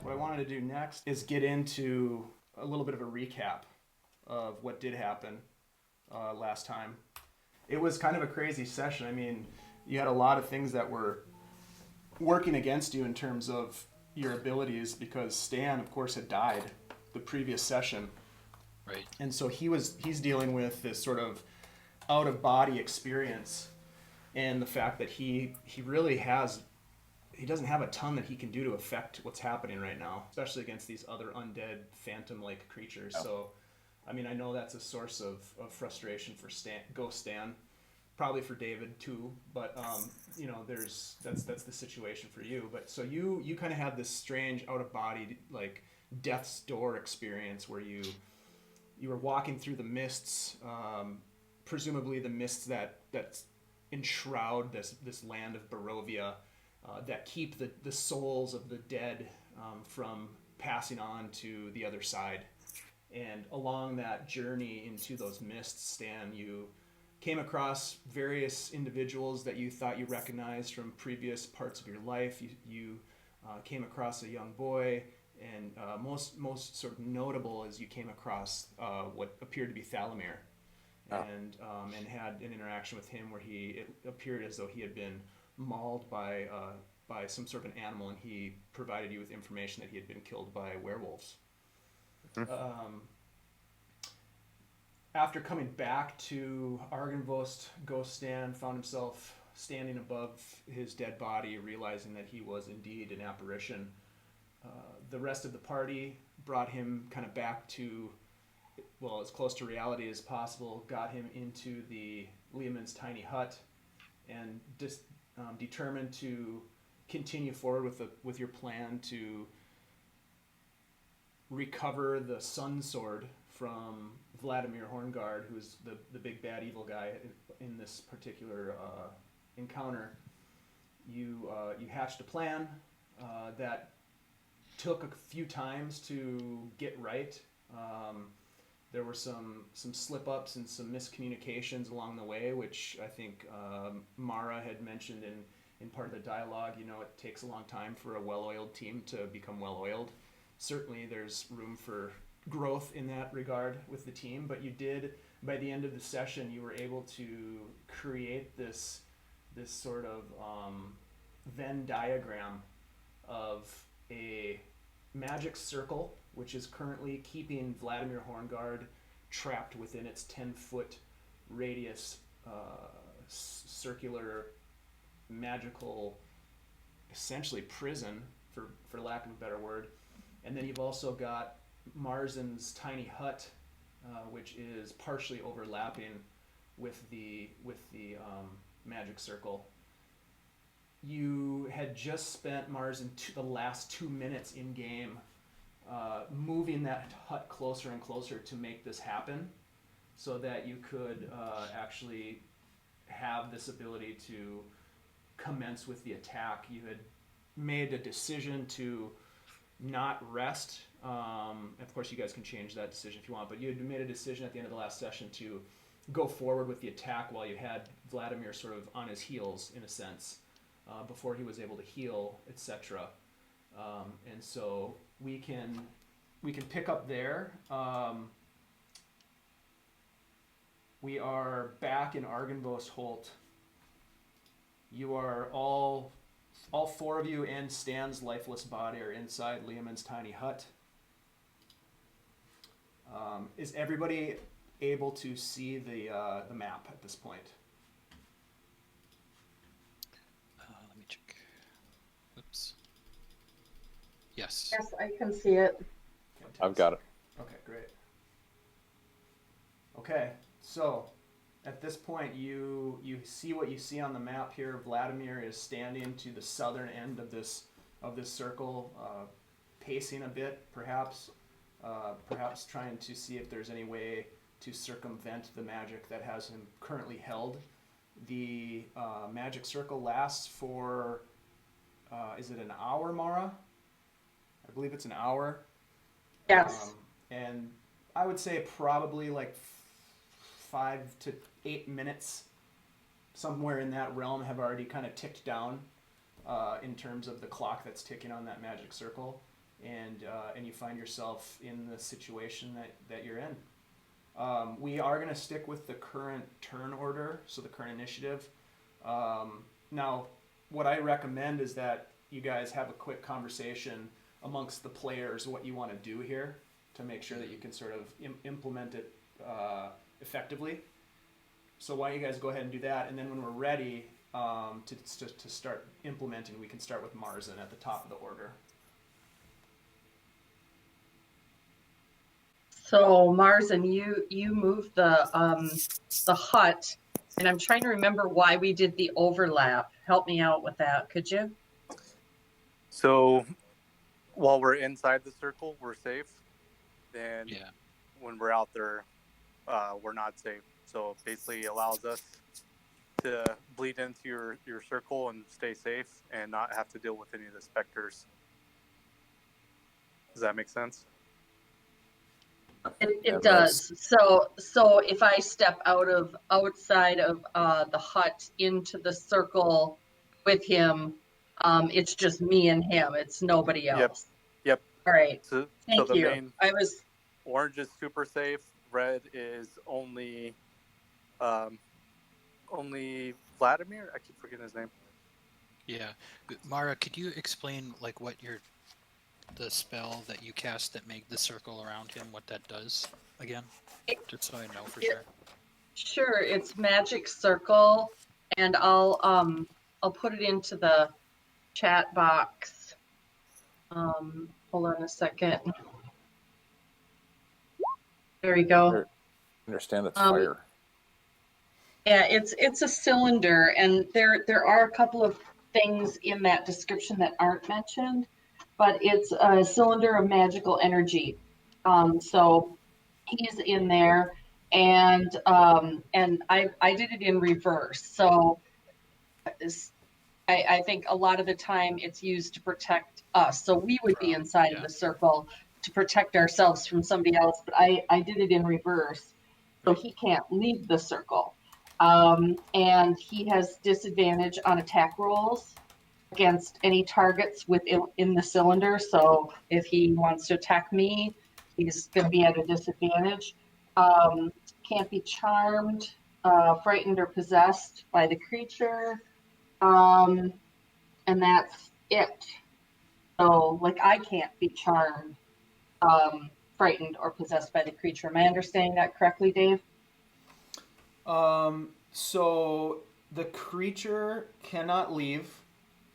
what I wanted to do next is get into a little bit of a recap of what did happen last time. It was kind of a crazy session. I mean, you had a lot of things that were working against you in terms of your abilities because Stan, of course, had died the previous session. Right. And so he's dealing with this sort of out-of-body experience and the fact that he doesn't have a ton that he can do to affect what's happening right now, especially against these other undead phantom-like creatures. Oh. So, I mean, I know that's a source of frustration for Ghost Stan, probably for David too, but that's the situation for you. But so you kind of have this strange out-of-body, like, death's door experience where you were walking through the mists, presumably the mists that enshroud this land of Barovia, that keep the souls of the dead from passing on to the other side. And along that journey into those mists, Stan, you came across various individuals that you thought you recognized from previous parts of your life. You came across a young boy, and most sort of notable is you came across what appeared to be Thalamir. And had an interaction with him where it appeared as though he had been mauled by some sort of an animal, and he provided you with information that he had been killed by werewolves. Mm-hmm. After coming back to Argynvost, Ghost Stan found himself standing above his dead body, realizing that he was indeed an apparition. The rest of the party brought him kind of back to, well, as close to reality as possible, got him into the Leomund's tiny hut, and determined to continue forward with your plan to recover the Sun Sword from Vladimir Horngaard, who's the big bad evil guy in this particular encounter. You hatched a plan that took a few times to get right. There were some slip-ups and some miscommunications along the way, which I think Mara had mentioned in part of the dialogue. You know, it takes a long time for a well-oiled team to become well-oiled. Certainly there's room for growth in that regard with the team, but you did, by the end of the session, you were able to create this sort of Venn diagram of a magic circle, which is currently keeping Vladimir Horngaard trapped within its 10-foot radius circular magical, essentially prison, for lack of a better word. And then you've also got Marzen's tiny hut, which is partially overlapping with the magic circle. You had just spent, Marzen, the last 2 minutes in game moving that hut closer and closer to make this happen, so that you could actually have this ability to commence with the attack. You had made a decision to not rest. Of course, you guys can change that decision if you want, but you had made a decision at the end of the last session to go forward with the attack while you had Vladimir sort of on his heels, in a sense, before he was able to heal, etc. And so we can pick up there. We are back in Argynvost Holt. You are all four of you and Stan's lifeless body are inside Leomund's tiny hut. Is everybody able to see the map at this point? Let me check. Oops. Yes. Yes, I can see it. Fantastic. I've got it. Okay, great. Okay, so at this point you see what you see on the map here. Vladimir is standing to the southern end of this circle, pacing a bit, perhaps trying to see if there's any way to circumvent the magic that has him currently held. The magic circle lasts for, is it an hour, Mara? I believe it's an hour. Yes. And I would say probably like 5 to 8 minutes, somewhere in that realm, have already kind of ticked down in terms of the clock that's ticking on that magic circle. and you find yourself in the situation that you're in. We are going to stick with the current turn order, so the current initiative. Now, what I recommend is that you guys have a quick conversation amongst the players what you want to do here to make sure that you can sort of implement it effectively. So why don't you guys go ahead and do that, and then when we're ready to start implementing, we can start with Marzen at the top of the order. So Marzen, you moved the hut, and I'm trying to remember why we did the overlap. Help me out with that, could you? So while we're inside the circle, we're safe. Then when we're out there, we're not safe. So basically allows us to bleed into your circle and stay safe and not have to deal with any of the specters. Does that make sense? It does. So if I step outside of the hut into the circle with him, it's just me and him. It's nobody else. Yep. All right. Thank you. Main orange is super safe. Red is only Vladimir. I keep forgetting his name. Yeah, Mara, could you explain like what the spell that you cast that make the circle around him, what that does again? Just so I know for sure. Sure, it's magic circle, and I'll put it into the chat box. Hold on a second. There we go. Understand it's fire. Yeah, it's a cylinder, and there are a couple of things in that description that aren't mentioned, but it's a cylinder of magical energy. So he's in there, and I did it in reverse. So I think a lot of the time it's used to protect us. So we would be inside of the circle to protect ourselves from somebody else, but I did it in reverse, so he can't leave the circle. And he has disadvantage on attack rolls against any targets within the cylinder. So if he wants to attack me, he's going to be at a disadvantage. Can't be charmed, frightened, or possessed by the creature. And that's it. So, like, I can't be charmed, frightened, or possessed by the creature. Am I understanding that correctly, Dave? So the creature cannot leave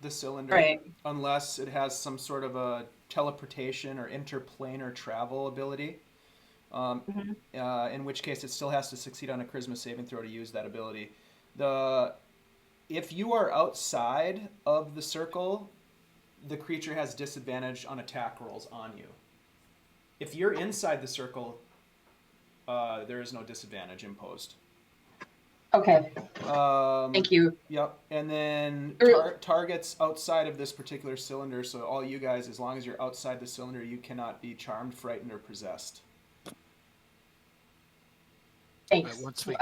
the cylinder unless it has some sort of a teleportation or interplanar travel ability. In which case it still has to succeed on a charisma saving throw to use that ability. If you are outside of the circle, the creature has disadvantage on attack rolls on you. If you're inside the circle, there is no disadvantage imposed. Okay. Thank you. Yep. And then targets outside of this particular cylinder, so all you guys, as long as you're outside the cylinder, you cannot be charmed, frightened, or possessed. Thanks. But once we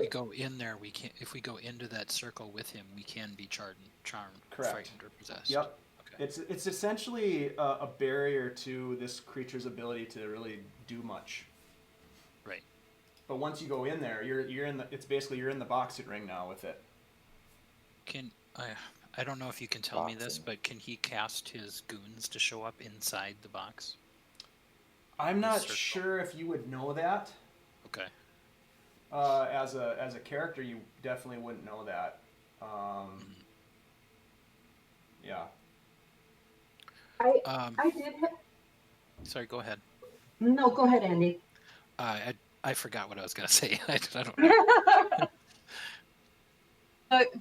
go in there, we can. If we go into that circle with him, we can be charmed, frightened, or possessed. Yep. Okay. It's essentially a barrier to this creature's ability to really do much. Right. But once you go in there, you're in the. It's basically you're in the boxing ring now with it. I don't know if you can tell me this, but can he cast his goons to show up inside the box? I'm not sure if you would know that. Okay. As a character, you definitely wouldn't know that. Yeah. I did. Sorry, go ahead. No, go ahead, Andy. I forgot what I was going to say. I don't know.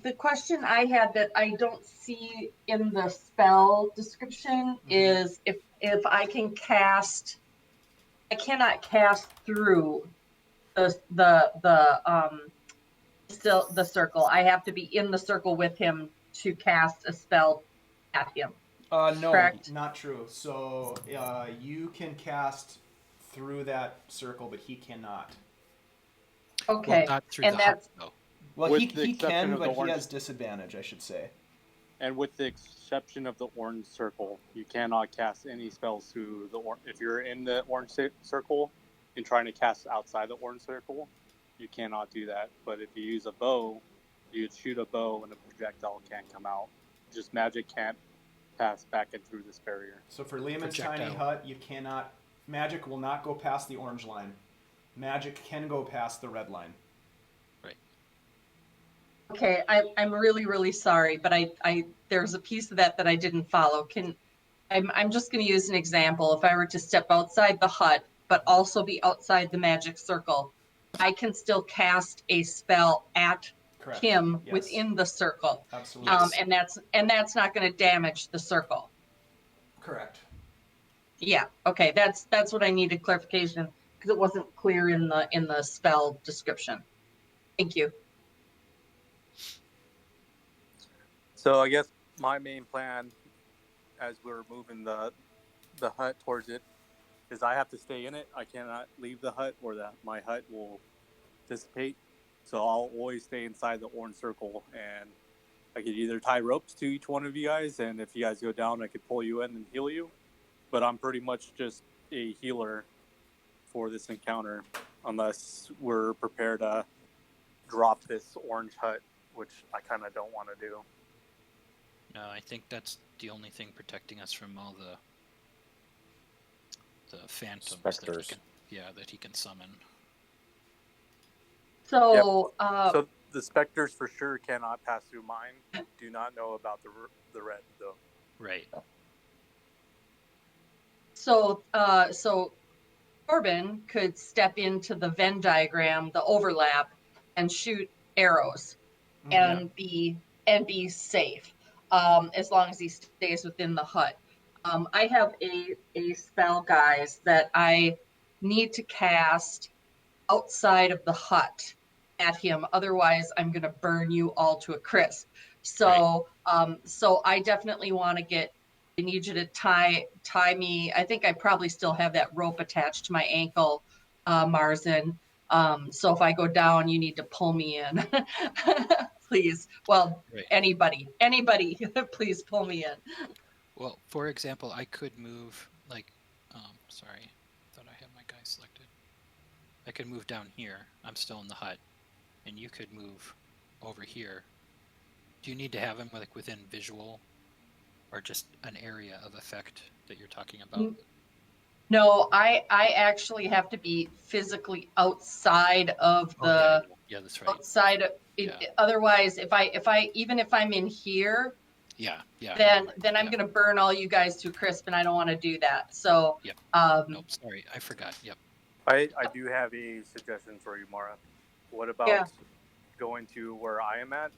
The question I had that I don't see in the spell description is if I can cast. I cannot cast through the circle. I have to be in the circle with him to cast a spell at him. No, correct? Not true. So you can cast through that circle, but he cannot. Okay. Well, not through the hut, though. Well, he can, but he orange... has disadvantage, I should say. And with the exception of the orange circle, you cannot cast any spells through the if you're in the orange circle and trying to cast outside the orange circle, you cannot do that. But if you use a bow, you'd shoot a bow and a projectile can't come out. Just magic can't pass back and through this barrier. So for Lehman's tiny hut, you cannot. Magic will not go past the orange line. Magic can go past the red line. Right. Okay, I'm really, really sorry, but I there's a piece of that I didn't follow. I'm just going to use an example. If I were to step outside the hut, but also be outside the magic circle, I can still cast a spell at Correct. him Yes. within the circle. Absolutely. And that's not going to damage the circle. Correct. Yeah. Okay. That's what I needed clarification because it wasn't clear in the spell description. Thank you. So I guess my main plan, as we're moving the hut towards it, is I have to stay in it. I cannot leave the hut, or my hut will dissipate. So I'll always stay inside the orange circle, and I could either tie ropes to each one of you guys, and if you guys go down, I could pull you in and heal you. But I'm pretty much just a healer for this encounter, unless we're prepared to drop this orange hut, which I kind of don't want to do. No, I think that's the only thing protecting us from all the phantoms Specters. that he can summon. So, So the specters for sure cannot pass through mine. Do not know about the red though. Right. so Corben could step into the Venn diagram, the overlap, and shoot arrows, and be safe, as long as he stays within the hut. I have a spell, guys, that I need to cast outside of the hut at him. Otherwise, I'm going to burn you all to a crisp. So, so I definitely want to I need you to tie me. I think I probably still have that rope attached to my ankle, Marzen. So if I go down, you need to pull me in, please. Well, Right. anybody, please pull me in. Well, for example, I could move sorry, I thought I had my guy selected. I could move down here. I'm still in the hut, and you could move over here. Do you need to have him within visual, or just an area of effect that you're talking about? No, I actually have to be physically outside of the. Yeah, that's right. Outside of it, Yeah. Otherwise, if I'm in here, then I'm gonna burn all you guys to a crisp, and I don't want to do that. So, Yep. Nope, sorry, I forgot. Yep. I do have a suggestion for you, Mara. What about going to where I am at,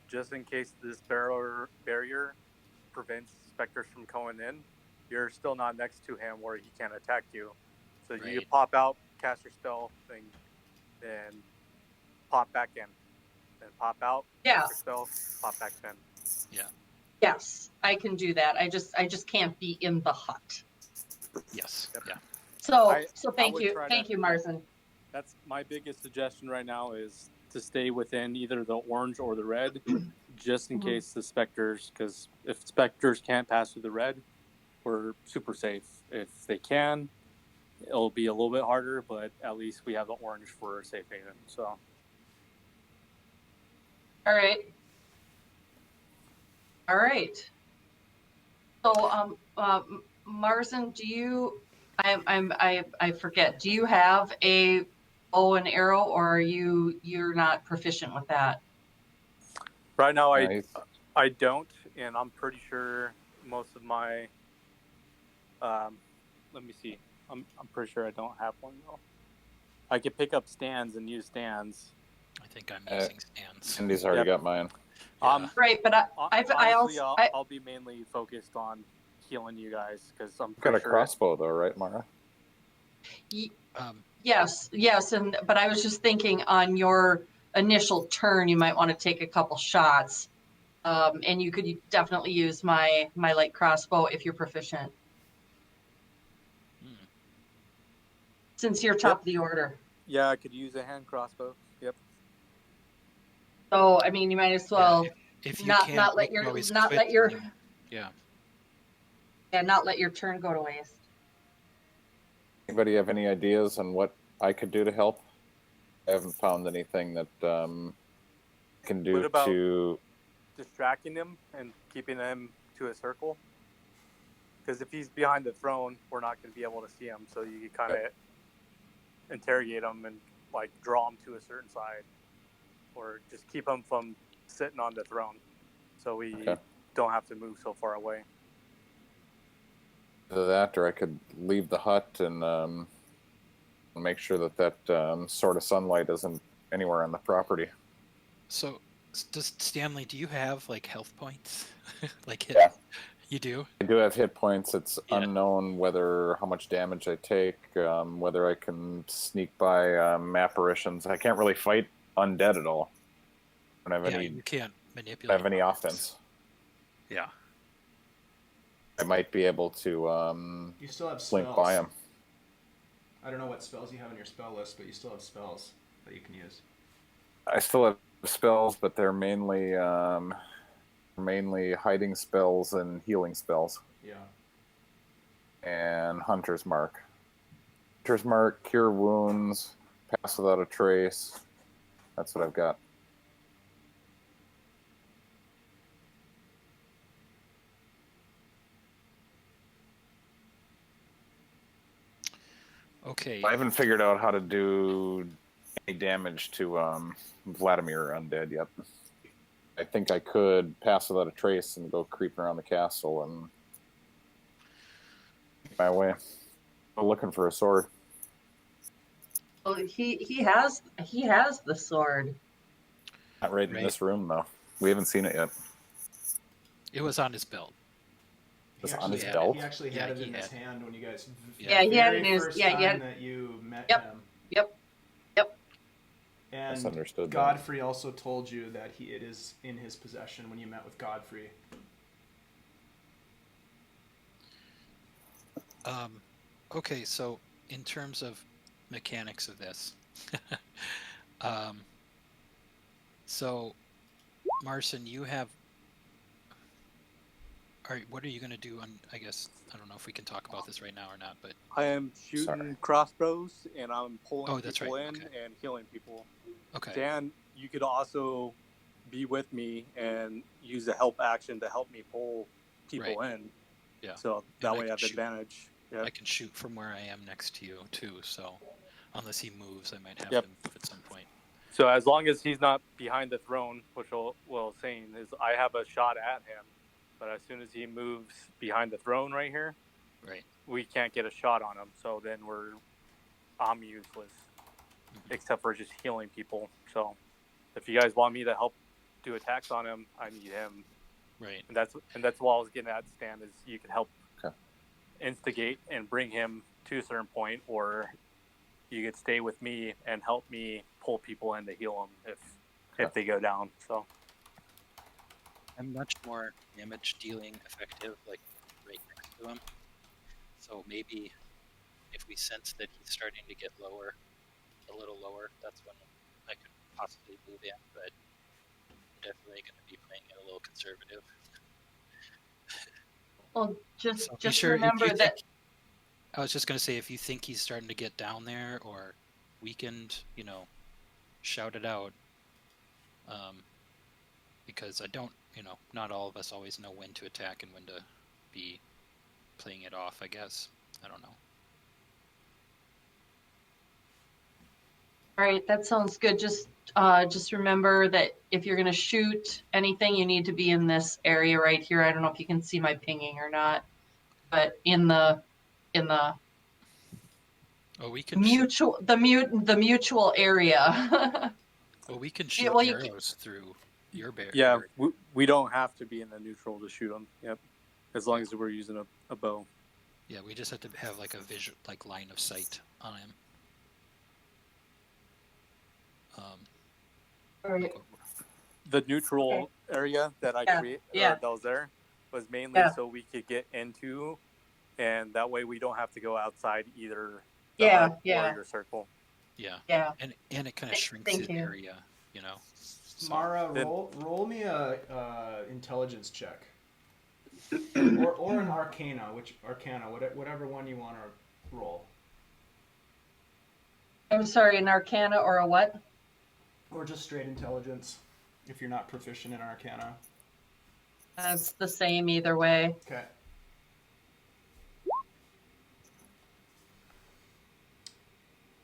just in case this barrier prevents specters from going in? You're still not next to him where he can't attack you. So you pop out, cast your spell, then pop back in. Then pop out, cast your spell, pop back in. Yeah. Yes, I can do that. I just can't be in the hut. Yes. Yep. Yeah. So thank you, Marzen. That's my biggest suggestion right now, is to stay within either the orange or the red, just in case the specters, because if specters can't pass through the red, we're super safe. If they can, it'll be a little bit harder, but at least we have the orange for a safe haven. So. All right. So, Marzen, do you? I forget. Do you have a bow and arrow, or you're not proficient with that? Right now, I don't, and I'm pretty sure most of my. Let me see. I'm pretty sure I don't have one though. I could pick up stands and use stands. I think I'm using stands. Cindy's already got mine. Right, but I'll be mainly focused on healing you guys because I'm got a crossbow though, right, Mara? Yes, but I was just thinking on your initial turn, you might want to take a couple shots, and you could definitely use my light crossbow if you're proficient. Since you're top of the order. Yeah, I could use a hand crossbow. Yep. So, I mean, you might as well If you not can, not you let can your always not quit let your and- yeah. and not let your turn go to waste. Anybody have any ideas on what I could do to help? I haven't found anything that can do What about- to. Distracting him and keeping him to a circle. Because if he's behind the throne, we're not going to be able to see him. So you kind of interrogate him and like draw him to a certain side, or just keep him from sitting on the throne, so we don't have to move so far away. Either that, or I could leave the hut and make sure that sort of sunlight isn't anywhere on the property. So, does Stanley? Do you have like health points? Like hit? Yeah. You do. I do have hit points. It's unknown how much damage I take, whether I can sneak by apparitions. I can't really fight undead at all. I don't have any. You can't manipulate. I have any offense. Yeah. I might be able to You still have blink spells. by him. I don't know what spells you have on your spell list, but you still have spells that you can use. I still have spells, but they're mainly hiding spells and healing spells. Yeah. And Hunter's Mark. Hunter's Mark, Cure Wounds, Pass Without a Trace. That's what I've got. Okay. I haven't figured out how to do any damage to Vladimir Undead yet. I think I could Pass Without a Trace and go creeping around the castle and my way. I'm looking for a sword. Well, he has the sword. Not right in this room though. We haven't seen it yet. It was on his belt. It's He on his actually belt. He actually Yeah, had it he in his had- hand when you guys. Yeah, he had it in very his- first yeah, he time had- that you met Yep. him. Yep. And Misunderstood that. Godfrey also told you that it is in his possession when you met with Godfrey. Okay, so in terms of mechanics of this, so Marzen, you have. What are you going to do on? I guess I don't know if we can talk about this right now or not, but I am shooting crossbows and I'm pulling that's people right. in Okay. and healing people. okay. Dan, you could also be with me and use the help action to help me pull people in. Yeah. So that I way I can have shoot. advantage. Yeah. I can shoot from where I am next to you too. So unless he moves, I might have Yep. to move at some point. So as long as he's not behind the throne, which will saying is I have a shot at him, but as soon as he moves behind the throne right here, Right. we can't get a shot on him. So then I'm useless, except for just healing people. So if you guys want me to help do attacks on him, I need him. Right. And that's what I was getting at, Stan, is you can help instigate and bring him to a certain point, or you could stay with me and help me pull people in to heal them if they go down. So I'm much more damage dealing effective, like right next to him. So maybe if we sense that he's starting to get lower, a little lower, that's when I could possibly move in. But I'm definitely going to be playing it a little conservative. Well, So be just sure if remember you that. think- I was just going to say, if you think he's starting to get down there or weakened, shout it out. Because I don't, not all of us always know when to attack and when to be playing it off, I guess. I don't know. All right, that sounds good. Just remember that if you're gonna shoot anything, you need to be in this area right here. I don't know if you can see my pinging or not, but in the Oh, we can the mutual area. well, we can shoot well, you arrows through your barrier. yeah, we don't have to be in the neutral to shoot them. Yep, as long as we're using a bow. Yeah, we just have to have like a visual, like line of sight on him. All right. The neutral area that I created, yeah. or that was there, was mainly so we could get into, and that way we don't have to go outside either. The hut or your circle. Yeah. Yeah. And it kind of shrinks Thank the you. area, So, Mara, roll me a intelligence check, or an arcana, whatever one you want to roll, I'm sorry, an arcana or a what? or just straight intelligence, if you're not proficient in arcana. It's the same either way. Okay.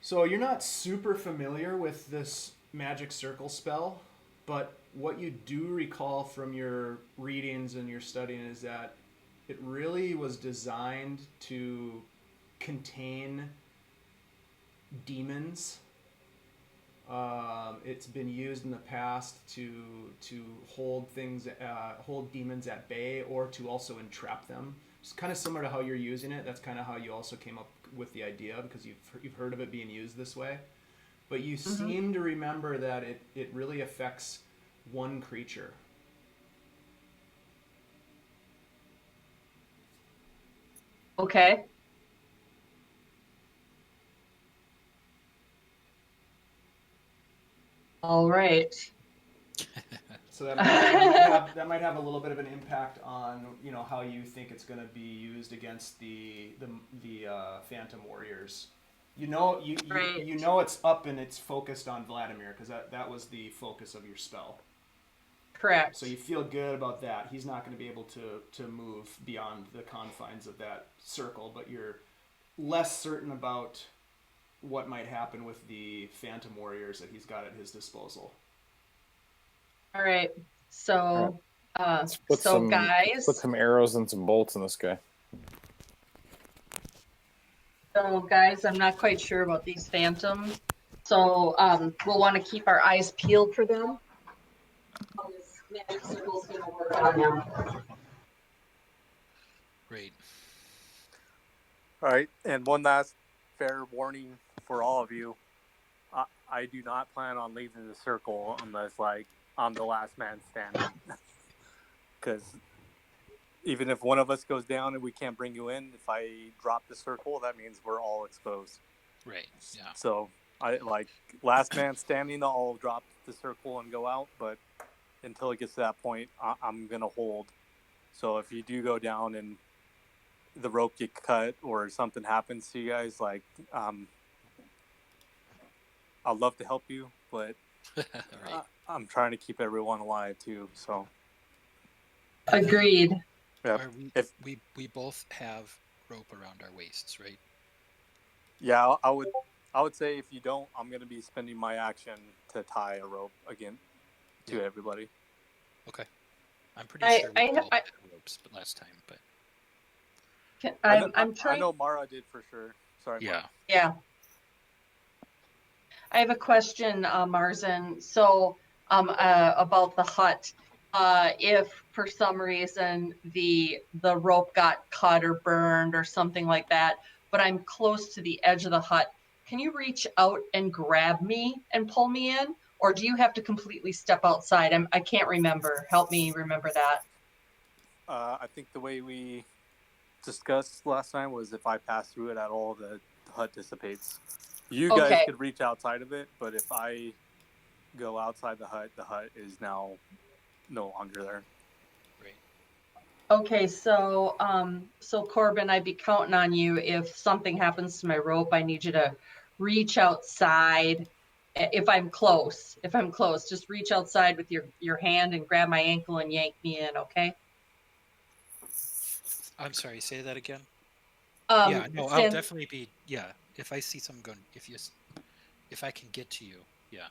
So you're not super familiar with this magic circle spell, but what you do recall from your readings and your studying is that it really was designed to contain demons. It's been used in the past to hold demons at bay, or to also entrap them. It's kind of similar to how you're using it. That's kind of how you also came up with the idea, because you've heard of it being used this way. But you seem to remember that it really affects one creature. Okay. All right. So that might have a little bit of an impact on how you think it's going to be used against the Phantom Warriors. You know it's up and it's focused on Vladimir, because that was the focus of your spell. Correct. So you feel good about that. He's not going to be able to move beyond the confines of that circle, but you're less certain about what might happen with the Phantom Warriors that he's got at his disposal. All right. So, guys, put some arrows and some bolts in this guy. So, guys, I'm not quite sure about these phantoms. So, we'll want to keep our eyes peeled for them. Magic circle's going to work on them. Great. All right, and one last fair warning for all of you. I do not plan on leaving the circle unless, I'm the last man standing. Because even if one of us goes down and we can't bring you in, if I drop the circle, that means we're all exposed. Right, yeah. So, last man standing, I'll drop the circle and go out, but until it gets to that point, I'm going to hold. So if you do go down and the rope get cut or something happens to you guys, I'd love to help you, but right. I'm trying to keep everyone alive too. So agreed. Yeah. We both have rope around our waists, right? Yeah, I would say if you don't, I'm going to be spending my action to tie a rope again to everybody. Okay. I'm pretty sure we all had ropes last time, but I'm trying. I know Mara did for sure. Sorry. Yeah. Mara. Yeah. I have a question, Marzen. So, about the hut. If for some reason the rope got cut or burned or something like that, but I'm close to the edge of the hut, can you reach out and grab me and pull me in? Or do you have to completely step outside? I can't remember. Help me remember that. I think the way we discussed last time was if I pass through it at all, the hut dissipates. You guys could reach outside of it, but if I go outside the hut is now no longer there. Right. Okay, so Corben, I'd be counting on you. If something happens to my rope, I need you to reach outside. If I'm close, just reach outside with your hand and grab my ankle and yank me in, okay? I'm sorry, say that again. I'll definitely be, if I see someone going, if I can get to you, yeah.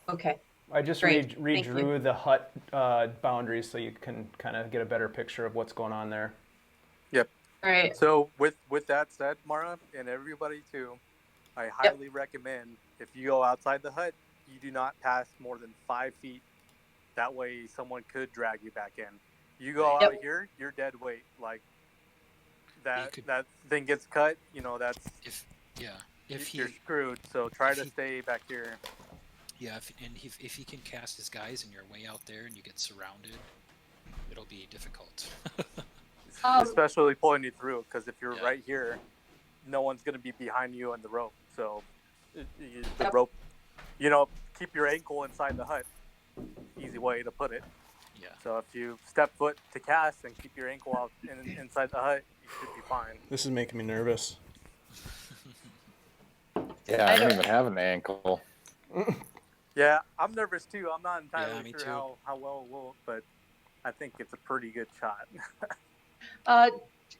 Okay. I just redrew the hut boundaries so you can kind of get a better picture of what's going on there. Yep. All right. So with that said, Mara, and everybody too, I highly recommend if you go outside the hut, you do not pass more than 5 feet. That way someone could drag you back in. You go out here, you're dead weight. That thing gets cut, that's... You're screwed, so try to stay back here. Yeah, if he can cast his guys and you're way out there and you get surrounded, it'll be difficult. Especially pulling you through, because if you're right here, no one's going to be behind you on the rope. So the rope keep your ankle inside the hut. Easy way to put it. Yeah. So if you step foot to cast and keep your ankle out inside the hut, you should be fine. This is making me nervous. Yeah, I don't even have an ankle. Yeah, I'm nervous too. I'm not entirely me sure too. how well it will, but I think it's a pretty good shot.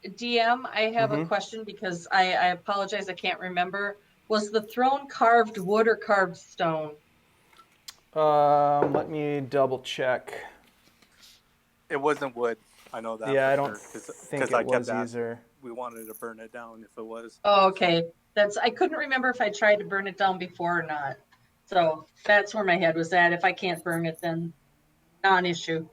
DM, I have a question because I apologize, I can't remember. Was the throne carved wood or carved stone? Let me double check. It wasn't wood. I know that. Yeah, for I don't sure, think I it kept was asking. either. We wanted to burn it down if it was. Oh, okay. I couldn't remember if I tried to burn it down before or not. So that's where my head was at. If I can't burn it, then non-issue.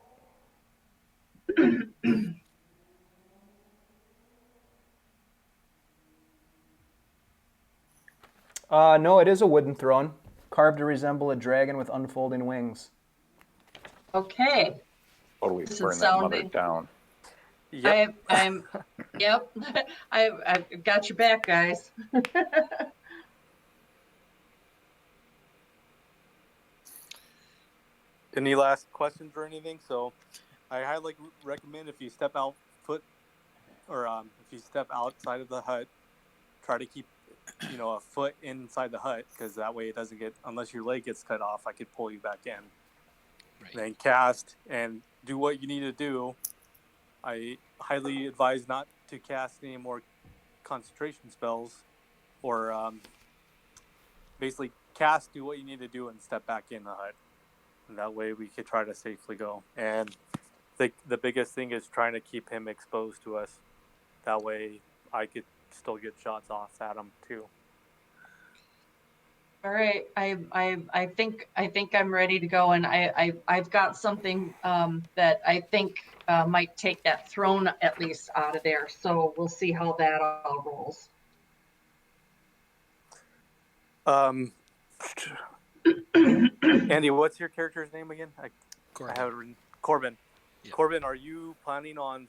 No, it is a wooden throne, carved to resemble a dragon with unfolding wings. Okay. Totally This is burn that mother sounding- down. Yep. Yep. I've got your back, guys. Any last questions or anything? So I highly recommend if you step out foot or if you step outside of the hut, try to keep a foot inside the hut, because that way it doesn't get, unless your leg gets cut off, I could pull you back in. Right. Then cast and do what you need to do. I highly advise not to cast any more concentration spells, or basically cast, do what you need to do, and step back in the hut. And that way we could try to safely go. And the biggest thing is trying to keep him exposed to us. That way I could still get shots off at him too. All right, I think I'm ready to go, and I've got something that I think might take that throne at least out of there. So we'll see how that all rolls. Andy, what's your character's name again? I have it written. Corben. Yeah. Corben, are you planning on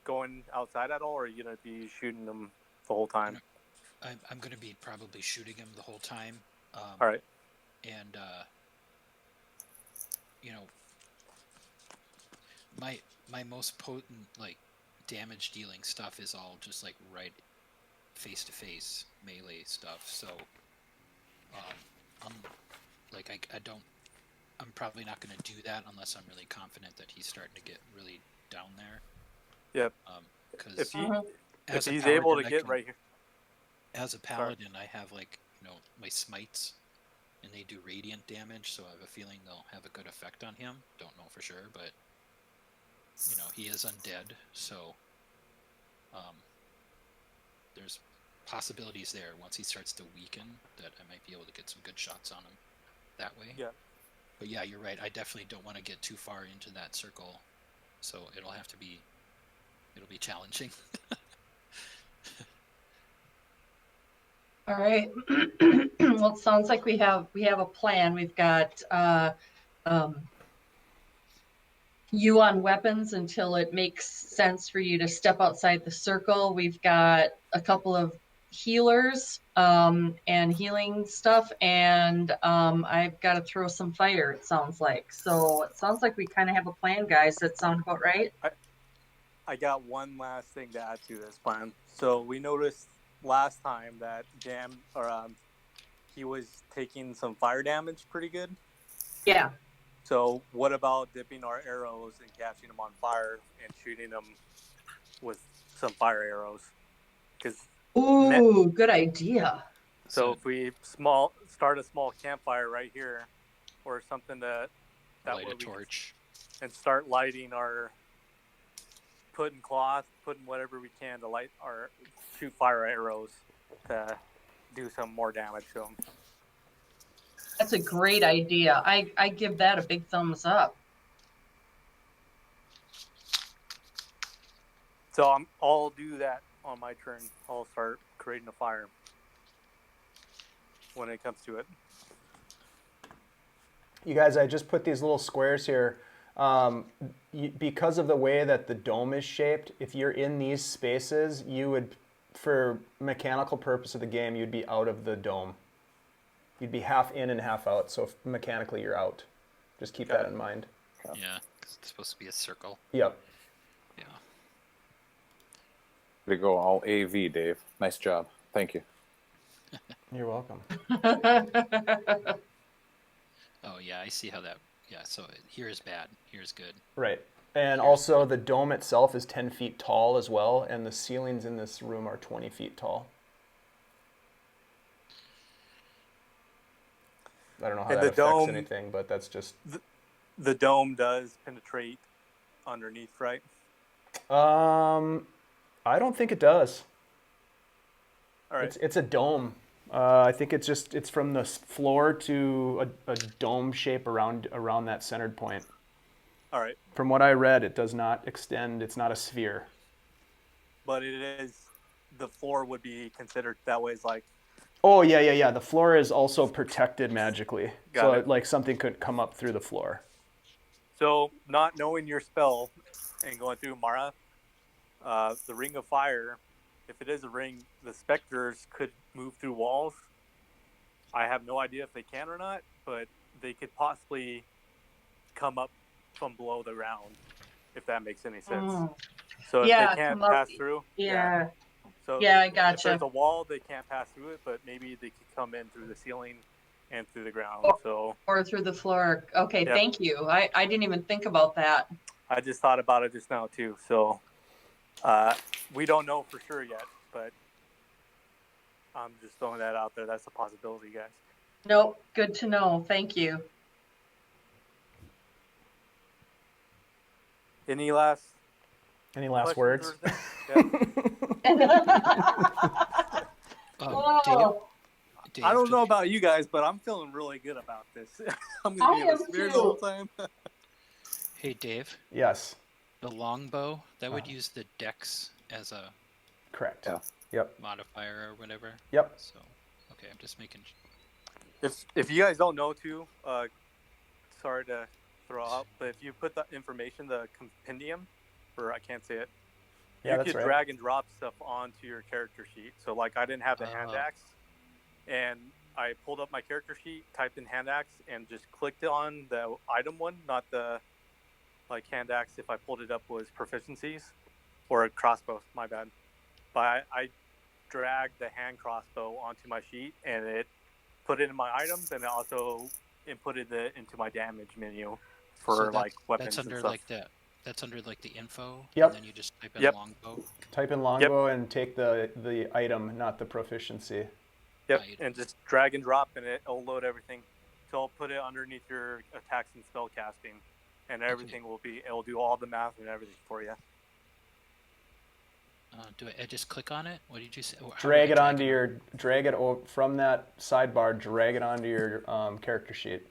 going outside at all, or are you going to be shooting them the whole time? I'm going to be probably shooting him the whole time. All right. And, my most potent, damage dealing stuff is all just, right face-to-face melee stuff. So, I'm probably not going to do that unless I'm really confident that he's starting to get really down there. Yep. Because if he's able to get right here. As a paladin, I have my smites, and they do radiant damage, so I have a feeling they'll have a good effect on him. Don't know for sure, but he is undead, so there's possibilities there once he starts to weaken that I might be able to get some good shots on him that way. Yeah. But yeah, you're right. I definitely don't want to get too far into that circle, so it'll be challenging. All right. Well, it sounds like we have a plan. We've got you on weapons until it makes sense for you to step outside the circle. We've got a couple of healers and healing stuff, and I've got to throw some fire, it sounds like. So it sounds like we kind of have a plan, guys. That sound about right? I got one last thing to add to this plan. So we noticed last time that he was taking some fire damage pretty good. Yeah. So what about dipping our arrows and catching them on fire and shooting them with some fire arrows? Ooh, good idea. So if we start a small campfire right here, or something that light a torch and start lighting putting cloth, putting whatever we can to shoot fire arrows to do some more damage to them. That's a great idea. I give that a big thumbs up. So I'll do that on my turn. I'll start creating a fire when it comes to it. You guys, I just put these little squares here. Because of the way that the dome is shaped, if you're in these spaces, you would, for mechanical purpose of the game, you'd be out of the dome. You'd be half in and half out, so mechanically you're out. Just keep that in mind. Yeah, 'cause it's supposed to be a circle. Yep. Yeah. Way to go, all AV, Dave. Nice job. Thank you. You're welcome. Oh yeah, I see how that. Yeah, so here is bad. Here's good. Right. And also the dome itself is 10 feet tall as well, and the ceilings in this room are 20 feet tall. I don't know how And that the affects dome- anything, but that's just... The dome does penetrate underneath, right? I don't think it does. All right. It's a dome. I think it's from the floor to a dome shape around that centered point. All right. From what I read, it does not extend. It's not a sphere. But it is, the floor would be considered that way, is like, Oh, yeah. The floor is also protected magically. Got it. Like something could come up through the floor. so not knowing your spell and going through Mara, the Ring of Fire, if it is a ring, the specters could move through walls. I have no idea if they can or not, but they could possibly come up from below the ground, if that makes any sense. So if Yeah, they can't come up- pass through, Yeah. So Yeah, I if gotcha. there's a wall, they can't pass through it, but maybe they could come in through the ceiling and through the ground. So Or through the floor. Okay, Yep. thank you. I didn't even think about that. I just thought about it just now too. So we don't know for sure yet, but I'm just throwing that out there. That's a possibility, guys. Nope, good to know. Thank you. Any last Last questions words? or anything? Oh, Dave, I don't know about you guys, but I'm feeling really good about this. I'm gonna be I able am to spirit too. the whole time. Hey, Dave, Yes, the longbow, that would use the dex as a correct. Yeah. Yep. modifier or whatever. Yep. So, okay, I'm just making. If you guys don't know too, sorry to throw out, but if you put the information, the compendium, or I can't say it, Yeah, you that's could right. drag and drop stuff onto your character sheet. So like I didn't have the hand Oh. axe, and I pulled up my character sheet, typed in hand axe, and just clicked on the item one, not the like hand axe. If I pulled it up was proficiencies or a crossbow. My bad. But I dragged the hand crossbow onto my sheet, and it put it in my items, and it also inputted it into my damage menu for So like weapons That's under and stuff. like the. That's under like the info. Yep. And then you just type in Yep. longbow. Type in longbow and take the item, not the proficiency. Yep, Right. and just drag and drop, and it'll load everything. So I'll put it underneath your attacks and spell casting, and everything it'll do all the math and everything for you. Do I just click on it? What did you say? How do I Drag it drag onto your from that sidebar. Drag it onto your character sheet.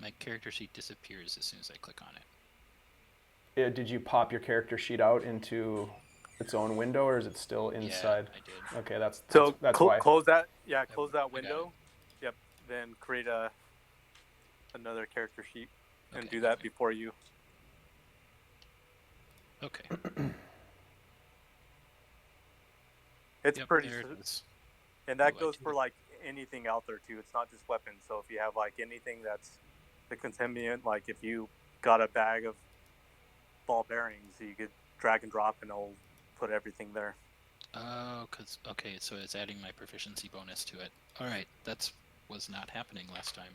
My character sheet disappears as soon as I click on it. Did you pop your character sheet out into its own window, or is it still inside? Yeah, I did. Okay, that's So that's why. close that. Yeah, close that I got window. Yep. Then create another character sheet and Okay, do that okay. before you. Okay. It's Yep, pretty, there it is. and that Oh, I goes do. for like anything out there too. It's not just weapons. So if you have like anything that's the contaminant, like if you got a bag of ball bearings, you could drag and drop, and it'll put everything there. Oh, okay, so it's adding my proficiency bonus to it. All right, that was not happening last time.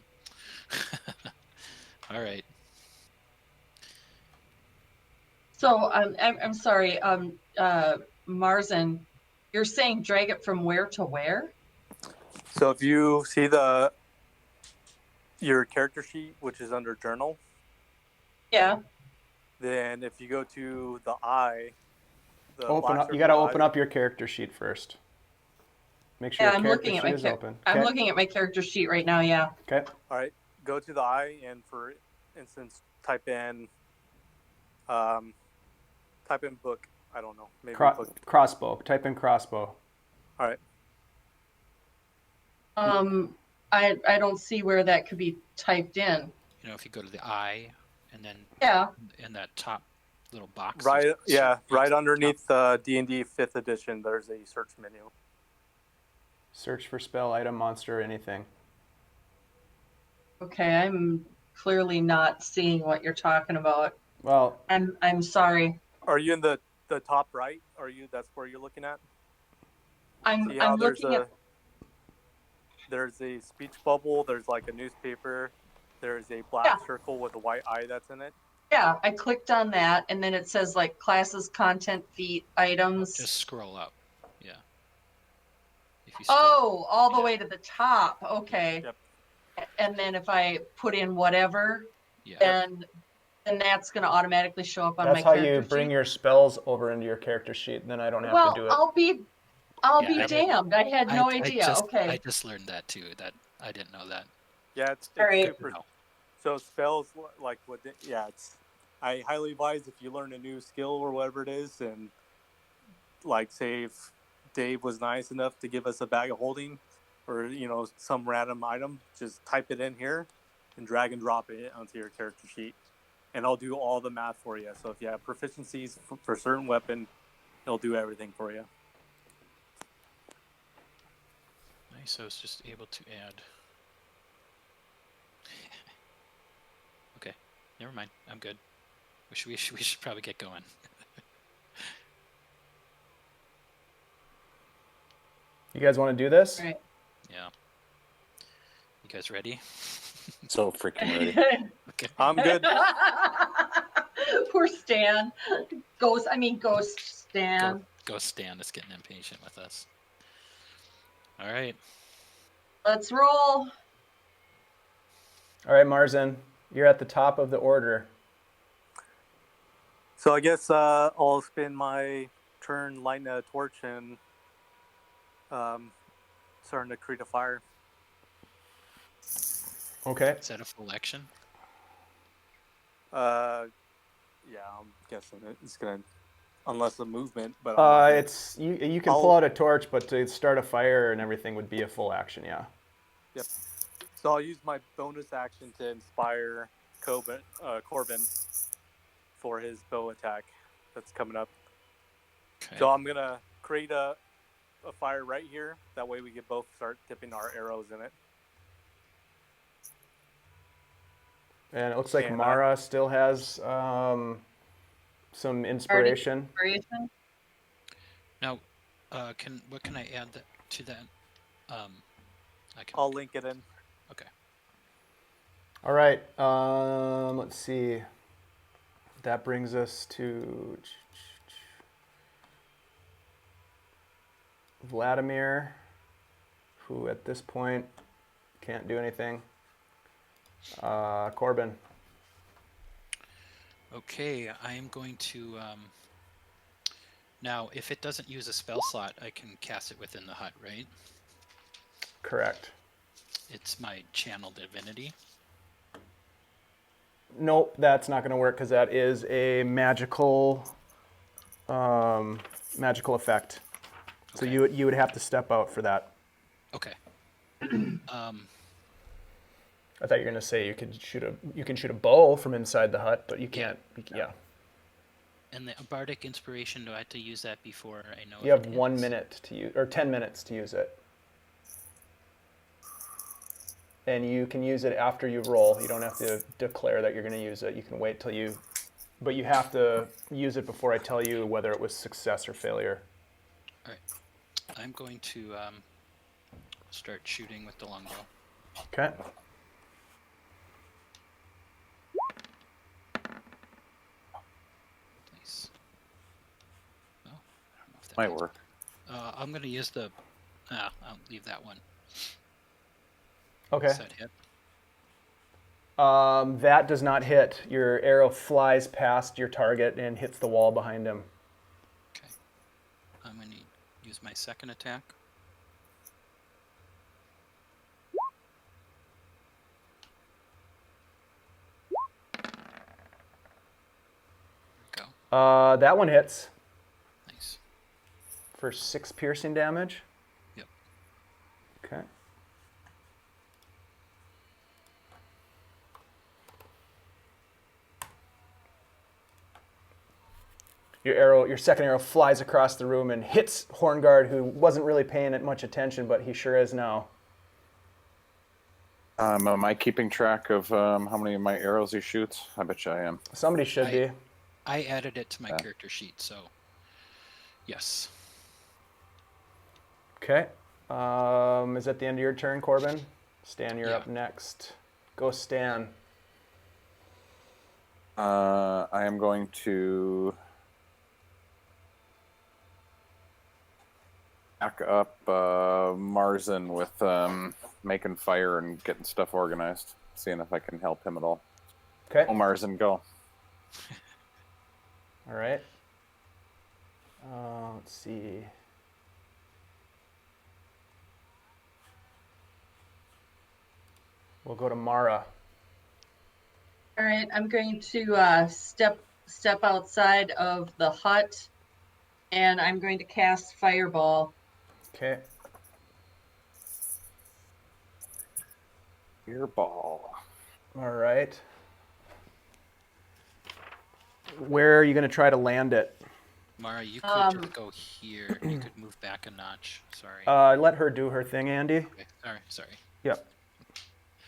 All right. so I'm sorry, Marzen, you're saying drag it from where to where? So if you see your character sheet, which is under journal, Yeah. then if you go to the eye, the Open black up. You got to circle open eye- up your character sheet first. Make sure Yeah, your I'm character looking at sheet my is open. I'm Okay. looking at my character sheet right now. Yeah. Okay. All right, go to the eye, and for instance, type in book. I don't know, maybe book. Crossbow. Type in crossbow. All right, I don't see where that could be typed in. You know, if you go to the eye, and then Yeah. in that top little box. right, there's yeah, search right at the underneath top. D&D 5th edition. There's a search menu. Search for spell, item, monster, or anything. Okay, I'm clearly not seeing what you're talking about. Well, I'm sorry. Are you in the top right? That's where you're looking at? See how I'm looking at. there's a speech bubble, there's like a newspaper, there's a black Yeah. circle with a white eye that's in it. Yeah, I clicked on that, and then it says like classes, content, feat, items. Just scroll up. Yeah. If you Oh, all the way to the top. Okay. Yep. And then if I put in whatever, Yeah. then that's going to automatically show up on that's my how character you bring sheet. your spells over into your character sheet. Then I don't have Well, to do it. I'll Yeah, be I- damned. I had no idea. Okay. I just learned that too. That I didn't know that. Yeah, it's All right. super. No. So spells like I highly advise if you learn a new skill or whatever it is, and like say if Dave was nice enough to give us a bag of holding, or some random item, just type it in here, and drag and drop it onto your character sheet, and I'll do all the math for you. So if you have proficiencies for certain weapon, it'll do everything for you. Nice. I was just able to add. Okay, never mind. I'm good. We should probably get going. You guys want to do this? All right. Yeah. You guys ready? So freaking ready. Okay. I'm good. Poor Stan. Ghost Stan. Go Stan is getting impatient with us. All right. Let's roll. All right, Marzen, you're at the top of the order. So I guess I'll spend my turn lighting a torch and starting to create a fire. Okay. Is that a full action? Yeah, I'm guessing it's gonna, unless the movement. But It's you can pull out a torch, but to start a fire and everything would be a full action. Yeah. Yep. So I'll use my bonus action to inspire Corben for his bow attack that's coming up. Okay. So I'm gonna create a fire right here. That way we can both start dipping our arrows in it. And it looks like And, Mara still has some inspiration. Now, what can I add to that? I'll link it in. Okay. All right. Let's see. That brings us to Vladimir, who at this point can't do anything. Corben. Okay, I am going to. Now, if it doesn't use a spell slot, I can cast it within the hut, right? Correct. It's my channel divinity. Nope, that's not going to work because that is a magical effect. So Okay. you would have to step out for that. Okay. I thought you were going to say you can shoot a bow from inside the hut, but you can't. Yeah. And the bardic inspiration, do I have to use that before I know? You have 1 minute to use, or 10 minutes to use it. And you can use it after you roll. You don't have to declare that you're going to use it. You can wait till you, but you have to use it before I tell you whether it was success or failure. All right. I'm going to start shooting with the longbow. Okay. Nice. Well, I don't know if that Might means- work. I'm going to use the. I'll leave that one. Okay. Does that hit? That does not hit. Your arrow flies past your target and hits the wall behind him. Okay. I'm going to use my second attack. There we go. That one hits Nice. for 6 piercing damage. Yep. Okay. Your second arrow flies across the room and hits Horngaard, who wasn't really paying it much attention, but he sure is now. Am I keeping track of how many of my arrows he shoots? I bet you I am. Somebody should be. I added it to my character sheet, so yes. Okay. Is that the end of your turn, Corben? Stan, you're up next. Go, Stan. I am going to back up Marzen with making fire and getting stuff organized, seeing if I can help him at all. Okay. Oh, Marzen, go. All right. Let's see. We'll go to Mara. All right, I'm going to step outside of the hut, and I'm going to cast Fireball. Okay. Fireball. All right. Where are you going to try to land it? Mara, you could just go here. You could move back a notch. Sorry. Let her do her thing, Andy. Okay. Sorry. Yep.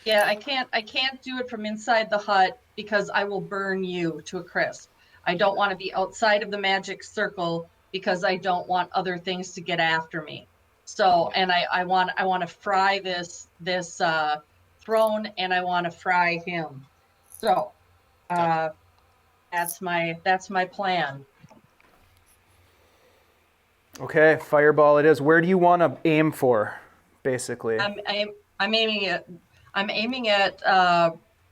Yeah, I can't do it from inside the hut because I will burn you to a crisp. I don't want to be outside of the magic circle because I don't want other things to get after me. So, and I want to fry this throne, and I want to fry him. So, that's my plan. Okay, fireball it is. Where do you want to aim for, basically? I'm aiming at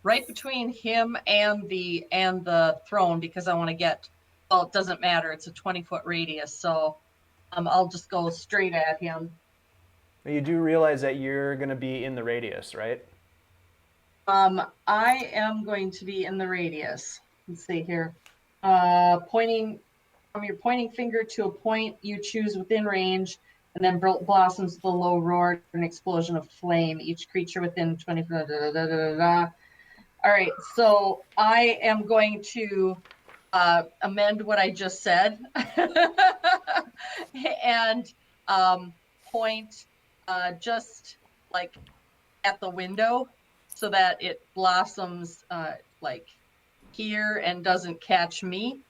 right between him and the throne because I want to get. Well, it doesn't matter. It's a 20-foot radius, so I'll just go straight at him. You do realize that you're going to be in the radius, right? I am going to be in the radius. Let's see here. Pointing from your pointing finger to a point you choose within range, and then blossoms the low roar, an explosion of flame. Each creature within 20. All right, so I am going to amend what I just said and point just like at the window so that it blossoms like here and doesn't catch me.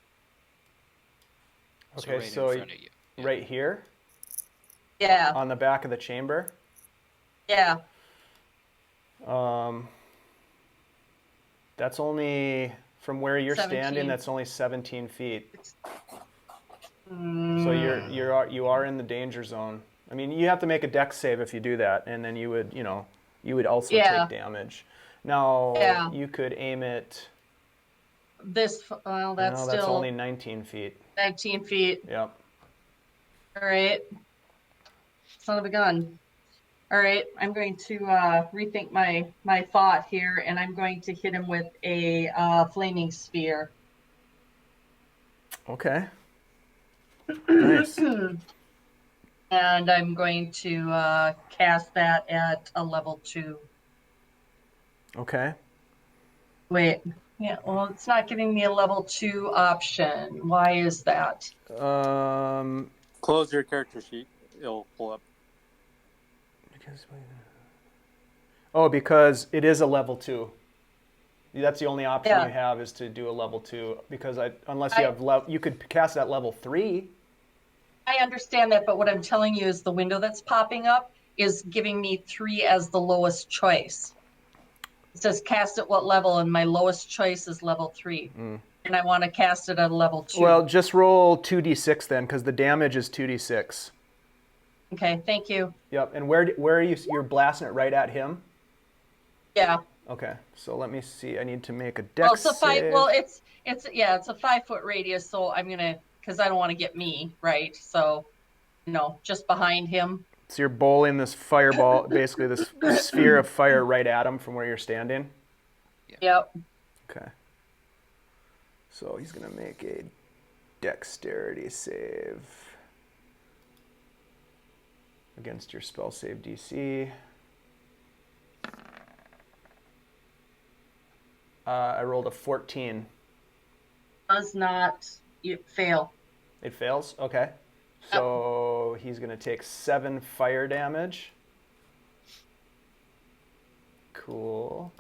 Okay, right so in front of you. Yeah. right here? Yeah. On the back of the chamber? Yeah. That's only, from where you're 17. standing, that's only 17 feet. So you are in the danger zone. I mean, you have to make a dex save if you do that, and then you would also take damage. Now, you could aim it. That's that's only 19 feet. 19 feet. Yep. All right. Son of a gun. All right, I'm going to rethink my thought here, and I'm going to hit him with a flaming sphere. Okay. Nice. And I'm going to cast that at a level 2. Okay. Wait. Yeah, well, it's not giving me a level 2 option. Why is that? Close your character sheet. It'll pull up. Because it is a level 2. That's the only option you have is to do a level 2. Because unless you have you could cast at level 3. I understand that, but what I'm telling you is the window that's popping up is giving me 3 as the lowest choice. It says cast at what level, and my lowest choice is level 3. And I want to cast it at a level 2. Well, just roll 2d6 then, because the damage is 2d6. Okay, thank you. Yep, and where are you? You're blasting it right at him? Yeah. Okay, so let me see. I need to make a dex save. It's a 5-foot radius, so I'm gonna, because I don't want to get me, right? So, just behind him. So you're bowling this fireball, basically this sphere of fire right at him from where you're standing? Yep. Okay. So he's going to make a dexterity save against your spell save DC. I rolled a 14. Does not fail. It fails? Okay. So he's going to take 7 fire damage. Cool.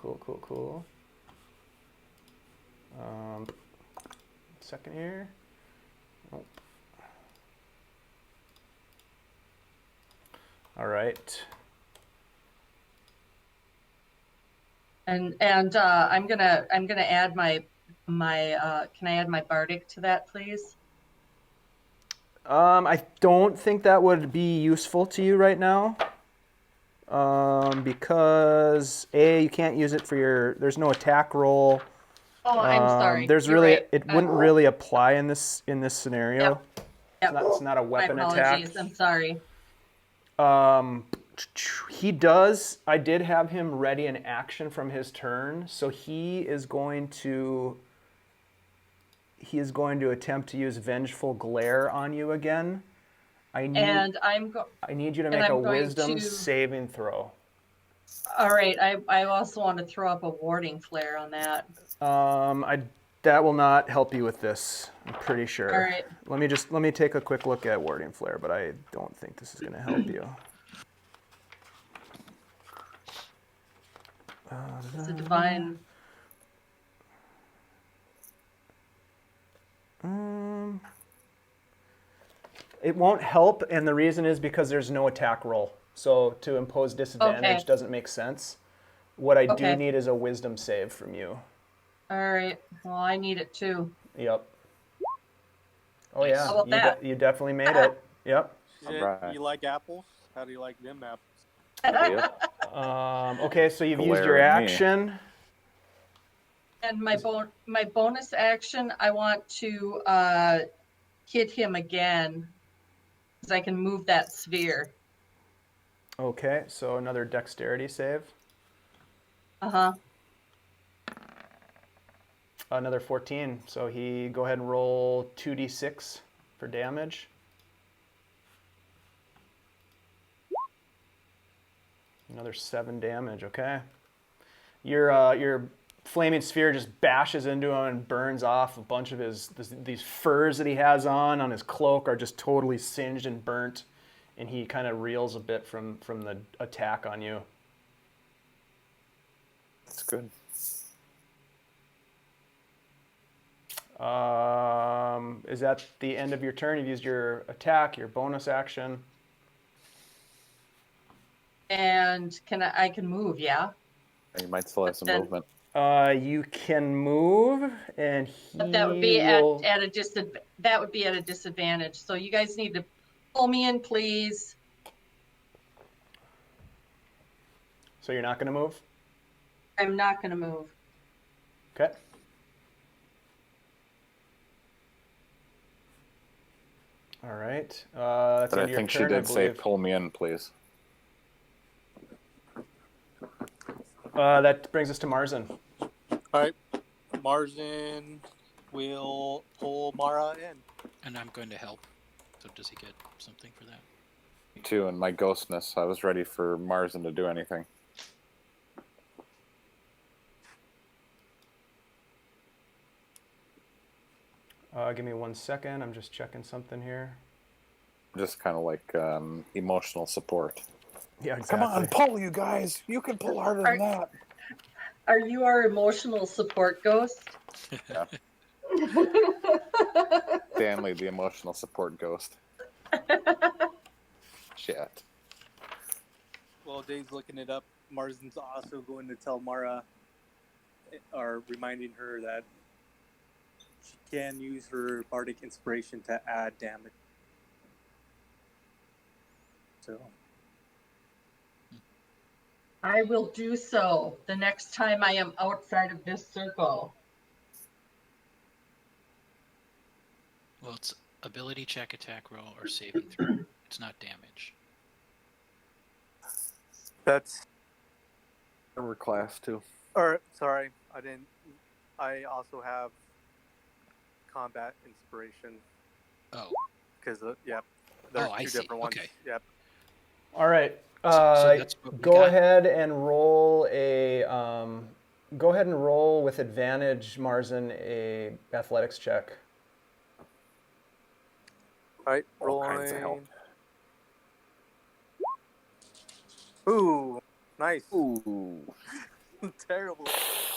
Second here. Nope. All right. And I'm gonna add my can I add my bardic to that, please? I don't think that would be useful to you right now. Because you can't use it for your. There's no attack roll. Oh, I'm sorry. There's You're really right. it wouldn't really apply in this scenario. Yep. It's not a weapon My attack. apologies. I'm sorry. He does. I did have him ready an action from his turn, so he is going to attempt to use vengeful glare on you again. I need you to make a wisdom saving throw. All right. I also want to throw up a warding flare on that. That will not help you with this. I'm pretty sure. All right. Let me take a quick look at warding flare, but I don't think this is going to help you. It's a divine. It won't help, and the reason is because there's no attack roll. So to impose disadvantage doesn't make sense. What I do need is a wisdom save from you. All right. Well, I need it too. Yep. Oh yeah, How about that? You definitely made it. Yep. You like apples? How do you like them apples? Yep. Okay, so you've used Glare your at me. action. And my bonus action, I want to hit him again, because I can move that sphere. Okay, so another dexterity save. Uh-huh. Another 14. So go ahead and roll 2d6 for damage. Another 7 damage. Okay. Your flaming sphere just bashes into him and burns off a bunch of these furs that he has on his cloak are just totally singed and burnt, and he kind of reels a bit from the attack on you. That's good. Is that the end of your turn? You've used your attack, your bonus action. And I can move, yeah? You might still have some movement. You can move, and But that would be at a disadvantage. So you guys need to pull me in, please. So you're not going to move? I'm not going to move. Okay. All right. But I think she did say, "Pull me in, please." That brings us to Marzen. All right. Marzen will pull Mara in. And I'm going to help. So does he get something for that? Me too, and my ghostness. I was ready for Marzen to do anything. Give me 1 second. I'm just checking something here. Just kind of like emotional support. Yeah, exactly. Come on, pull, you guys. You can pull harder than that. Are you our emotional support ghost? Yeah. Stanley, the emotional support ghost. Shit. While Dave's looking it up, Marzen's also going to tell Mara, or reminding her that she can use her bardic inspiration to add damage. So I will do so the next time I am outside of this circle. Well, it's ability check, attack roll, or saving throw. It's not damage. that's, Remember class too. or sorry, I also have combat inspiration. Oh. Because, yep, there's I two see. different ones. Okay. Yep. All right. So that's what we Go got. ahead and roll with advantage, Marzen, a athletics check. All right, All kinds of help. rolling. Ooh, nice. Ooh. Terrible.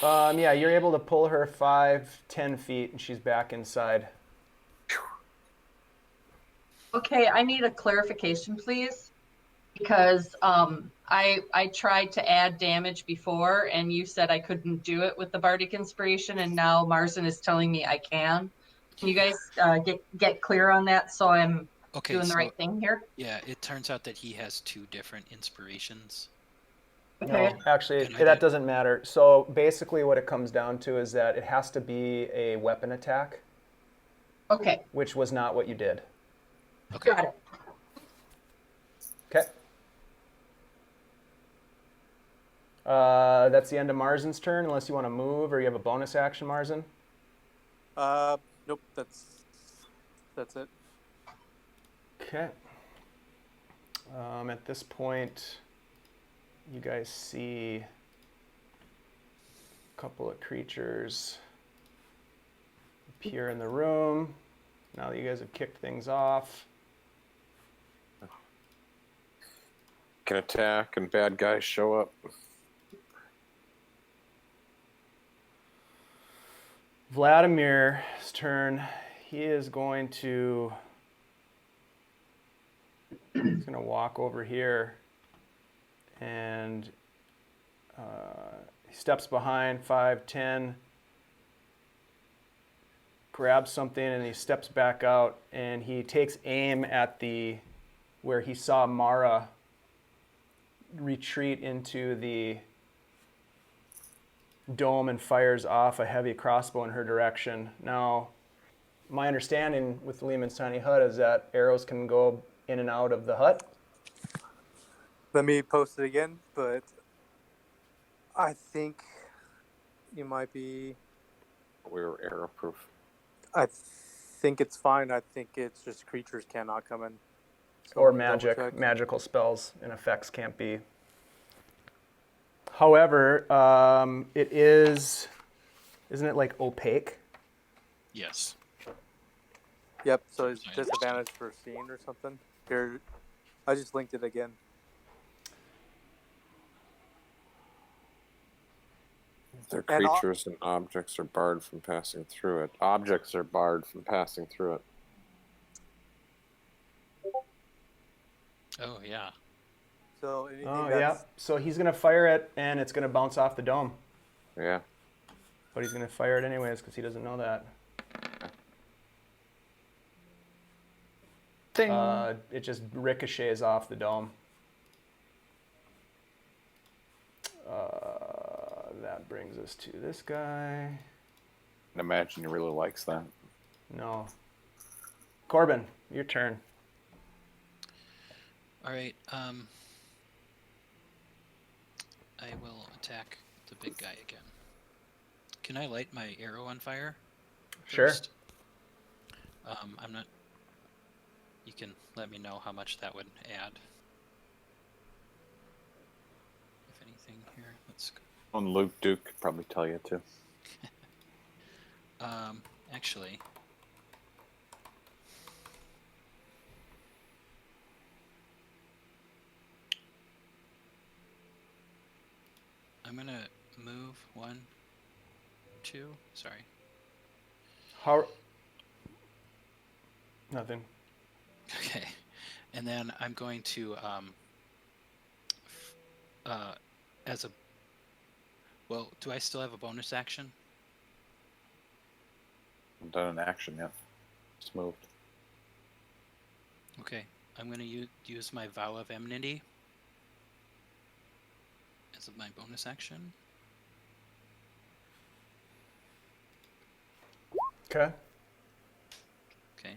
Yeah, you're able to pull her 5-10 feet, and she's back inside. Okay, I need a clarification, please, because I tried to add damage before, and you said I couldn't do it with the Bardic Inspiration, and now Marzen is telling me I can. Can you guys get clear on that so I'm doing the right thing here? Yeah, it turns out that he has 2 different inspirations. Okay. No, actually, that doesn't matter. So basically what it comes down to is that it has to be a weapon attack. Okay. Which was not what you did. Okay. Got it. Okay. That's the end of Marzen's turn, unless you want to move or you have a bonus action, Marzen. Nope, that's it. Okay. At this point, you guys see a couple of creatures appear in the room. Now that you guys have kicked things off. Can attack and bad guys show up. Vladimir's turn. He is going to... He's going to walk over here and he steps behind 5-10, grabs something, and he steps back out and he takes aim at the where he saw Mara retreat into the dome and fires off a heavy crossbow in her direction. Now, my understanding with Lehman's tiny hut is that arrows can go in and out of the hut. Let me post it again, but I think you might be... We were arrow proof. I think it's fine. I think it's just creatures cannot come in. So or magical spells and effects can't be. However, it is... Isn't it like opaque? Yes. Yep, so it's disadvantage for seeing or something. Here, I just linked it again. Their creatures and objects are barred from passing through it. Objects are barred from passing through it. Oh, yeah. So anything yeah. So he's going to fire it, and it's going to bounce off the dome. Yeah. But he's going to fire it anyways, because he doesn't know that. It just ricochets off the dome. That brings us to this guy. I imagine he really likes that. No. Corben, your turn. All right. I will attack the big guy again. Can I light my arrow on fire first? Sure. I'm not... You can let me know how much that would add. If anything here, let's go. And Luke Duke could probably tell you too. Actually, I'm gonna move 1, 2. Sorry. How? Nothing. Okay, and then I'm going to as a... Well, do I still have a bonus action? I haven't done an action yet. Just moved. Okay, I'm going to use my Vow of Enmity as my bonus action. Okay. Okay.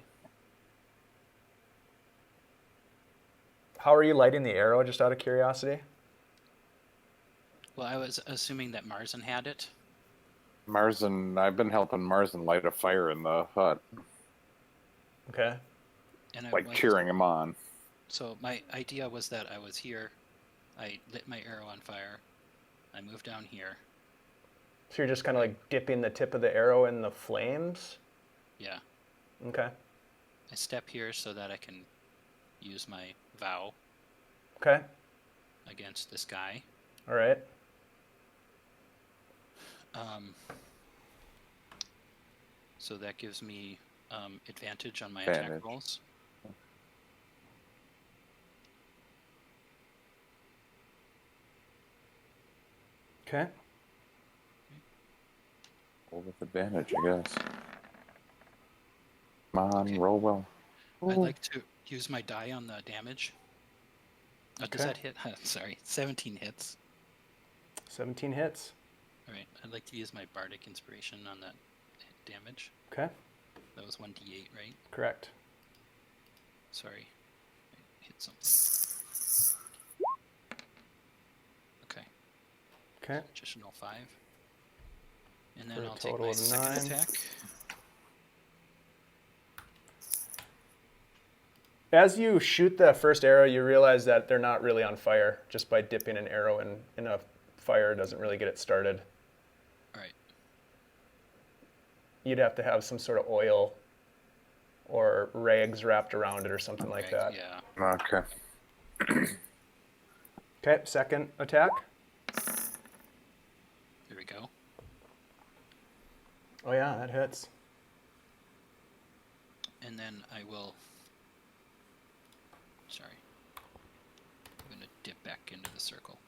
How are you lighting the arrow, just out of curiosity? Well, I was assuming that Marzen had it. Marzen, I've been helping Marzen light a fire in the hut. Okay. And like cheering him on. So my idea was that I was here, I lit my arrow on fire, I moved down here. So you're just kind of like dipping the tip of the arrow in the flames? Yeah. Okay. I step here so that I can use my vow. Okay. Against this guy. All right. So that gives me advantage on my Advantage. attack rolls. Okay. Roll with advantage, I guess. Come on, Okay. roll well. I'd like to use my die on the damage. Does Okay. that hit? Sorry, 17 hits. 17 hits. All right, I'd like to use my bardic inspiration on that damage. Okay. That was 1d8, right? Correct. Sorry, I hit something. Okay. Okay. Additional 5. And then For a I'll take total my of second 9. attack. As you shoot the first arrow, you realize that they're not really on fire. Just by dipping an arrow in a fire doesn't really get it started. All right. You'd have to have some sort of oil or rags wrapped around it or something like that. Yeah. Okay. Okay, second attack. There we go. Oh yeah, that hits. And then I will. Sorry. I'm going to dip back into the circle.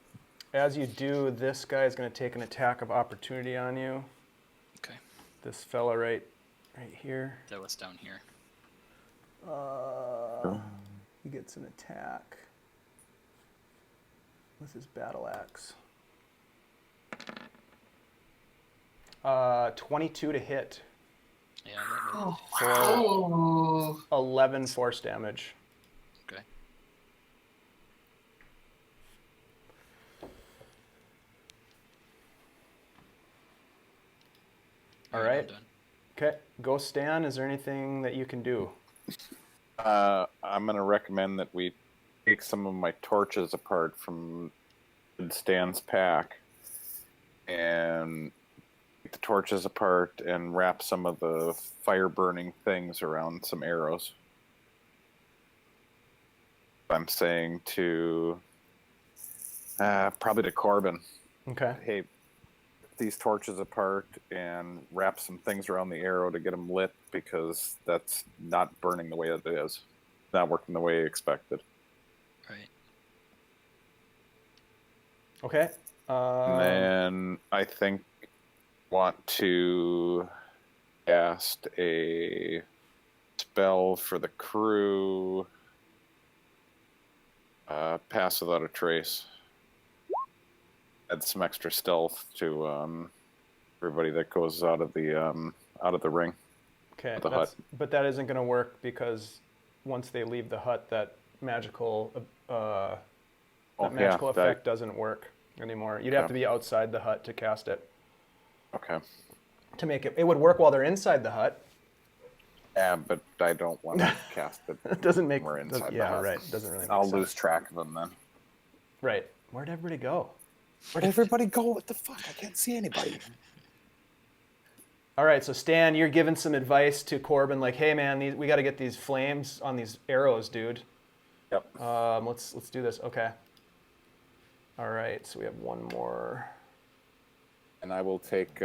As you do, this guy is going to take an attack of opportunity on you. Okay. This fella right here. That was down here. He gets an attack with his battle axe. 22 to hit Yeah, that will. for Oh. 11 force damage. Okay. All I'm right. done. Okay, go Stan. Is there anything that you can do? I'm going to recommend that we take some of my torches apart from Stan's pack and take the torches apart and wrap some of the fire-burning things around some arrows. I'm saying to probably to Corben, Okay. hey, these torches apart and wrap some things around the arrow to get them lit, because that's not burning the way it is. Not working the way expected. Right. Okay. And then I think want to cast a spell for the crew. Pass without a trace. Add some extra stealth to everybody that goes out of the ring. Okay, the hut. but that isn't going to work because once they leave the hut, that magical effect doesn't work anymore. You'd have to be outside the hut to cast it. Okay. To make it, it would work while they're inside the hut. Yeah, but I don't want to cast it. It doesn't make. We're inside the Yeah, hut. right. Doesn't really. Make I'll sense. lose track of them then. Right. Where'd everybody go? Where'd everybody go? What the fuck? I can't see anybody. All right, so Stan, you're giving some advice to Corben, like, hey man, we got to get these flames on these arrows, dude. Yep. Let's do this. Okay. All right, so we have one more. And I will take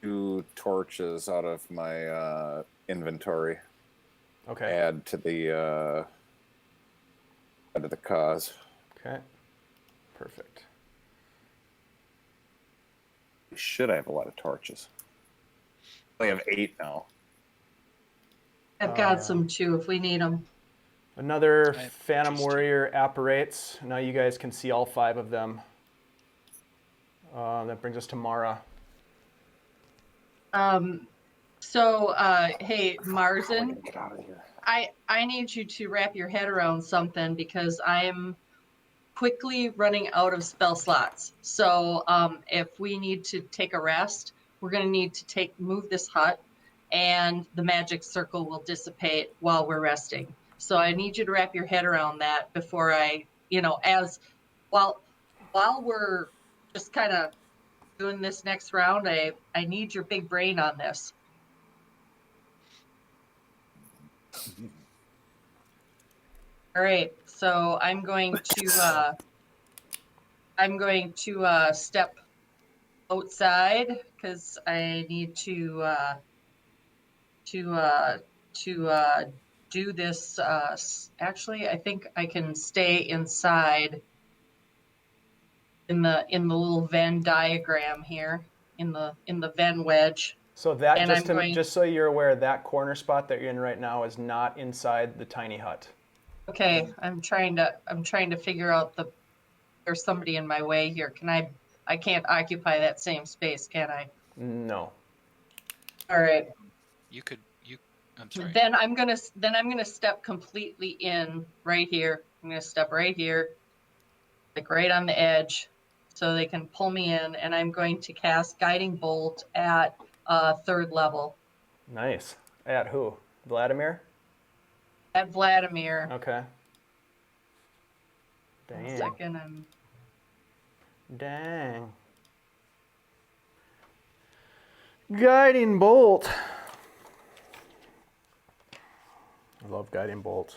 2 torches out of my inventory. Okay. Add to the cause. Okay. Perfect. Should I have a lot of torches? I have 8 now. I've got some too if we need them. Another I have Phantom just Warrior apparates. Now you guys can see all 5 of them. That brings us to Mara. Hey, Marzen, Get out of here. I need you to wrap your head around something because I'm quickly running out of spell slots. So if we need to take a rest, we're going to need to move this hut, and the magic circle will dissipate while we're resting. So I need you to wrap your head around that before while we're just kind of doing this next round, I need your big brain on this. All right, so I'm going to step outside because I need to do this. Actually, I think I can stay inside in the little Venn diagram here in the Venn wedge. So that And just I'm going. just so you're aware, that corner spot that you're in right now is not inside the tiny hut. Okay, I'm trying to figure out there's somebody in my way here. I can't occupy that same space, can I? No. All right. I'm sorry. Then I'm gonna step completely in right here. I'm gonna step right here, like right on the edge, so they can pull me in, and I'm going to cast Guiding Bolt at 3rd level. Nice. At who? Vladimir? At Vladimir. Okay. One Dang. second, Dang. Guiding Bolt. I love Guiding Bolt.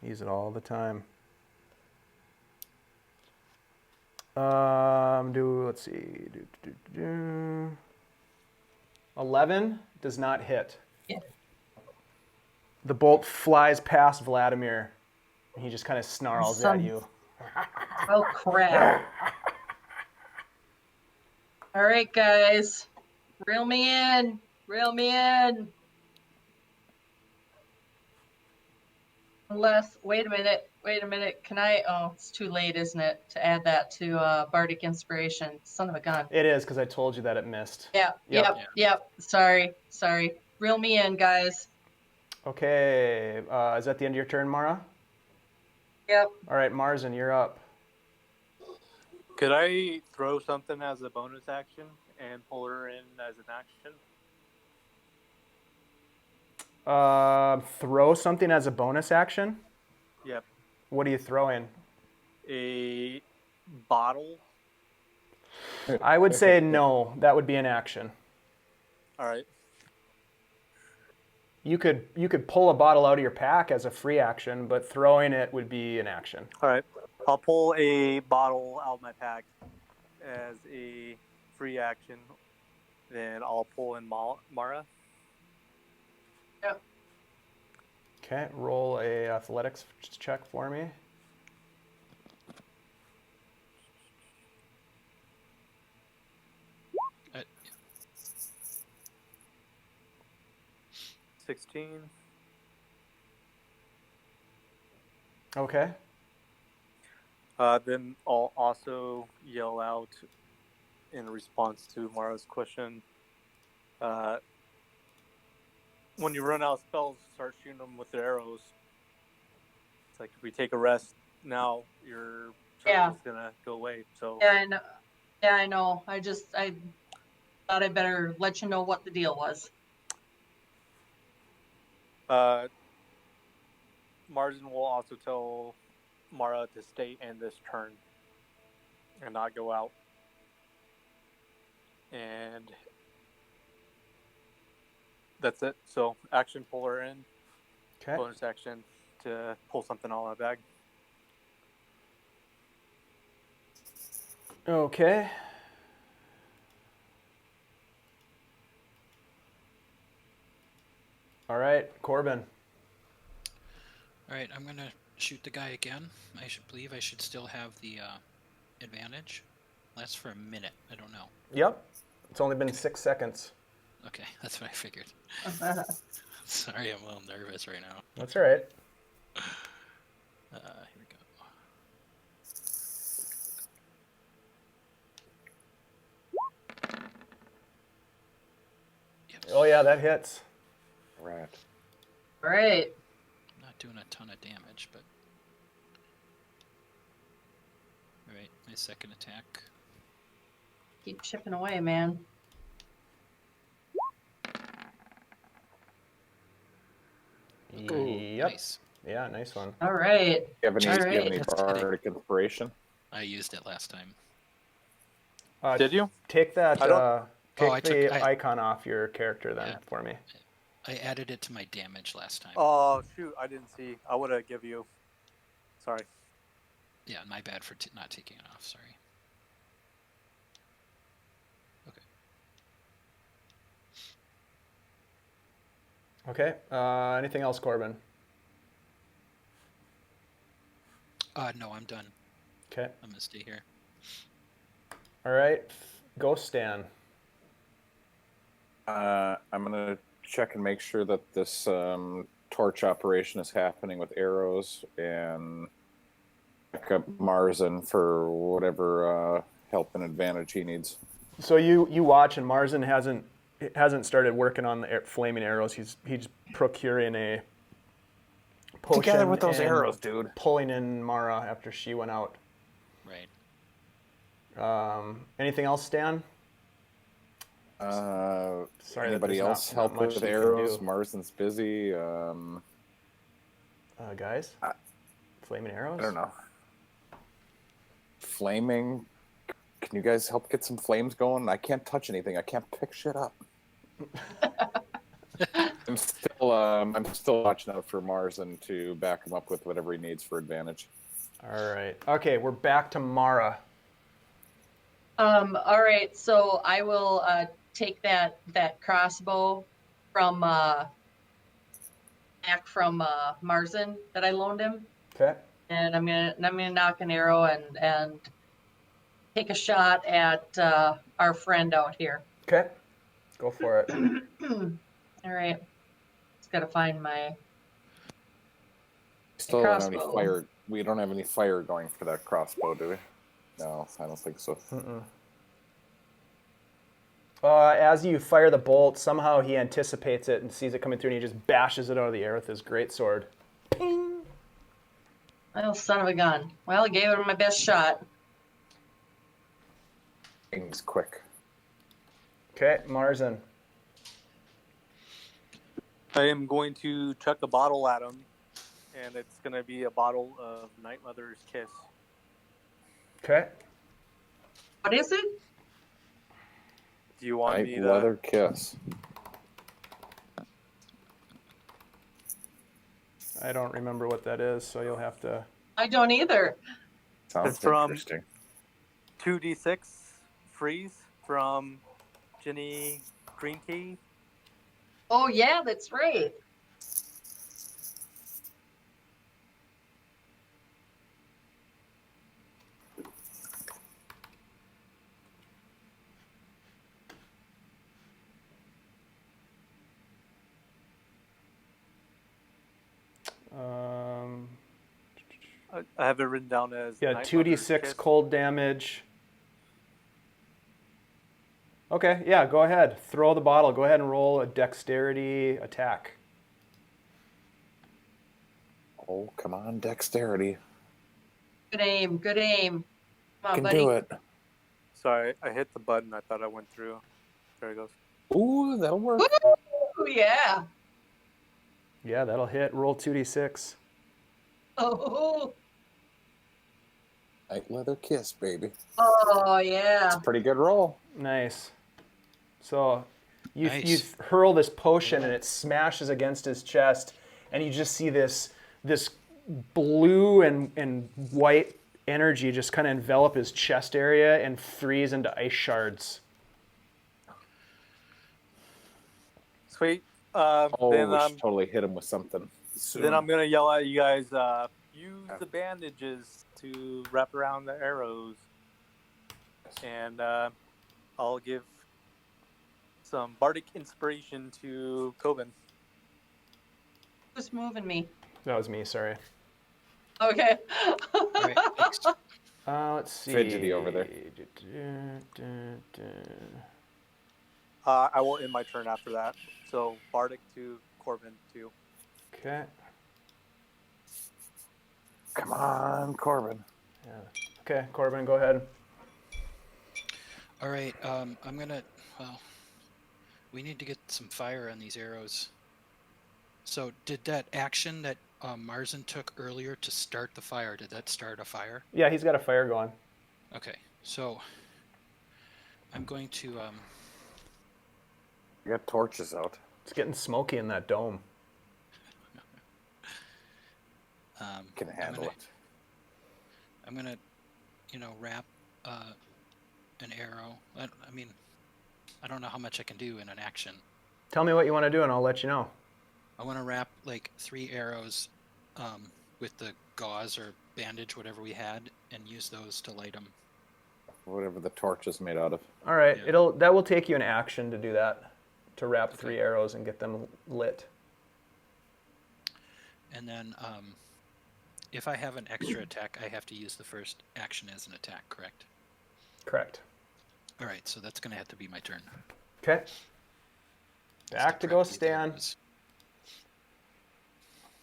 Use it all the time. Let's see. 11 does not hit. Yeah. The bolt flies past Vladimir. And he just kind of snarls at you. Oh crap! All right, guys, reel me in. Reel me in. Unless, wait a minute. Can I? Oh, it's too late, isn't it, to add that to Bardic Inspiration? Son of a gun. It is, because I told you that it missed. Yeah. Yep. Sorry. Reel me in, guys. Okay. Is that the end of your turn, Mara? Yep. All right, Marzen, you're up. Could I throw something as a bonus action and pull her in as an action? Throw something as a bonus action? Yep. What are you throwing? A bottle. I would say no. That would be an action. All right. You could pull a bottle out of your pack as a free action, but throwing it would be an action. All right. I'll pull a bottle out of my pack as a free action. Then I'll pull in Mara. Yep. Okay, roll a athletics check for me. Yeah. 16. Okay. Then I'll also yell out in response to Mara's question. When you run out of spells, start shooting them with the arrows. It's like if we take a rest now, your turn is gonna go away. So Yeah, I know. I thought I better let you know what the deal was. Marzen will also tell Mara to stay in this turn and not go out. And that's it. So action, pull her in. Okay. Bonus action to pull something out of my bag. Okay. All right, Corben. All right, I'm gonna shoot the guy again. I believe I should still have the advantage. Lasts for a minute. I don't know. Yep. It's only been 6 seconds. Okay, that's what I figured. Sorry, I'm a little nervous right now. That's all right. Here we go. Yep. Oh yeah, that hits. Right. Great. Not doing a ton of damage, but... Alright, my second attack. Keep chipping away, man. Ooh, Yep. nice. Yeah, nice one. All right. Do you have any, All do you have right. any That's bardic inspiration? I used it last time. Did you? Take that. I don't- Take the icon off your character then for me. I added it to my damage last time. Oh, shoot. I didn't see. I would have give you. Sorry. Yeah, my bad for not taking it off. Sorry. Okay. Okay. Anything else, Corben? No, I'm done. Okay. I'm gonna stay here. All right. Ghost Stan. I'm gonna check and make sure that this torch operation is happening with arrows, and pick up Marzen for whatever help and advantage he needs. So you watch, and Marzen hasn't started working on the flaming arrows. He's procuring a potion Together with those and arrows, dude. pulling in Mara after she went out. Right. Anything else, Stan? Sorry, anybody there's else not help much with you can arrows? do. Marzen's busy. Guys? Flaming arrows? I don't know. Flaming. Can you guys help get some flames going? I can't touch anything. I can't pick shit up. I'm still watching out for Marzen to back him up with whatever he needs for advantage. All right. Okay, we're back to Mara. All right, so I will take that crossbow from back from Marzen that I loaned him, Okay. and I'm gonna knock an arrow and take a shot at our friend out here. Okay. Go for it. All right, just gotta find my Still don't have any crossbow. fire. We don't have any fire going for that crossbow, do we? No, I don't think so. As you fire the bolt, somehow he anticipates it and sees it coming through, and he just bashes it out of the air with his greatsword. Ping! Oh, son of a gun. Well, I gave it my best shot. Things quick. Okay, Marzen. I am going to chuck a bottle at him, and it's going to be a bottle of Night Mother's Kiss. Okay. What is it? Do you want me Night to? leather kiss. I don't remember what that is, so you'll have to... I don't either. Sounds It's from- interesting. 2d6 freeze from Ginny Green Tea. Oh yeah, that's right. I have it written down as Yeah, Night Mother's 2d6 Kiss. cold damage. Okay, yeah, go ahead. Throw the bottle. Go ahead and roll a dexterity attack. Oh, come on, dexterity. Good aim. Good aim. Come on, Can buddy. do it. Sorry, I hit the button. I thought I went through. There it goes. Ooh, that'll work. Ooh, yeah. Yeah, that'll hit. Roll 2d6. Oh. Night leather kiss, baby. Oh yeah. It's a pretty good roll. Nice. So you Nice. hurl this potion and it smashes against his chest, and you just see this blue and white energy just kind of envelop his chest area and freeze into ice shards. Sweet. Oh, then we should totally hit him with something. then I'm gonna yell at you guys. Use the bandages to wrap around the arrows, and I'll give some bardic inspiration to Corben. Who's moving me? That was me, sorry. Okay. All right, thanks. Let's see. Fidgety over there. I will end my turn after that. So bardic to Corben too. Okay. Come on, Corben. Yeah. Okay, Corben, go ahead. All right, I'm gonna. Well, we need to get some fire on these arrows. So, did that action that Marzen took earlier to start the fire? Did that start a fire? Yeah, he's got a fire going. Okay, so I'm going to. You got torches out. It's getting smoky in that dome. Can handle it. I'm gonna, wrap an arrow. I mean, I don't know how much I can do in an action. Tell me what you want to do, and I'll let you know. I want to wrap like 3 arrows with the gauze or bandage, whatever we had, and use those to light them. Whatever the torch is made out of. All right, Yeah. that will take you an action to do that, to wrap 3 arrows and get them lit. And then if I have an extra attack, I have to use the first action as an attack, correct? Correct. All right, so that's going to have to be my turn. Okay. Back to go, Stan. So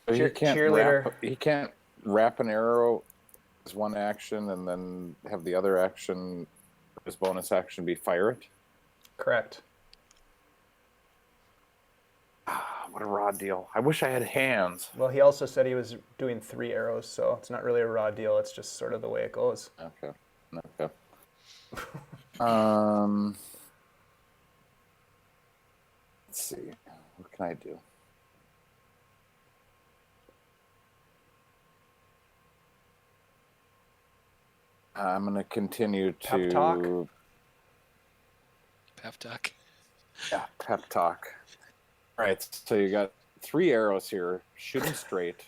Cheerleader. He can't wrap an arrow as one action and then have the other action, his bonus action, be fire it? Correct. What a raw deal. I wish I had hands. Well, he also said he was doing 3 arrows, so it's not really a raw deal. It's just sort of the way it goes. Okay. Let's see. What can I do? I'm going to continue Pep talk? Pep talk. Yeah, pep talk. All right, so you got 3 arrows here. Shoot them straight.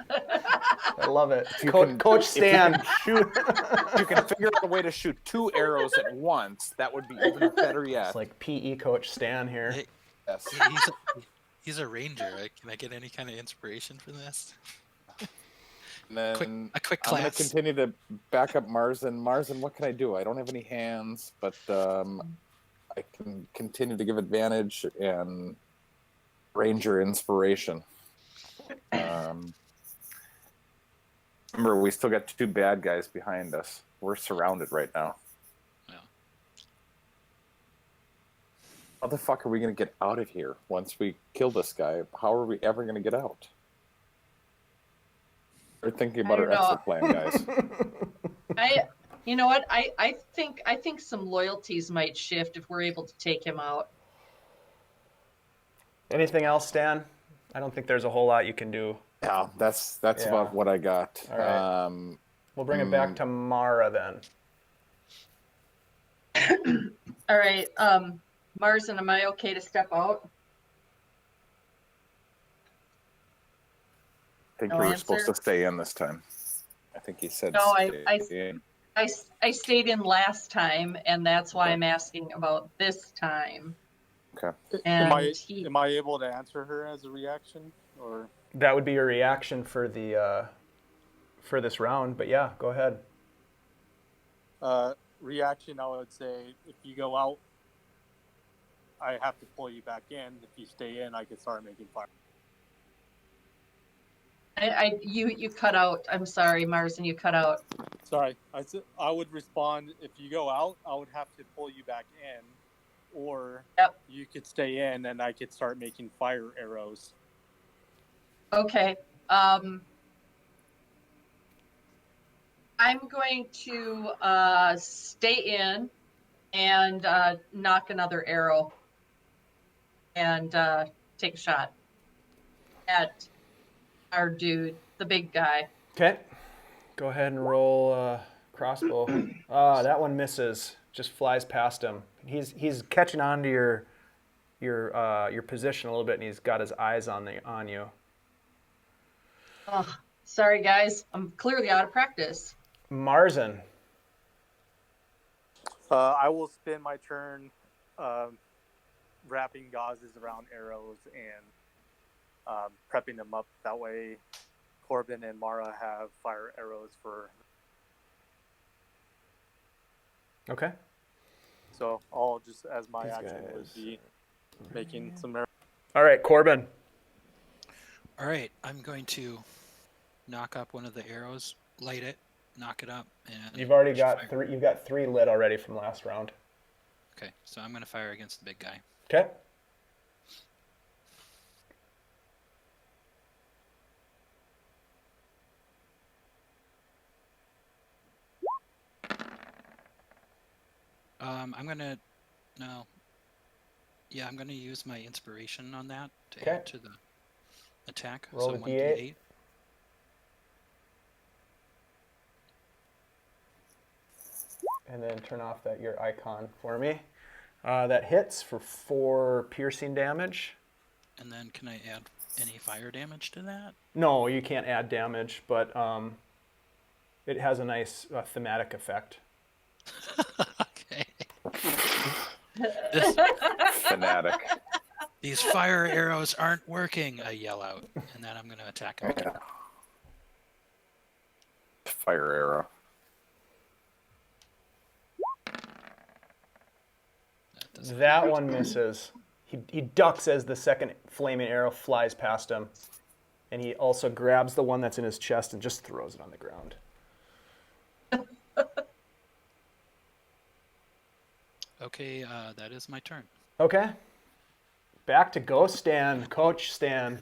I love it. Coach Coach Stan. You can figure out a way to shoot 2 arrows at once. That would be even better yet. It's like PE Coach Stan here. Hey, Yes. he's a ranger. Can I get any kind of inspiration for this? And then A quick I'm going to class. continue to back up Marzen. Marzen, what can I do? I don't have any hands, but I can continue to give advantage and ranger inspiration. Remember, we still got 2 bad guys behind us. We're surrounded right now. Yeah. How the fuck are we going to get out of here once we kill this guy? How are we ever going to get out? We're thinking about our exit plan, guys. You know what? I think some loyalties might shift if we're able to take him out. Anything else, Stan? I don't think there's a whole lot you can do. Yeah, that's about what I got. All right. We'll bring it back to Mara then. All right. Marzen, am I okay to step out? I think No we were answer? supposed to stay in this time. I think he said No, stay in. I stayed in last time, and that's why I'm asking about this time. Okay. And Am I able to answer her as a reaction, or? That would be your reaction for the for this round, but yeah, go ahead. Reaction, I would say, if you go out, I have to pull you back in. If you stay in, I can start making fire. You cut out. I'm sorry, Marzen, you cut out. Sorry, I would respond, if you go out, I would have to pull you back in, or you could stay in and I could start making fire arrows. Okay. I'm going to stay in and knock another arrow and take a shot at our dude, the big guy. Okay. Go ahead and roll crossbow. That one misses. Just flies past him. He's catching on to your position a little bit, and he's got his eyes on you. Oh, sorry, guys. I'm clearly out of practice. Marzen. I will spend my turn wrapping gauzes around arrows and prepping them up. That way, Corben and Mara have fire arrows for. Okay. So I'll just, as my action, would be making some arrows. All right, Corben. All right, I'm going to knock up one of the arrows, light it, knock it up, and You've already got 3. You've got 3 lit already from last round. Okay, so I'm going to fire against the big guy. Okay. I'm gonna I'm gonna use my inspiration on that to Okay. add to the attack. Roll so a D8. 1d8. and then turn off your icon for me. That hits for 4 piercing damage. And then can I add any fire damage to that? No, you can't add damage, but it has a nice thematic effect. Okay. Fanatic. These fire arrows aren't working, I yell out, and then I'm going to attack him again. Fire arrow. That one misses. He ducks as the second flaming arrow flies past him. And he also grabs the one that's in his chest and just throws it on the ground. Okay, that is my turn. Okay. Back to Ghost Stan, Coach Stan.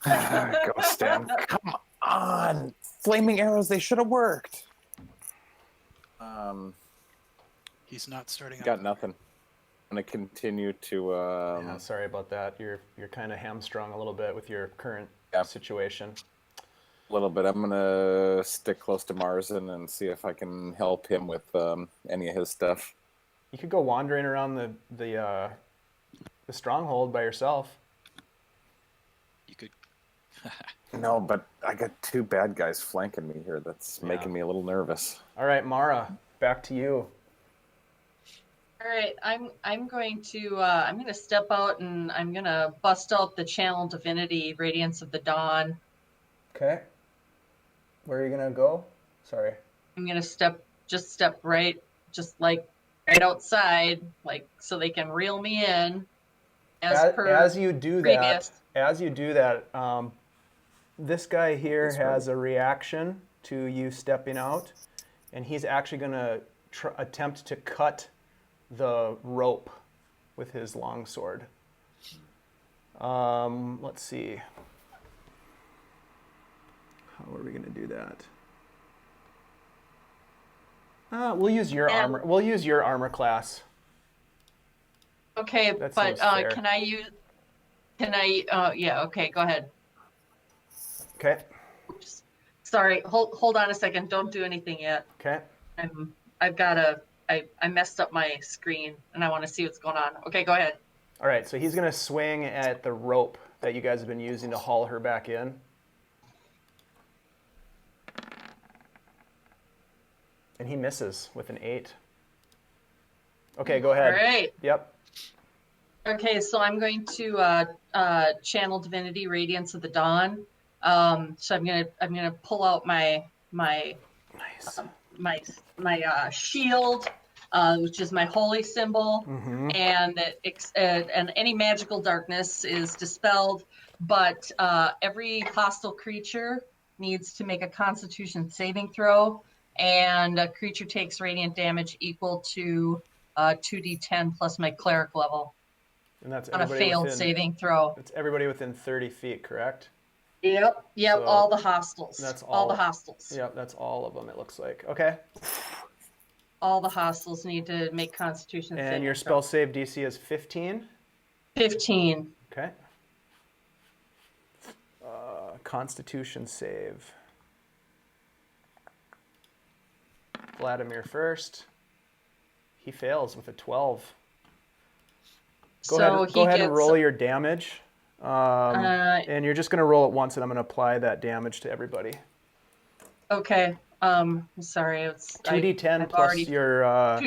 Go, Stan. Come on. Flaming arrows, they should have worked. He's not starting Got out. nothing. I'm going to continue to... Yeah, sorry about that. You're kind of hamstrung a little bit with your current situation. A little bit. I'm going to stick close to Marzen and see if I can help him with any of his stuff. You could go wandering around the stronghold by yourself. You could. No, but I got 2 bad guys flanking me here. That's making me a little nervous. All right, Mara, back to you. All right, I'm going to step out and I'm gonna bust out the Channel Divinity Radiance of the Dawn. Okay. Where are you gonna go? Sorry. I'm gonna step right outside, like so they can reel me in. As you do that, this guy here has a reaction to you stepping out, and he's actually gonna attempt to cut the rope with his longsword. Let's see. How are we going to do that? We'll use your armor. We'll use your armor class. Okay, That but seems fair. can I? Yeah. Okay, go ahead. Okay. Oops. Sorry. Hold on a second. Don't do anything yet. Okay. I messed up my screen and I want to see what's going on. Okay, go ahead. All right, so he's going to swing at the rope that you guys have been using to haul her back in. And he misses with an 8. Okay, go ahead. All right. Yep. Okay, so I'm going to channel Divinity Radiance of the Dawn. So I'm gonna pull out my Nice. my shield, which is my holy symbol, and any magical darkness is dispelled. But every hostile creature needs to make a Constitution saving throw, and a creature takes radiant damage equal to 2d10 plus my cleric level. And that's On a failed saving throw. It's everybody within 30 feet, correct? Yep, So all the hostiles. That's all the hostiles. Yep, that's all of them, it looks like. Okay. All the hostiles need to make Constitution saving And your spell save DC is 15? 15. Okay. Constitution save. Vladimir first. He fails with a 12. Go ahead and roll your damage. And you're just going to roll it once, and I'm going to apply that damage to everybody. Okay. Sorry. It's 2d10 plus your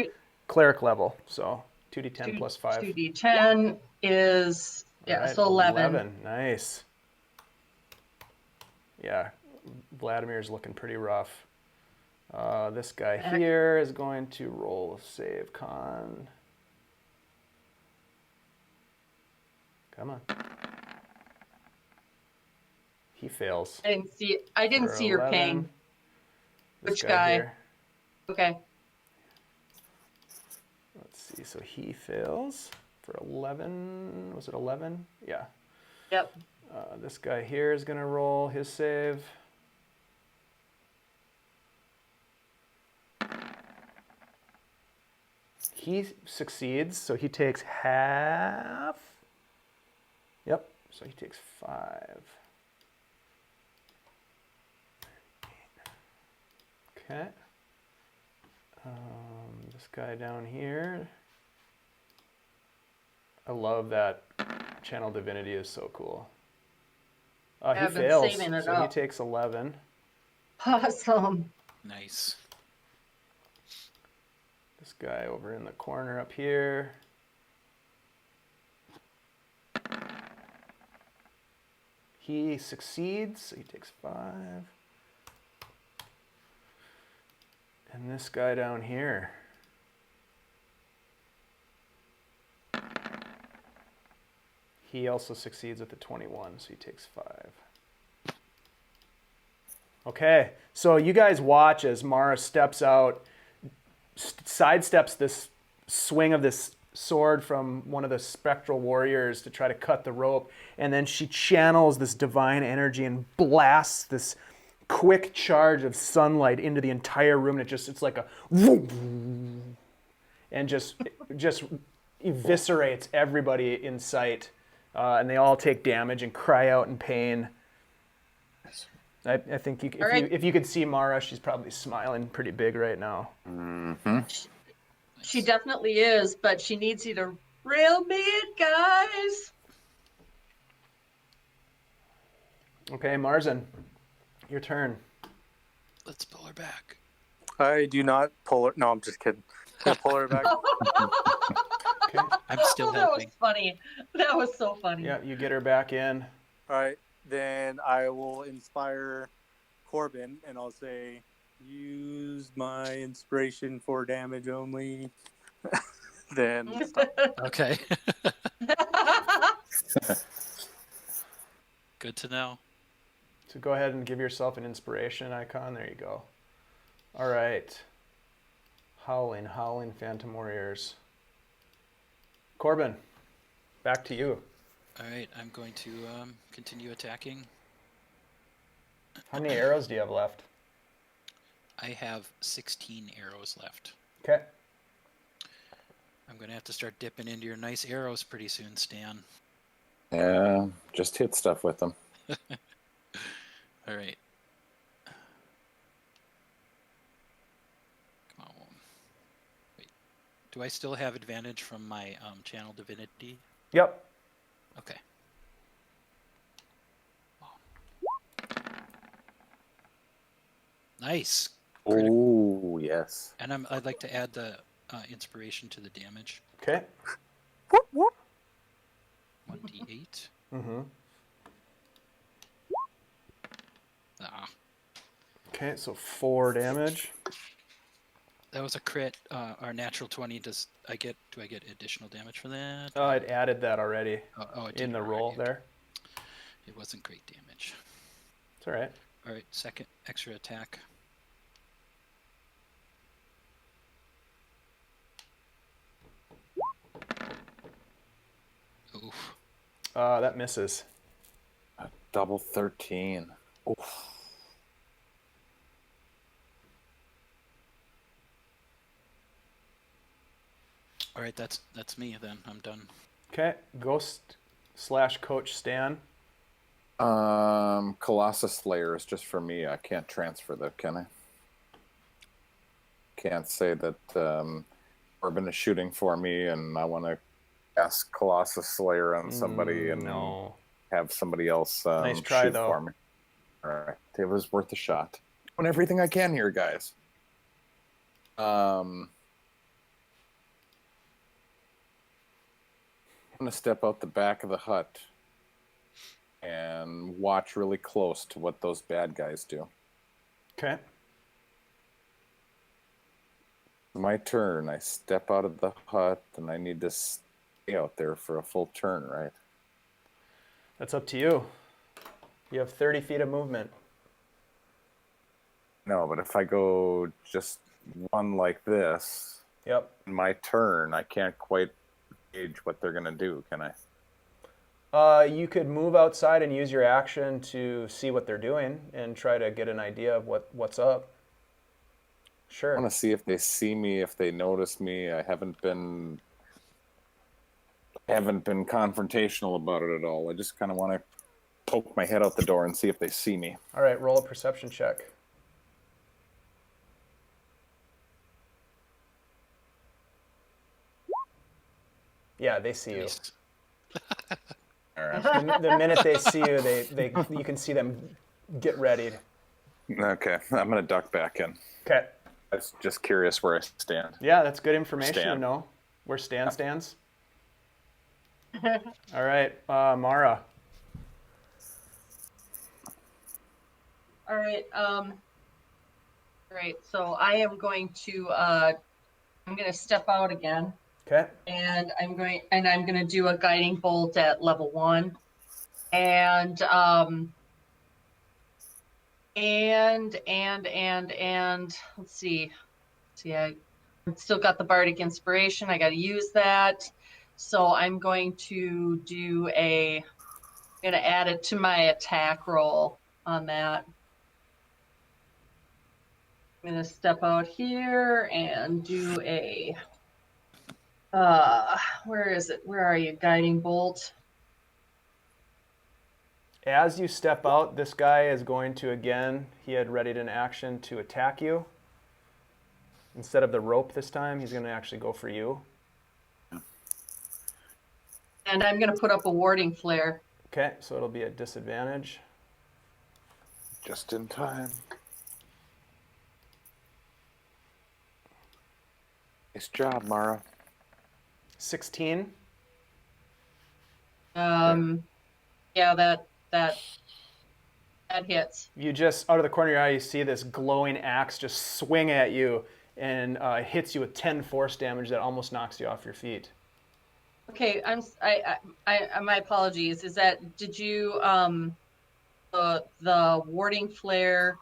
cleric level. So 2d10 plus 5. 2d10 is, Right, so 11. 11. Nice. Yeah, Vladimir's looking pretty rough. This guy here is going to roll a save con. Come on. He fails. I didn't see your ping. Which guy? Here. Okay. Let's see. So he fails for 11. Was it 11? Yeah. Yep. This guy here is going to roll his save. He succeeds, so he takes half. Yep, so he takes 5. Okay. This guy down here. I love that Channel Divinity is so cool. He I've been fails, saving it so he up. takes 11. Awesome. Nice. This guy over in the corner up here. He succeeds, so he takes 5. And this guy down here. He also succeeds with the 21, so he takes 5. Okay, so you guys watch as Mara steps out, sidesteps this swing of this sword from one of the spectral warriors to try to cut the rope, and then she channels this divine energy and blasts this quick charge of sunlight into the entire room, and it's like a vroom, and just eviscerates everybody in sight, and they all take damage and cry out in pain. I think if you could see Mara, she's probably smiling pretty big right now. Mm-hmm. She definitely is, but she needs you to reel me in, guys. Okay, Marzen, your turn. Let's pull her back. I do not pull her. No, I'm just kidding. I'll pull her back. Okay. I'm still That helping. was funny. That was so funny. Yeah, you get her back in. All right. Then I will inspire Corben, and I'll say, use my inspiration for damage only. Then Okay. Good to know. So go ahead and give yourself an inspiration icon. There you go. All right. Howling Phantom Warriors. Corben, back to you. All right, I'm going to continue attacking. How many arrows do you have left? I have 16 arrows left. Okay. I'm going to have to start dipping into your nice arrows pretty soon, Stan. Yeah, just hit stuff with them. All right. Come on. Wait. Do I still have advantage from my channel divinity? Yep. Okay. Nice. Oh, yes. And I'd like to add the inspiration to the damage. Okay. whoop, whoop. 1d8. Mm-hmm. Ah, Okay, so 4 damage. that was a crit. Our natural 20. Do I get additional damage for that? Oh, I'd added that already It in did the roll already. there. It wasn't great damage. It's all right. All right, second extra attack. Oof. That misses. A double 13. Oof. All right, that's me then. I'm done. Okay, Ghost/Coach Stan. Colossus Slayer is just for me. I can't transfer that, can I? Can't say that Corben is shooting for me and I want to cast Colossus Slayer on somebody and No. have somebody else Nice try, shoot though. for me. All right, it was worth a shot. Doing everything I can here, guys. I'm going to step out the back of the hut and watch really close to what those bad guys do. Okay. My turn. I step out of the hut and I need to stay out there for a full turn, right? That's up to you. You have 30 feet of movement. No, but if I go just one like this, Yep. my turn, I can't quite gauge what they're going to do, can I? You could move outside and use your action to see what they're doing and try to get an idea of what's up. I Sure. want to see if they see me, if they notice me. I haven't been confrontational about it at all. I just kind of want to poke my head out the door and see if they see me. All right, roll a perception check. Yeah, they see you. Nice. All right. The minute they see you, you can see them get ready. Okay, I'm gonna duck back in. Okay. I was just curious where I stand. Yeah, that's good information to Stan. know. Where Stan stands. All right, Mara. All right. Great. So I am going to I'm going to step out again, Okay. and I'm going to do a guiding bolt at level 1, and let's see. I still got the bardic inspiration. I got to use that. So I'm going to add it to my attack roll on that. I'm going to step out here and do a, where is it? Where are you? Guiding bolt. As you step out, this guy is going to, again, he had readied an action to attack you. Instead of the rope this time, he's going to actually go for you. And I'm going to put up a warding flare. Okay, so it'll be a disadvantage. Just in time. Nice job, Mara. 16. Yeah, that hits. You just, out of the corner of your eye, you see this glowing axe just swing at you and hits you with 10 force damage that almost knocks you off your feet. Okay, my apologies. Did you the warding flare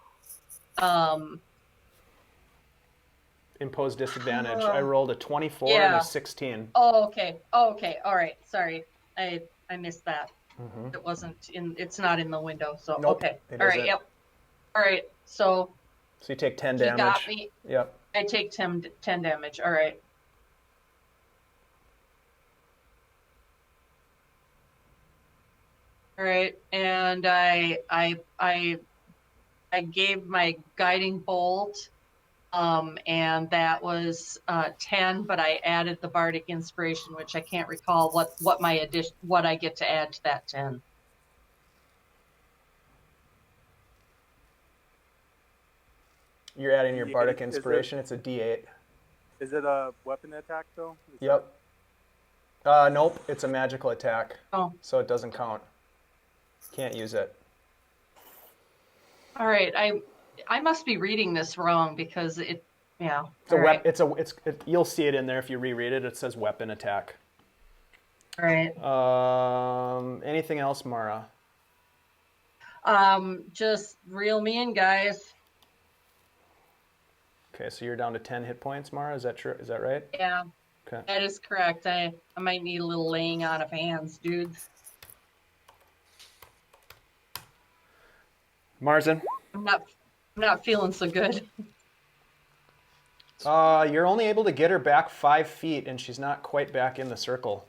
Impose disadvantage. I rolled a 24 and Yeah. a 16. Oh, okay. All right. Sorry. I missed that. It wasn't it's not in the window. So Nope, okay. it All right. isn't. Yep. All right. So So you take 10 he damage. got me. Yep. I take 10 damage. All right. All right, and I gave my guiding bolt, and that was 10, but I added the bardic inspiration, which I can't recall what I get to add to that 10. You're adding your D8, bardic is it- inspiration. It's a D8. Is it a weapon attack though? Yep. Nope, it's a magical attack. Oh. So it doesn't count. Can't use it. All right, I must be reading this wrong because it, yeah. It's a all right. you'll see it in there if you reread it. It says weapon attack. All right. Anything else, Mara? Just reel me in, guys. Okay, so you're down to 10 hit points, Mara. Is that true? Is that right? Yeah, Okay. that is correct. I might need a little laying on of hands, dudes. Marzen? I'm not feeling so good. You're only able to get her back 5 feet, and she's not quite back in the circle.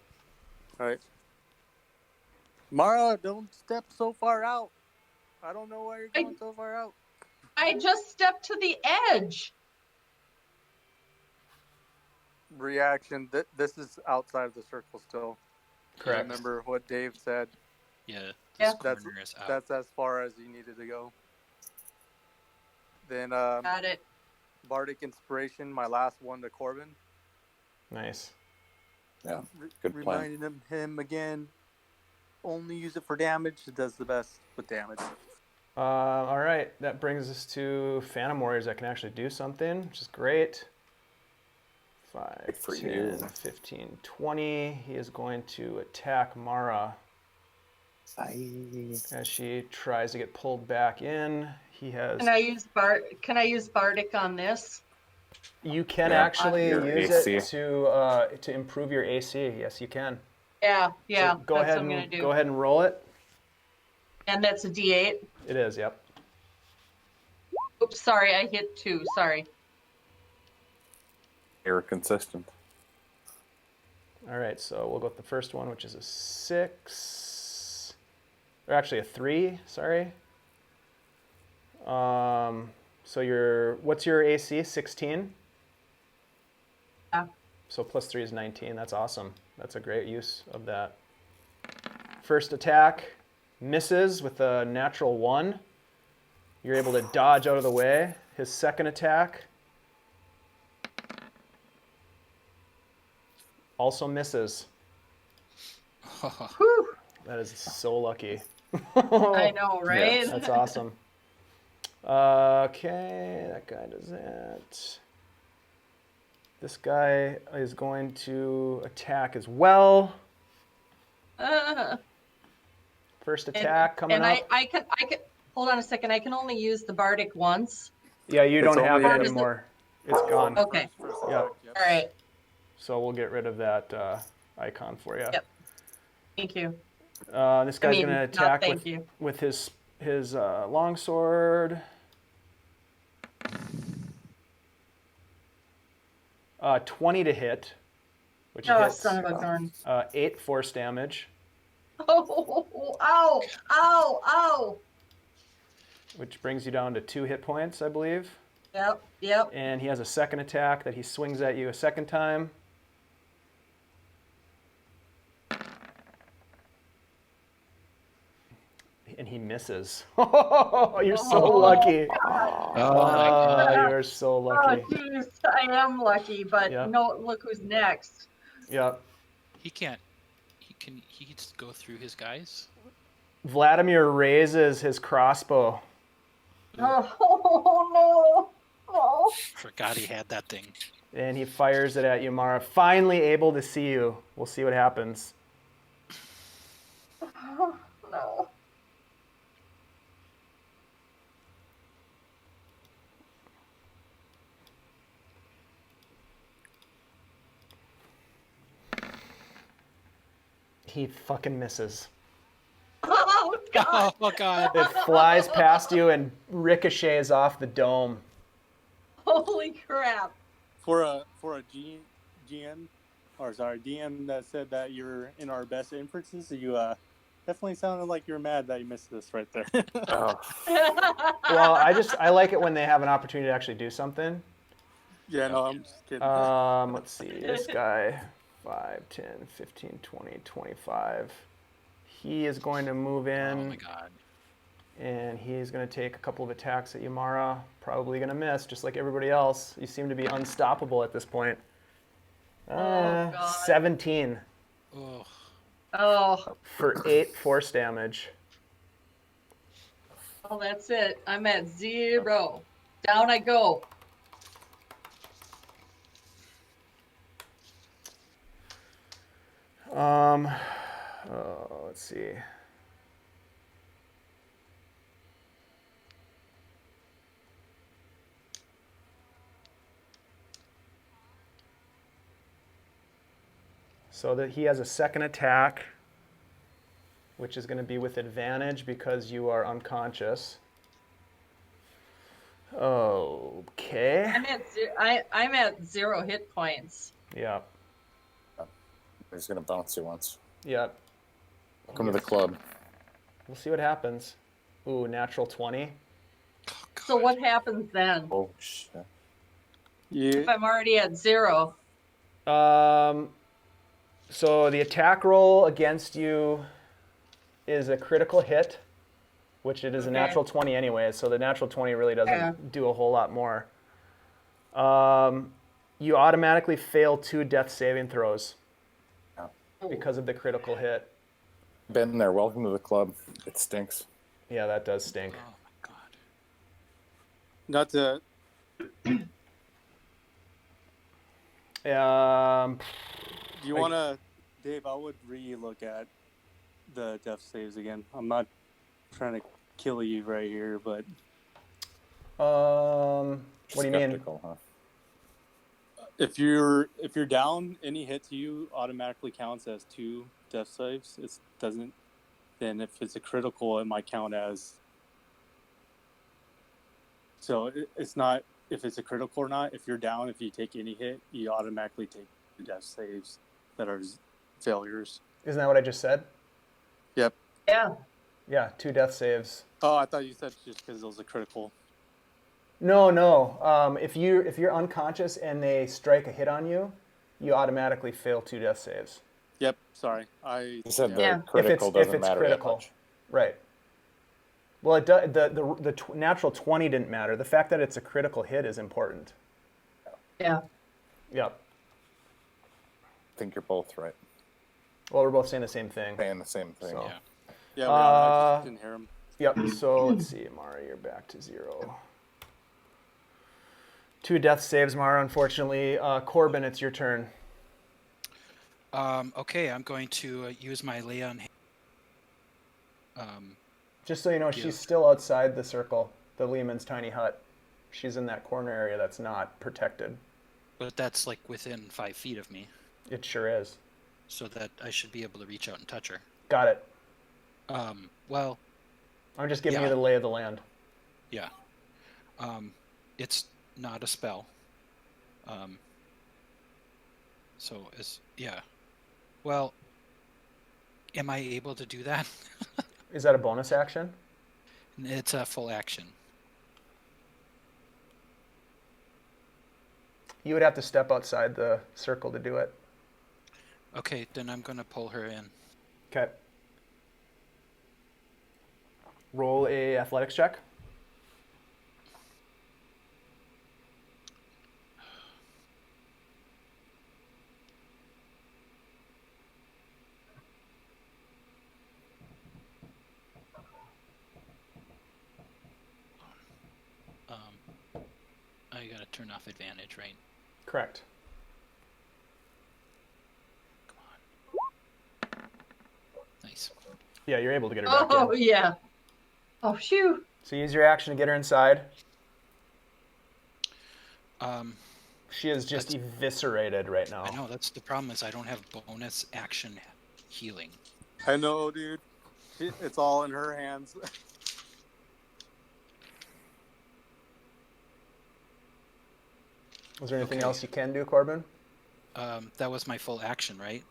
All right. Mara, don't step so far out. I don't know why you're going so far out. I just stepped to the edge. Reaction. This is outside of the circle still. Correct. Remember what Dave said. Yeah, Yeah. this corner is out. That's as far as you needed to go. Then Got it. bardic inspiration, my last one to Corben. Nice. Yeah, good plan. Reminding him again. Only use it for damage. It does the best with damage. All right, that brings us to Phantom Warriors that can actually do something, which is great. 5, Good for 10, you. 15, 20. He is going to attack Mara as she tries to get pulled back in. He has. Can I use bardic on this? You can Yeah, actually your use AC. it to improve your AC. Yes, you can. Yeah. So go That's ahead what I'm and gonna do. go ahead and roll it. And that's a D8. It is. Yep. Oops, sorry, I hit 2. Sorry. You're consistent. All right, so we'll go with the first one, which is a 6, or actually a 3. Sorry. So what's your AC? 16. Yeah. So +3 is 19. That's awesome. That's a great use of that. First attack misses with a natural 1. You're able to dodge out of the way. His second attack also misses. Whew. That is so lucky. I know, right? That's awesome. Okay, that guy does that. This guy is going to attack as well. First attack coming up. I can hold on a second. I can only use the Bardic once. Yeah, you don't have it only- anymore. It's gone. Okay. Yep. All right. So we'll get rid of that icon for you. Yep. Thank you. This guy's going to not attack thank you. with his longsword. 20 to hit, which Oh, hits. son of a gun. 8 force damage, Oh, ow, ow, ow. which brings you down to 2 hit points, I believe. Yep. And he has a second attack that he swings at you a second time. And he misses. You're so lucky. Oh my God. You're so Oh, lucky. jeez. I am lucky, but Yeah. no, look who's next. Yep. He can't. He can just go through his guys. Vladimir raises his crossbow. Oh, no. Oh. Forgot he had that thing. And he fires it at you, Mara. Finally able to see you. We'll see what happens. No. He fucking misses. Oh, God. Oh God. It flies past you and ricochets off the dome. Holy crap. For a GM, or sorry, DM that said that you're in our best inferences, you definitely sounded like you're mad that you missed this right there. Oh, Well, I like it when they have an opportunity to actually do something. Yeah, no, I'm just kidding. Let's see. This guy, 5, 10, 15, 20, 25. He is going to move Oh in, my God. and he's going to take a couple of attacks at Yamara. Probably going to miss, just like everybody else. You seem to be unstoppable at this point. God. 17 Oh. Oh, for 8 force damage. well, that's it. I'm at 0. Down I go. Let's see. So that he has a second attack, which is going to be with advantage because you are unconscious. Okay. I'm at 0 hit points. Yeah. he's gonna bounce you once. Yep. Welcome to the club. We'll see what happens. Ooh, natural 20. So what happens then Oh shit. if I'm already at 0? So the attack roll against you is a critical hit, which it is a Okay. natural 20 anyway, so the natural 20 really doesn't Yeah. do a whole lot more. You automatically fail 2 death saving throws because of the critical hit. Been there. Welcome to the club. It stinks. Yeah, that does stink. Oh my God. Not to. Do you want to, Dave? I would re-look at the death saves again. I'm not trying to kill you right here, but What do you mean? Skeptical, huh? if you're down, any hit to you automatically counts as 2 death saves. It doesn't. Then if it's a critical, it might count as. So it's not if it's a critical or not. If you're down, if you take any hit, you automatically take 2 death saves that are failures. Isn't that what I just said? Yep. Yeah. Yeah, 2 death saves. Oh, I thought you said just because it was a critical. No. If you're unconscious and they strike a hit on you, you automatically fail 2 death saves. Yep. Sorry. You said Yeah. the critical if doesn't it's matter critical. that much. Right. Well, it does, the natural 20 didn't matter. The fact that it's a critical hit is important. Yeah. Yep. I think you're both right. Well, we're both saying the same thing. Saying the same thing. So. Yeah. Yeah. I just didn't hear him. Yep. So let's see, Mara, you're back to 0. 2 death saves, Mara. Unfortunately, Corben, it's your turn. Okay, I'm going to use my lay on. Just so you know, she's still outside the circle, the Lehman's tiny hut. She's in that corner area that's not protected. But that's like within 5 feet of me, It sure is. so that I should be able to reach out and touch her. Got it. Well, I'm just giving you Yeah. the lay of the land. yeah. It's not a spell. So yeah. Well, am I able to do that? Is that a bonus action? It's a full action. You would have to step outside the circle to do it. Okay, then I'm going to pull her in. Okay. Roll a athletics check. I got to turn off advantage, right? Correct. Come on. Nice. Yeah, you're able to get her back Oh, in. yeah. Oh, phew. So use your action to get her inside. She is just That's- eviscerated right now. I know, that's the problem is I don't have bonus action healing. I know, dude. It's all in her hands. Is there anything Okay. else you can do, Corben? That was my full action, right?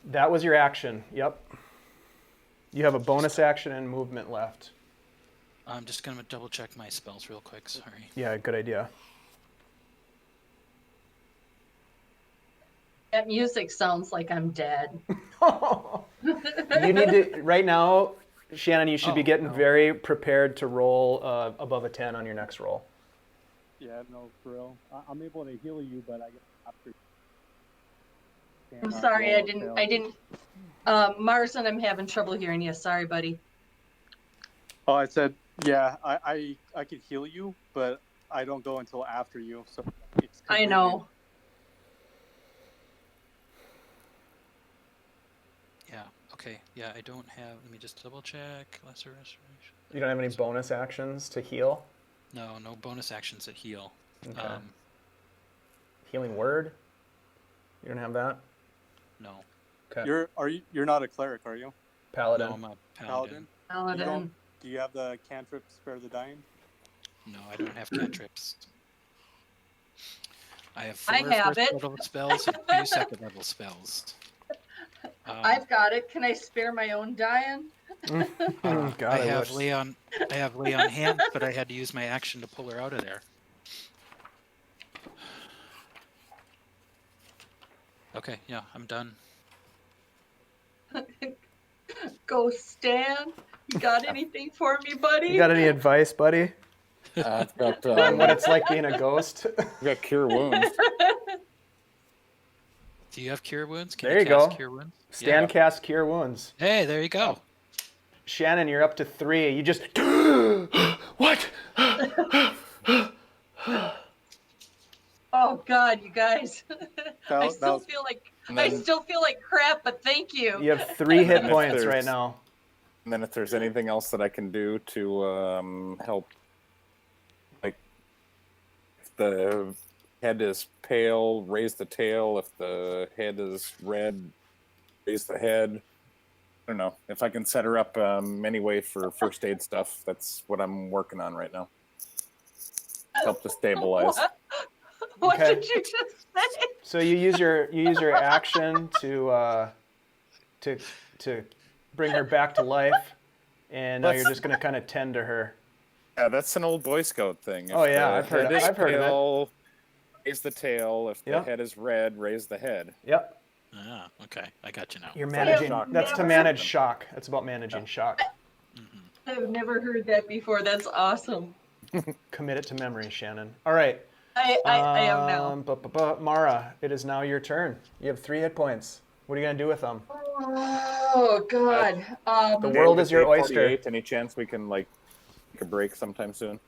That was your action. Yep. You have a bonus action and movement left. I'm just going to double check my spells real quick, sorry. Yeah, good idea. That music sounds like I'm dead. You need to, right now, Shannon, you should be getting very prepared to roll above a 10 on your next roll. Yeah, no, for real. I'm able to heal you, but I get after. I'm sorry, I didn't. Marzen, I'm having trouble hearing you. Sorry, buddy. Oh, I said, yeah, I could heal you, but I don't go until after you. So it's I completely- know. Yeah, okay. Yeah, I don't have, let me just double check. Lesser restoration. You don't have any bonus actions to heal? No, no bonus actions that heal. Okay. Healing word? You don't have that? No. Okay. You're not a cleric, are you? Paladin. No, I'm a Paladin? paladin. You Paladin. don't, do you have the cantrip spare the dying? No, I don't have cantrips. I have I 4 have first it. level spells and 2 second level spells. I've got it. Can I spare my own dying? God, I have wish. Leon. I have Leon hand, but I had to use my action to pull her out of there. Okay, yeah, I'm done. Go, Stan. You got anything for me, buddy? You got any advice, buddy? I've got On what it's like being a ghost? I've got cure wounds. Do you have cure wounds? Can There you cast go. Cure wounds? Stan Yeah. cast Cure Wounds. Hey, there you go. Shannon, you're up to 3. You just... What? Oh God, you guys. I That still was- feel like And I then- still feel like crap, but thank you. You have 3 hit If points there's- right now. And then if there's anything else that I can do to help, like if the head is pale, raise the tail. If the head is red, raise the head. I don't know. If I can set her up anyway for first aid stuff, that's what I'm working on right now. Help to stabilize. What Okay. did you just say? So you use your action to bring her back to life, and now you're just gonna kind of tend to her. Yeah, that's an old Boy Scout thing. Oh, yeah, I've heard head is of it. pale, raise the tail. If the Yep. head is red, raise the head. Yep. Ah, okay. I got you now. You're like a managing. shock That's to never- manage shock. That's about managing shock. I've never heard that before. That's awesome. Commit it to memory, Shannon. All right. I am now. Mara, it is now your turn. You have 3 hit points. What are you gonna do with them? Oh God. The world is your oyster. 848. Any chance we can like take a break sometime soon?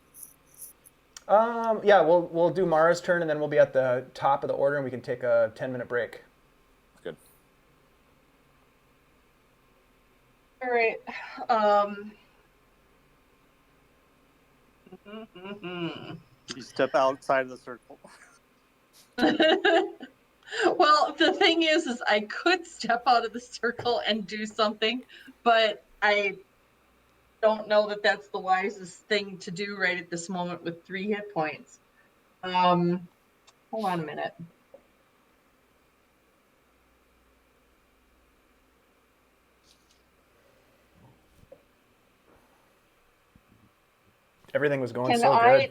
Yeah, we'll do Mara's turn, and then we'll be at the top of the order, and we can take a 10-minute break. Good. All right. You step outside of the circle. Well, the thing is I could step out of the circle and do something, but I don't know that that's the wisest thing to do right at this moment with 3 hit points. Hold on a minute. Everything was going Can so I?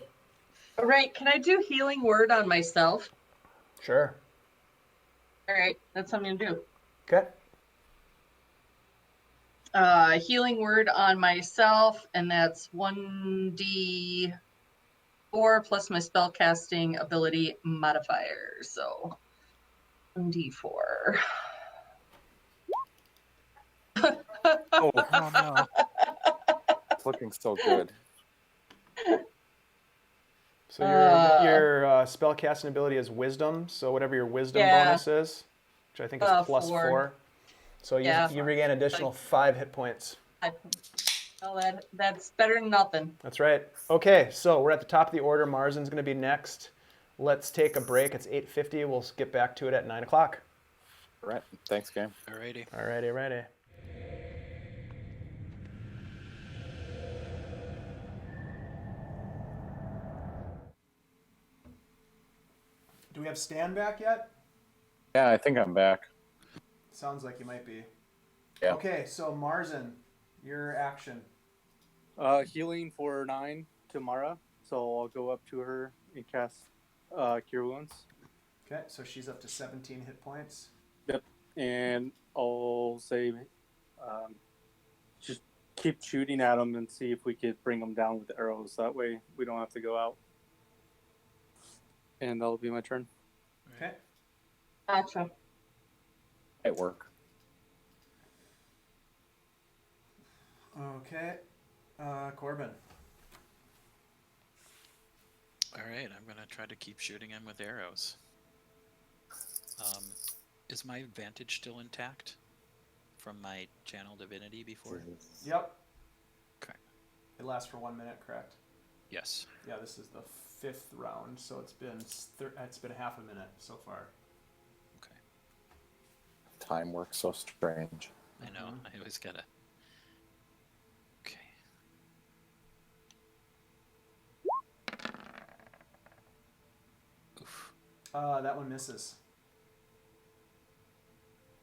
good. Right? Can I do healing word on myself? Sure. All right, that's what I'm gonna do. Okay. Healing word on myself, and that's 1d4 plus my spellcasting ability modifier. So 1d4. Oh, Oh no. it's looking so good. So your spell casting ability is wisdom. So whatever your wisdom Yeah. bonus is, which I think is plus 4. 4. So you regain additional 5 hit points. Well, that's better than nothing. That's right. Okay, so we're at the top of the order. Marzen's going to be next. Let's take a break. It's 8:50. We'll get back to it at 9 o'clock. All right. Thanks, game. Alrighty. Alrighty. Do we have Stan back yet? Yeah, I think I'm back. Sounds like you might be. Yeah. Okay, so Marzen, your action. Healing for 9 to Mara, so I'll go up to her and cast Cure Wounds. Okay, so she's up to 17 hit points. Yep, and I'll say, just keep shooting at them and see if we could bring them down with arrows. That way we don't have to go out. And that'll be my turn. Okay. Gotcha. Might work. Okay. Corben. Alright, I'm gonna try to keep shooting him with arrows. Is my advantage still intact from my channel divinity before? Yep. Okay. It lasts for 1 minute, correct? Yes. Yeah, this is the 5th round, so it's been half a minute so far. Okay. Time works so strange. I know. I always gotta. Okay. Oof. That one misses.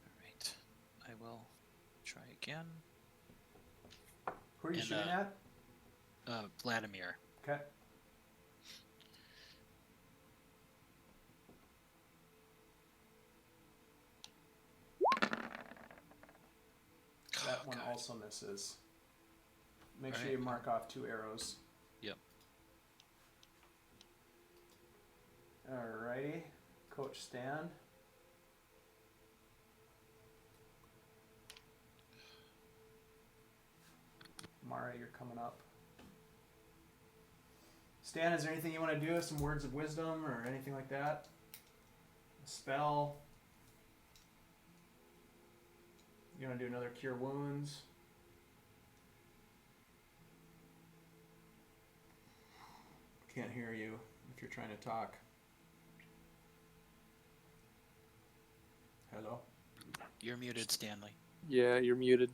Alright. I will try again. Who are you And, shooting at? Vladimir. Okay. That one God. also misses. Make sure Alright. you mark off 2 arrows. Yep. Alrighty. Coach Stan. Mara, you're coming up. Stan, is there anything you want to do? Some words of wisdom or anything like that? A spell? You want to do another cure wounds? Can't hear you if you're trying to talk. Hello? You're muted, Stanley. Yeah, you're muted.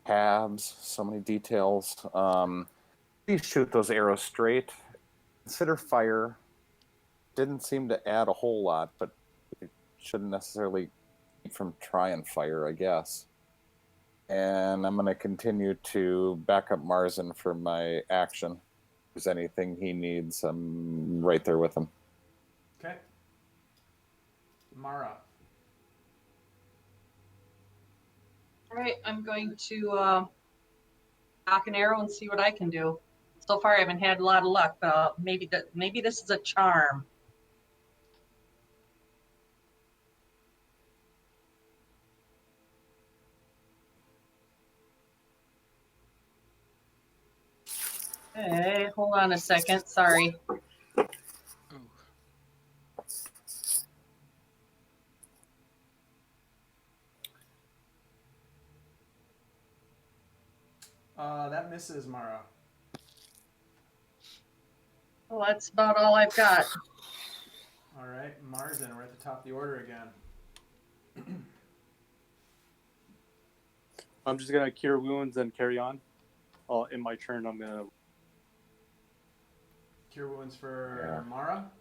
Tabs, so many details. Please shoot those arrows straight. Consider fire. Didn't seem to add a whole lot, but it shouldn't necessarily keep from trying fire, I guess. And I'm going to continue to back up Marzen for my action. there's anything he needs, I'm right there with him. Okay. Mara. All right, I'm going to knock an arrow and see what I can do. So far, I haven't had a lot of luck, but maybe this is a charm. Okay, hold on a second. Sorry. Ooh. That misses, Mara. Well, that's about all I've got. All right, Marzen, we're at the top of the order again. I'm just gonna cure wounds and carry on. In my turn, I'm gonna. Cure wounds for Mara.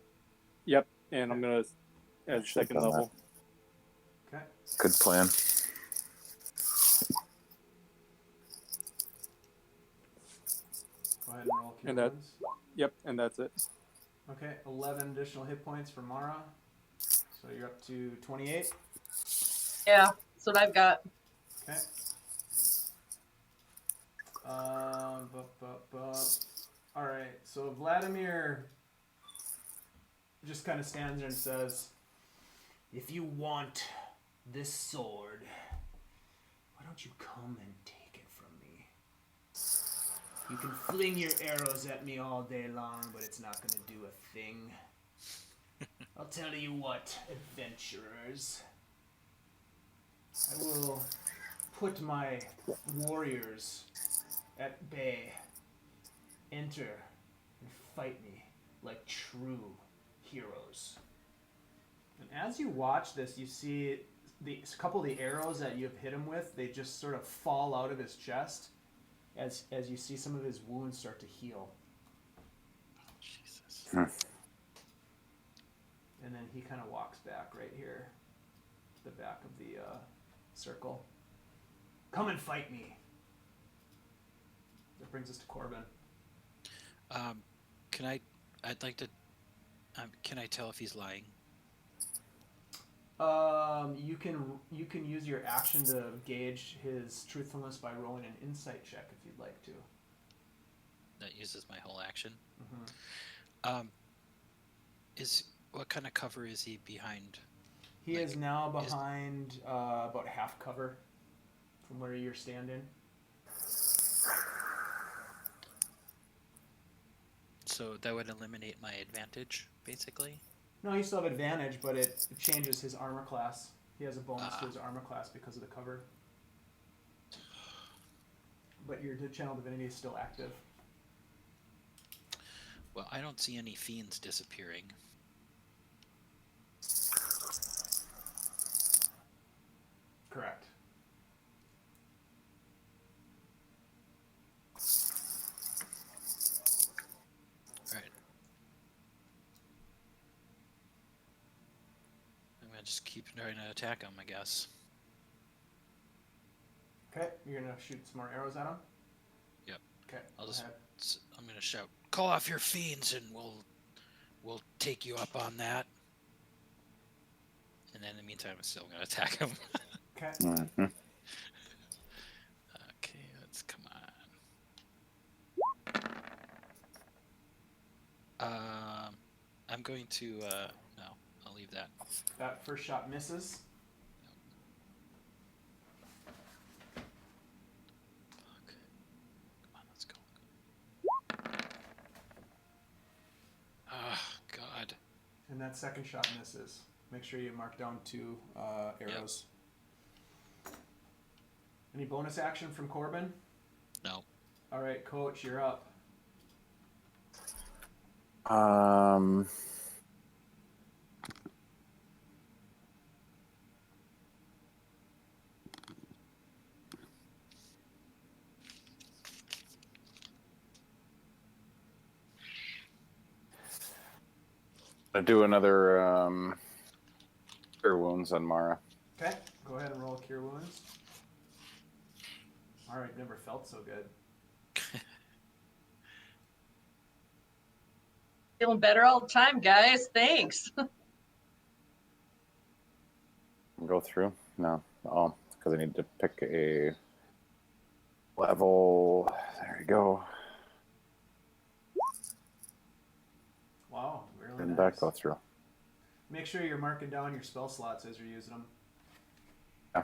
Yep, and I'm gonna at second level. Okay. Good plan. Go ahead and roll cure And that- wounds. Yep, and that's it. Okay, 11 additional hit points for Mara. So you're up to 28. Yeah, that's what I've got. Okay. All right, so Vladimir just kind of stands there and says, "If you want this sword, why don't you come and take it from me? You can fling your arrows at me all day long, but it's not going to do a thing. I'll tell you what, adventurers. I will put my warriors at bay. Enter and fight me like true heroes." And as you watch this, you see a couple of the arrows that you've hit him with, they just sort of fall out of his chest as you see some of his wounds start to heal. Jesus. And then he kind of walks back right here to the back of the circle. "Come and fight me." That brings us to Corben. I'd like to, can I tell if he's lying? You can use your action to gauge his truthfulness by rolling an insight check if you'd like to. That uses my whole action. Mm-hmm. What kind of cover is he behind? He is now behind about half cover from where you're standing. So that would eliminate my advantage, basically? No, you still have advantage, but it changes his armor class. He has a bonus to his armor class because of the cover. But your channel divinity is still active. Well, I don't see any fiends disappearing. Correct. Alright. I'm gonna just keep trying to attack him, I guess. Okay, you're gonna shoot some more arrows at him? Yep. Okay, I'm gonna shout, "Call off your fiends and we'll take you up on that." And then in the meantime, I'm still gonna attack him. Okay. Mm-hmm. Okay, let's come on. I'm going to no, I'll leave that. That first shot misses. Fuck. Come on, let's go. Ah, God. And that second shot misses. Make sure you mark down 2 arrows. Yep. Any bonus action from Corben? No. All right, Coach, you're up. I do another cure wounds on Mara. Okay, go ahead and roll cure wounds. All right, never felt so good. Feeling better all the time, guys. Thanks. Go through? No. Oh, because I need to pick a level. There you go. Wow, really Didn't nice. that go through? Make sure you're marking down your spell slots as you're using them. Yeah.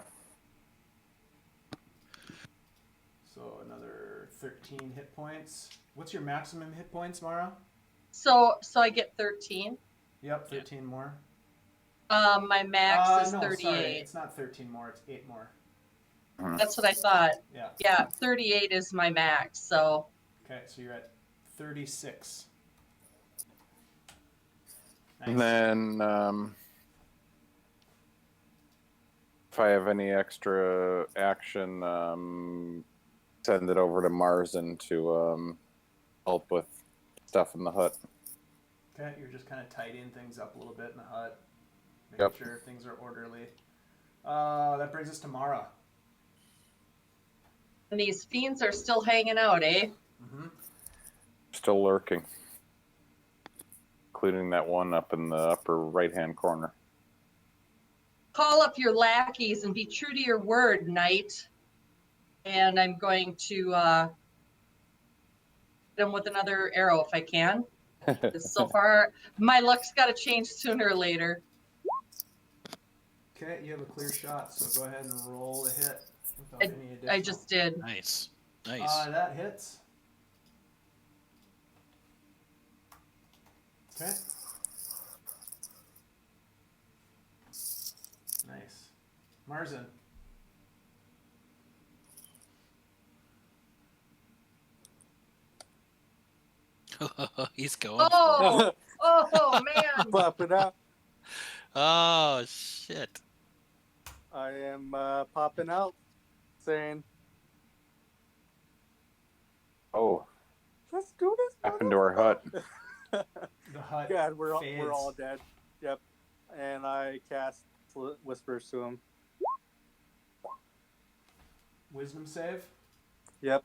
So another 13 hit points. What's your maximum hit points, Mara? So I get 13. Yep, 13 more. My max is no, 38. sorry. It's not 13 more, it's 8 more. That's what I thought. Yeah. Yeah, 38 is my max, so. Okay, so you're at 36. Nice. And then if I have any extra action, send it over to Marzen to help with stuff in the hut. Okay, you're just kind of tidying things up a little bit in the hut. Making sure things are orderly. That brings us to Mara. And these fiends are still hanging out, eh? Mm-hmm. Still lurking. Including that one up in the upper right-hand corner. Call up your lackeys and be true to your word, knight. And I'm going to hit them with another arrow if I can. So far, my luck's got to change sooner or later. Okay, you have a clear shot, so go ahead and roll a hit without any additional. I just did. Nice. Nice. That hits. Okay. Nice. Marzen. He's going. Oh, oh man. Pop it out. Oh shit. I am popping out, saying, Oh, let's do this. happened to our hut. The hut. God, we're fades. all dead. Yep. And I cast whispers to him. Wisdom save. Yep.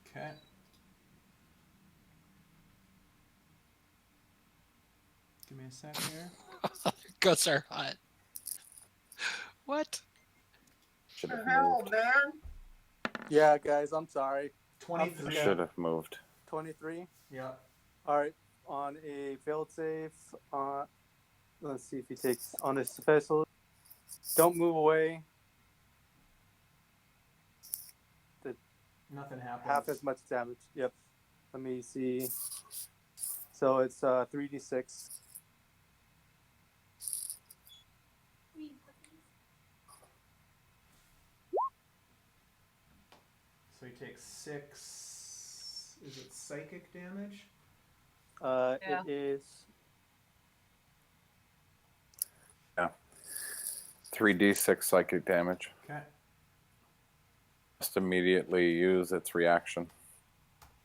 Okay. Give me a sec here. Goes our hut. What? Should have Hell, moved. man. Yeah, guys, I'm sorry. 23. Should have moved. 23. Yeah. All right. On a failed save, let's see if he takes on a special. Don't move away. Nothing happens. Half as much damage. Yep. Let me see. So it's 3d6. So he takes 6. Is it psychic damage? Yeah. It is. Yeah. 3d6 psychic damage. Okay. Just immediately use its reaction.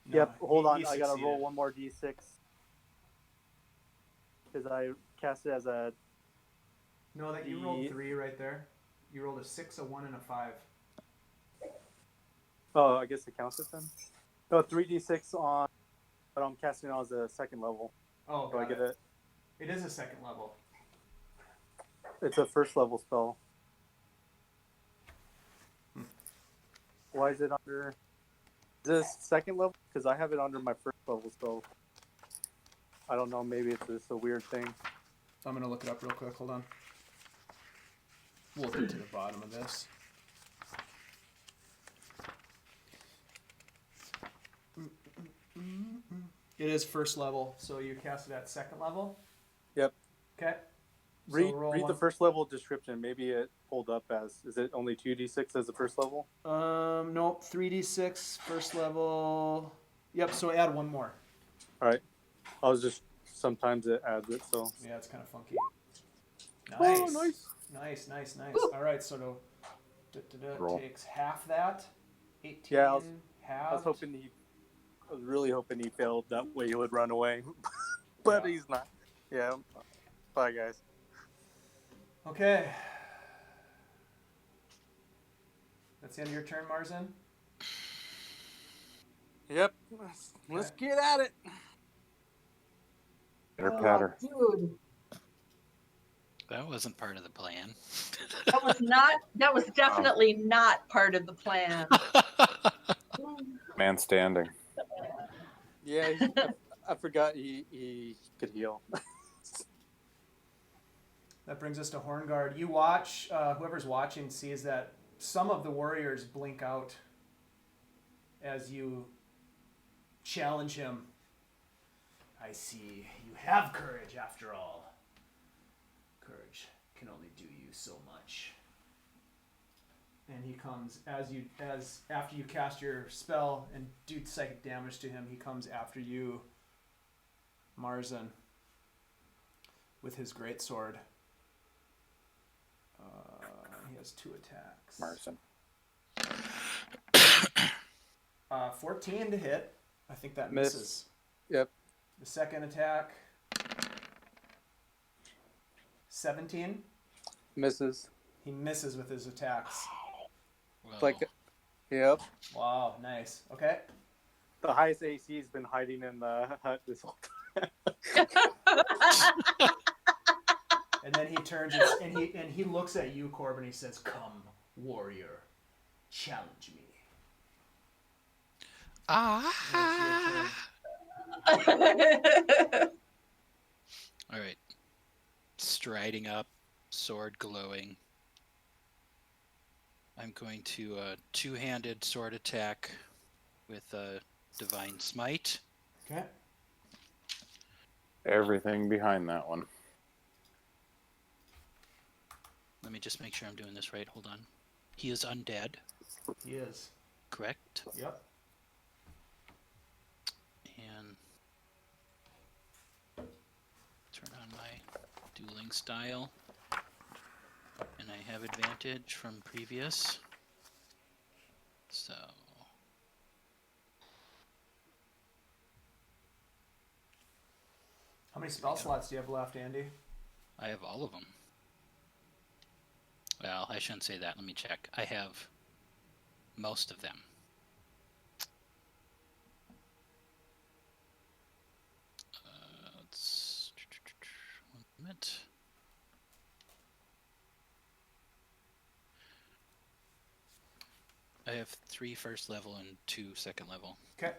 Yep. Hold he on. I gotta roll succeeded. one more d6 because I cast it as a. No, that you rolled 3 right there. You rolled a 6, a 1, and a 5. Oh, I guess it counts it then. No, 3d6 on, but I'm casting it as a second level. Oh, Do I got get it. it? It is a second level. It's a first level spell. Why is it under? Is this second level? Because I have it under my first level spell. I don't know. Maybe it's just a weird thing. I'm going to look it up real quick. Hold on. We'll get to the bottom of this. It is first level, so you cast it at second level? Yep. Okay. Read So roll the one. first level description. Maybe it pulled up as. Is it only 2d6 as the first level? Nope. 3d6 first level. Yep. So add one more. All right. I was just sometimes it adds it. So. Yeah, it's kind of funky. Oh, Nice. nice. Nice. Woo. All right. So Roll. takes half that. 18. Yeah, I halved. I was really hoping he failed. That way he would run away, but Yeah. he's not. Yeah. Bye, guys. Okay. That's the end of your turn, Marzen. Yep. Let's get at it. Pitter patter. Dude, That wasn't part of the plan. that was definitely not part of the plan. Man standing. Yeah, I forgot he could heal. That brings us to Horngaard. You watch, whoever's watching sees that some of the warriors blink out as you challenge him. I see you have courage after all. Courage can only do you so much. And he comes after you cast your spell and do psychic damage to him, he comes after you, Marzen, with his greatsword. He has 2 attacks. Marzen. 14 to hit. I think that Miss. misses. Yep. The second attack. 17. Misses. He misses with his attacks. Well, Like, yep. Wow, nice. Okay. The highest AC has been hiding in the hut this whole time. And then he turns and he looks at you, Corben. He says, "Come, warrior, challenge me." ah. It's your turn. All right. Striding up, sword glowing. I'm going to two-handed sword attack with a divine smite. Okay. Everything behind that one. Let me just make sure I'm doing this right. Hold on. He is undead, He is. correct? Yep. And turn on my dueling style. And I have advantage from previous. So How many spell slots do you have left, Andy? I have all of them. Well, I shouldn't say that. Let me check. I have most of them. Let's 1 minute. I have 3 first level and 2 second level. Okay.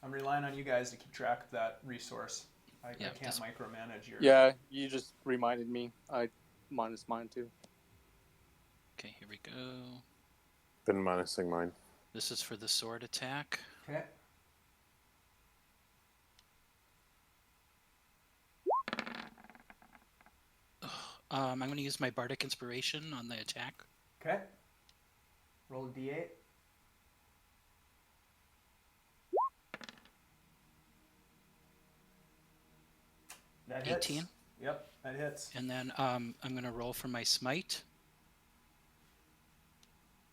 I'm relying on you guys to keep track of that resource. I can't micromanage your... Yeah, you just reminded me. I minus mine too. Okay, here we go. Been minusing mine. This is for the sword attack. Okay. I'm going to use my Bardic Inspiration on the attack. Okay. Roll a d8. That hits. 18. Yep, that hits. And then I'm going to roll for my smite.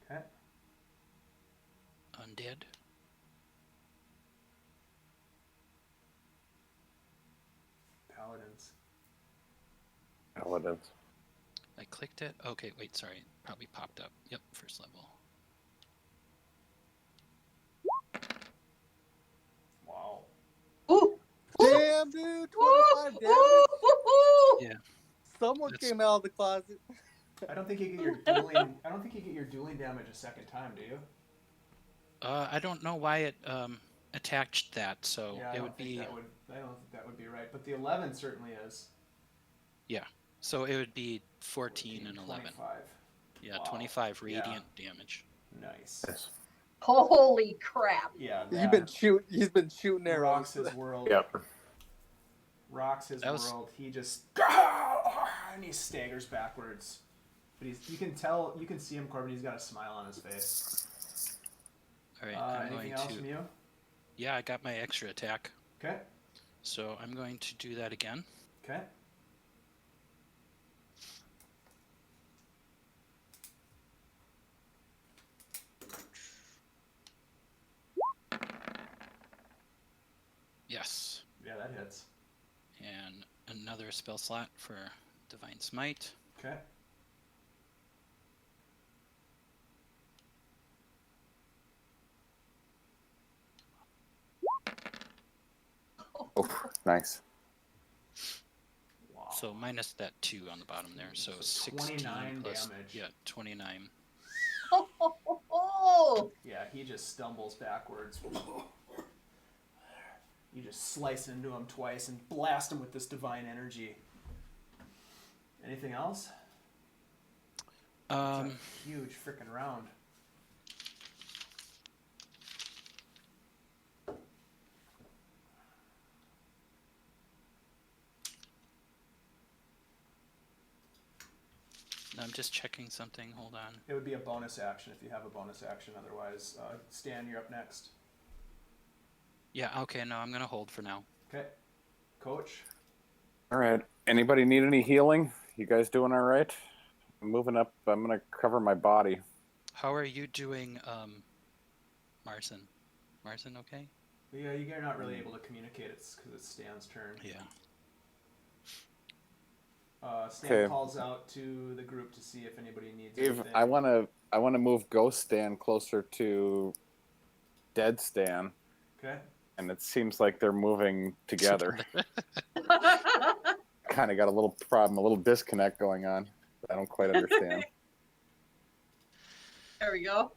Okay. Undead. Paladins. Paladins. I clicked it. Okay, wait, sorry. It probably popped up. Yep, first level. Wow. Ooh. Damn, dude! 25 damage. Yeah. Someone That's- came out of the closet. I don't think you get your dueling. I don't think you get your dueling damage a second time, do you? I don't know why it attached that, so Yeah, I it don't would think be that would. I don't think that would be right. But the 11 certainly is. so it would be 14 and 11. 25. Yeah, Wow. 25 Yeah. radiant damage. Nice. Yes. Holy crap. Yeah. He's been shooting arrows. rocks his world. Yep. Rocks his That was- world. He just and he staggers backwards. But you can see him, Corben. He's got a smile on his face. All right, I'm Anything going else to. from you? Yeah, I got my extra attack, Okay. so I'm going to do that again. Okay. Yes, Yeah, that hits. and another spell slot for Divine Smite. Okay. Oh, nice. So minus that 2 on the bottom there. So 16 29 plus, damage. yeah, 29. Oh, Yeah, he just stumbles backwards. You just slice into him twice and blast him with this divine energy. Anything else? It's a huge freaking round. I'm just checking something. Hold on. It would be a bonus action if you have a bonus action. Otherwise, Stan, you're up next. Yeah, okay, no, I'm going to hold for now. Okay. Coach? All right. Anybody need any healing? You guys doing all right? I'm moving up. I'm going to cover my body. How are you doing, Marzen? Marzen, okay? Yeah, you're not really able to communicate. It's because it's Stan's turn. Yeah. Stan Okay. calls out to the group to see if anybody needs Dave, anything. I want to move Ghost Stan closer to Dead Stan, Okay. and it seems like they're moving together. Kind of got a little problem, a little disconnect going on. I don't quite understand. there we go.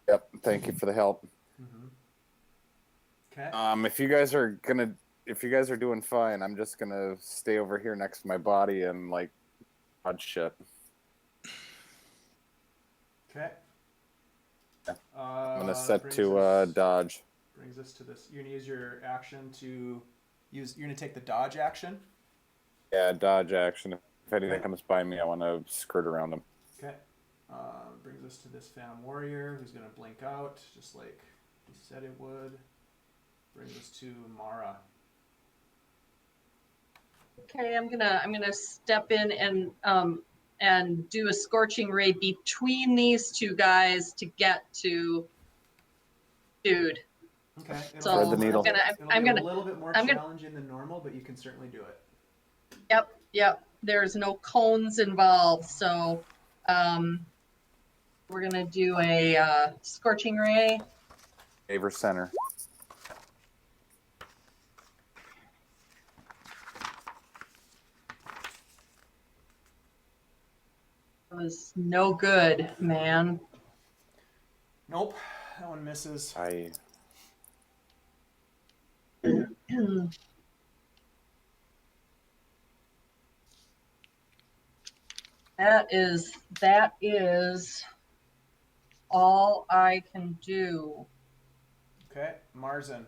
Yep. Thank you for the help. Mm-hmm. Okay. If you guys are doing fine, I'm just gonna stay over here next to my body and like dodge shit. Okay. I'm gonna set to dodge. Brings us to this. You're gonna use your action to use. You're gonna take the dodge action. Yeah, dodge action. If anything Okay. comes by me, I want to skirt around them. Okay. Brings us to this Phantom Warrior who's gonna blink out just like he said it would. Brings us to Mara. Okay, I'm gonna step in and do a scorching ray between these two guys to get to dude. Okay. So Thread the needle. I'm be gonna a little bit more I'm gonna- challenging than normal, but you can certainly do it. Yep. There's no cones involved, so we're gonna do a scorching ray. Favor center. It was no good, man. Nope. That one misses. That is all I can do. Okay. Marzen.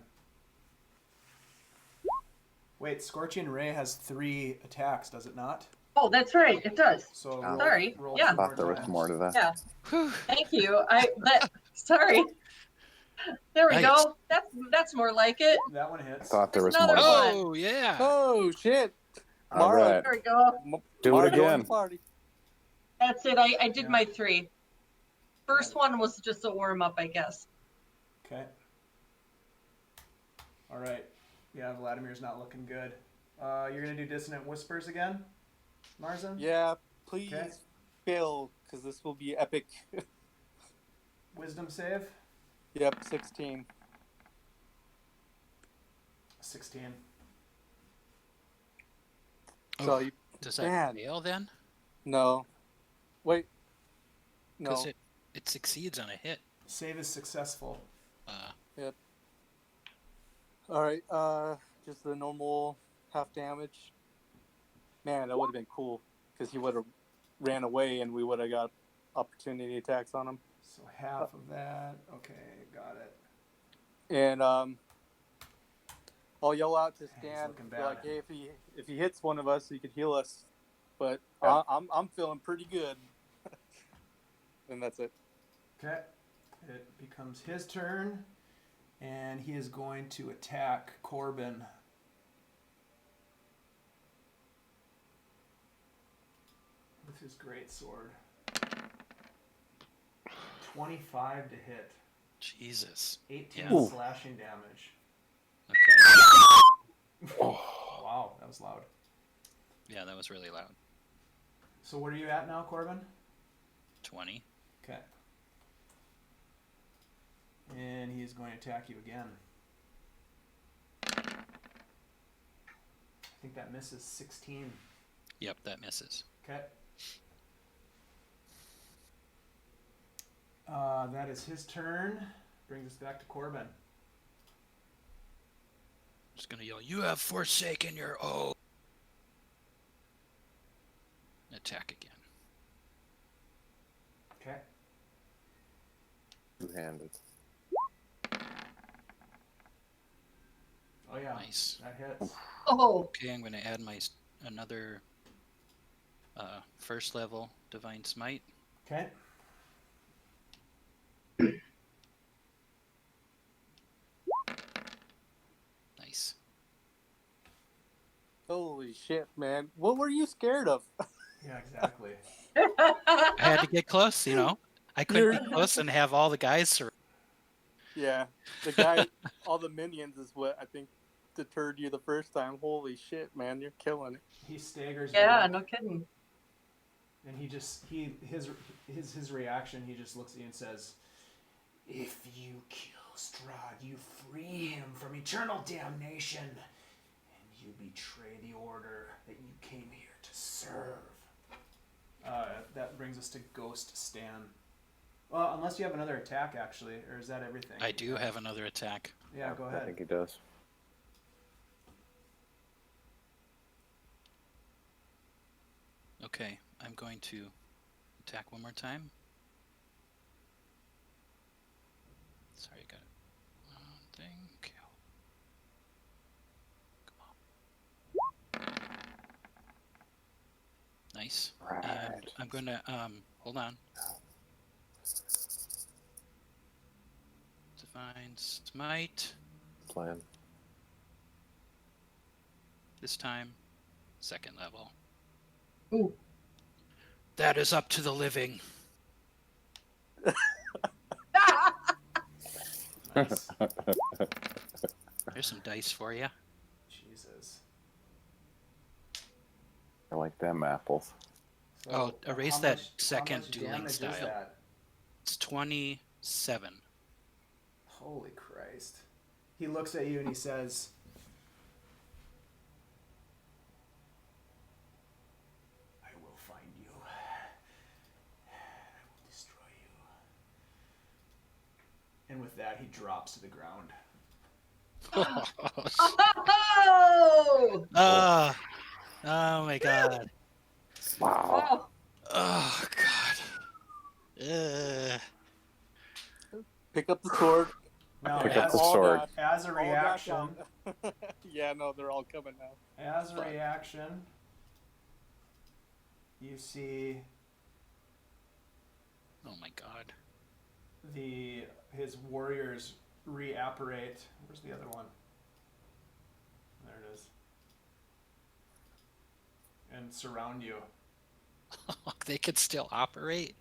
Wait, Scorching Ray has 3 attacks, does it not? Oh, that's right, it does. So Oh. Sorry. Yeah. I thought there was more to that. Yeah. Thank you. Sorry. There we Nice. go. That's more like it. That one hits. Thought there was There's more to another that. one. Oh, yeah. Oh shit! All Mara. right. There we go. Do it Mara joined again. the party. That's it. I did Yeah. my 3. First one was just a warm up, I guess. Okay. All right. Yeah, Vladimir's not looking good. You're gonna do Dissonant Whispers again, Marzen? Yeah, please Okay. fail, because this will be epic. Wisdom save. Yep, 16. 16. So you Does that Man. fail then? no, wait, no. Because it succeeds on a hit. Save is successful. All right, just the normal half damage. Man, that would have been cool because he would have ran away and we would have got opportunity attacks on him. So half of that. Okay, got it. And I'll yell out to He's Stan, looking be like, bad. hey, if he hits one of us, he could heal us. But Yeah. I'm feeling pretty good. And that's it. Okay. It becomes his turn, and he is going to attack Corben. With his great sword. 25 to hit. Jesus. 18 Yeah. slashing damage. Okay. Wow, that was loud. Yeah, that was really loud. So what are you at now, Corben? 20. Okay. And he is going to attack you again. I think that misses 16. Yep, that misses. Okay. That is his turn. Brings us back to Corben. Just gonna yell, "You have forsaken your oath." Attack again. Okay. Two-handed. Oh yeah. Nice. That hits. Oh, Okay, I'm gonna add my another first level divine smite. Okay. Nice. Holy shit, man! What were you scared of? Yeah, exactly. I had to get close, you know. I couldn't You're- get close and have all the guys surround. Yeah, the guy, all the minions is what I think deterred you the first time. Holy shit, man, you're killing it. He staggers yeah, back, no kidding. and his reaction. He just looks at you and says, "If you kill Strahd, you free him from eternal damnation, and you betray the order that you came here to serve." That brings us to Ghost Stan. Well, unless you have another attack, actually, or is that everything? I do have another attack. Yeah, go I ahead. think he does. Okay, I'm going to attack one more time. Sorry, I got it. One thing, kill. Come on. Nice. And Right. I'm gonna hold on. Divine smite. Plan. This time, second level. Ooh. That is up to the living. Nice. There's some dice for you. Jesus. I like them apples. So, Oh, erase how that much- second how much dueling damage is style. that? It's 27. Holy Christ. He looks at you and he says, "I will find you. I will destroy you." And with that, he drops to the ground. Oh! Oh my god. Wow. Oh, Oh god. Pick up the sword. Now, Pick up as, the All sword. back, as a all back reaction, down. Yeah, no, they're all coming now. as a Fuck. reaction, you see Oh my god. his warriors reapparate. Where's the other one? There it is. And surround you. They could still operate.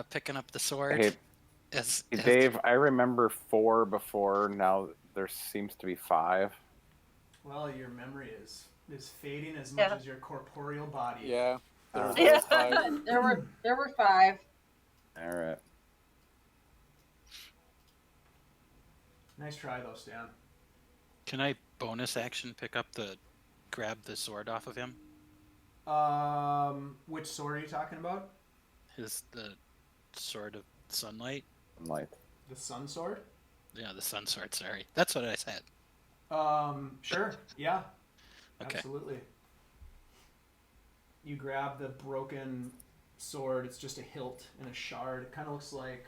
Picking up the sword. Hey, as Dave, I remember 4 before. Now there seems to be 5. Well, your memory is fading as much Yeah. as your corporeal body. Yeah. Uh, There was yeah. five. there were 5. All right. Nice try, though, Stan. Can I bonus action grab the sword off of him? Which sword are you talking about? The sword of sunlight? Light. The sun sword? Yeah, the sun sword, sorry. That's what I said. Sure. Yeah. Okay. Absolutely. You grab the broken sword. It's just a hilt and a shard. It kind of looks like,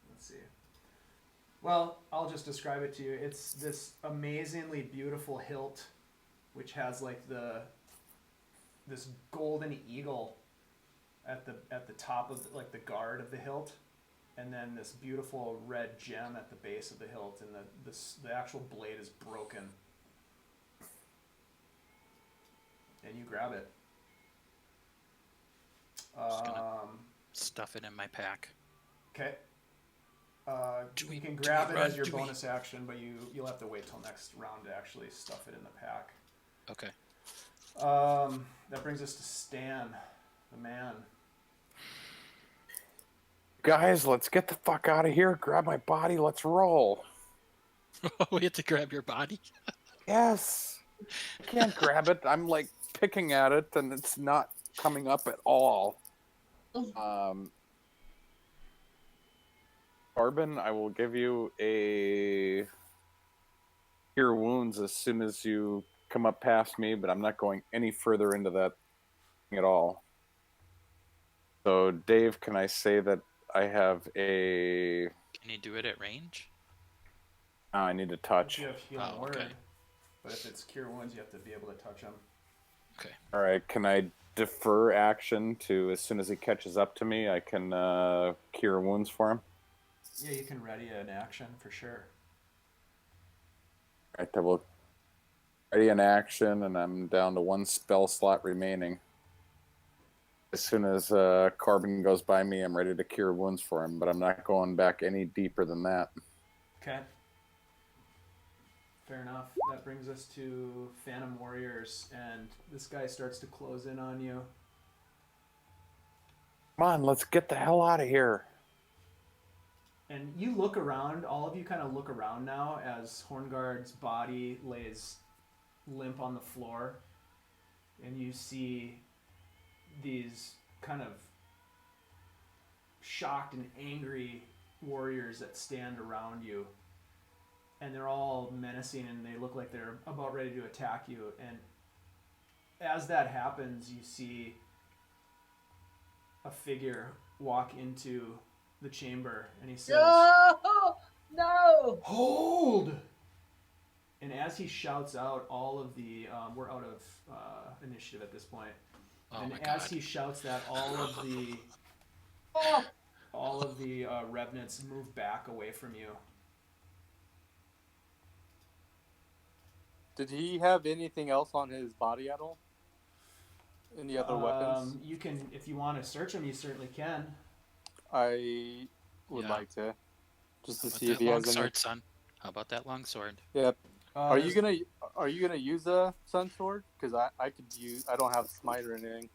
let's see. Well, I'll just describe it to you. It's this amazingly beautiful hilt, which has like this golden eagle at the top of like the guard of the hilt, and then this beautiful red gem at the base of the hilt, and the actual blade is broken. And you grab it. Just gonna stuff it in my pack. Okay. Do we- You can do grab we it run? as your Do we- bonus action, but you'll have to wait till next round to actually stuff it in the pack. Okay. That brings us to Stan, the man. Guys, let's get the fuck out of here. Grab my body. Let's roll. We have to grab your body. Yes. I can't grab it. I'm like picking at it, and it's not coming up at all. Corben, I will give you a cure wounds as soon as you come up past me, but I'm not going any further into that thing at all. So, Dave, can I say that I have a... Can you do it at range? I need to touch. You have healing Oh, word, okay. but if it's cure wounds, you have to be able to touch them. Okay. All right, can I defer action to as soon as he catches up to me, I can cure wounds for him? Yeah, you can ready an action for sure. All right, I will ready an action, and I'm down to one spell slot remaining. As soon as Corben goes by me, I'm ready to cure wounds for him, but I'm not going back any deeper than that. Okay. Fair enough. That brings us to Phantom Warriors, and this guy starts to close in on you. Come on, let's get the hell out of here. And you look around, all of you kind of look around now as Horngaard's body lays limp on the floor, and you see these kind of shocked and angry warriors that stand around you, and they're all menacing, and they look like they're about ready to attack you. And as that happens, you see a figure walk into the chamber, and he says, No! "Hold!" And as he shouts out, all of the we're out of initiative at this point. Oh And my as God. he shouts that, all of the revenants move back away from you. Did he have anything else on his body at all? Any other weapons? You can, if you want to search him, you certainly can. I would Yeah. like to, just to How see about if that he long has any. sword, son? How about that long sword? Yep. Are you there's- gonna use a sun sword? Because I could use. I don't have smite or anything.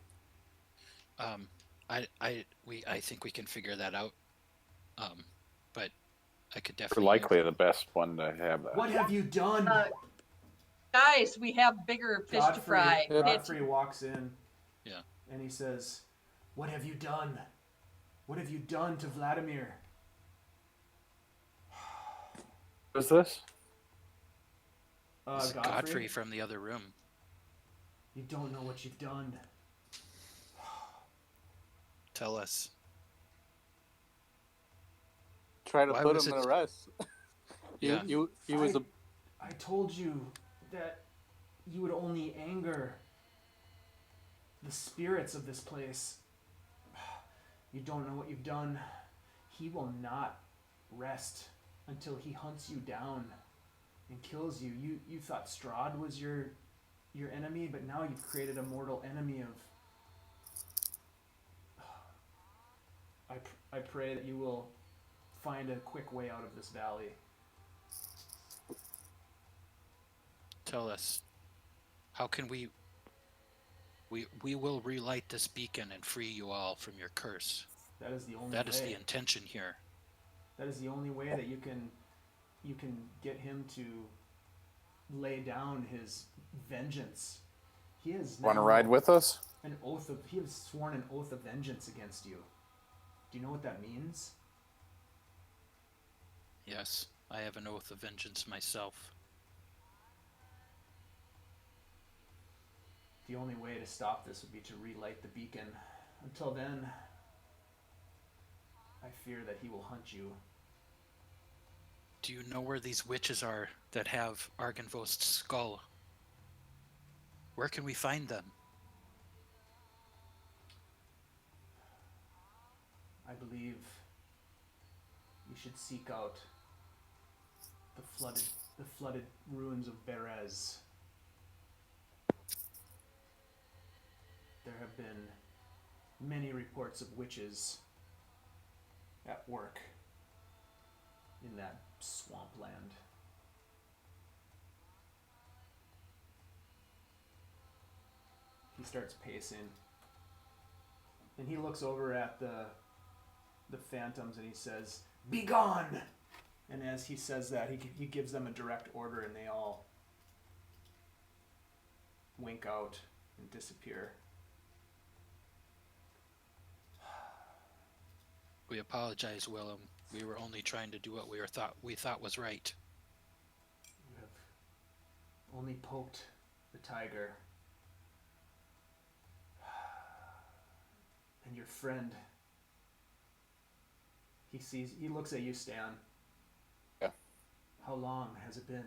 I think we can figure that out. But I could You're definitely. likely the best one to have that. What have you done? Guys, we have bigger fish to fry. Godfrey walks in. Yeah. And he says, "What have you done? What have you done to Vladimir?" What is this? It's Godfrey from the other room. You don't know what you've done. Tell us. Try to Why put was him in it- arrest. Yeah. He was a. I told you that you would only anger the spirits of this place. You don't know what you've done. He will not rest until he hunts you down and kills you. You thought Strahd was your enemy, but now you've created a mortal enemy of... I pray that you will find a quick way out of this valley. Tell us. How can we will relight this beacon and free you all from your curse. That is the only way. That is the intention here. That is the only way that you can get him to lay down his vengeance. He has Want to ride with us? He has sworn an oath of vengeance against you. Do you know what that means? Yes, I have an oath of vengeance myself. The only way to stop this would be to relight the beacon. Until then, I fear that he will hunt you. Do you know where these witches are that have Argynvost's skull? Where can we find them? I believe you should seek out the flooded ruins of Berez. There have been many reports of witches at work in that swampland. He starts pacing, and he looks over at the phantoms and he says, "Be gone!" And as he says that, he gives them a direct order, and they all wink out and disappear. We apologize, Willem. We were only trying to do what we thought was right. You have only poked the tiger. And your friend, he looks at you, Stan. Yeah. How long has it been?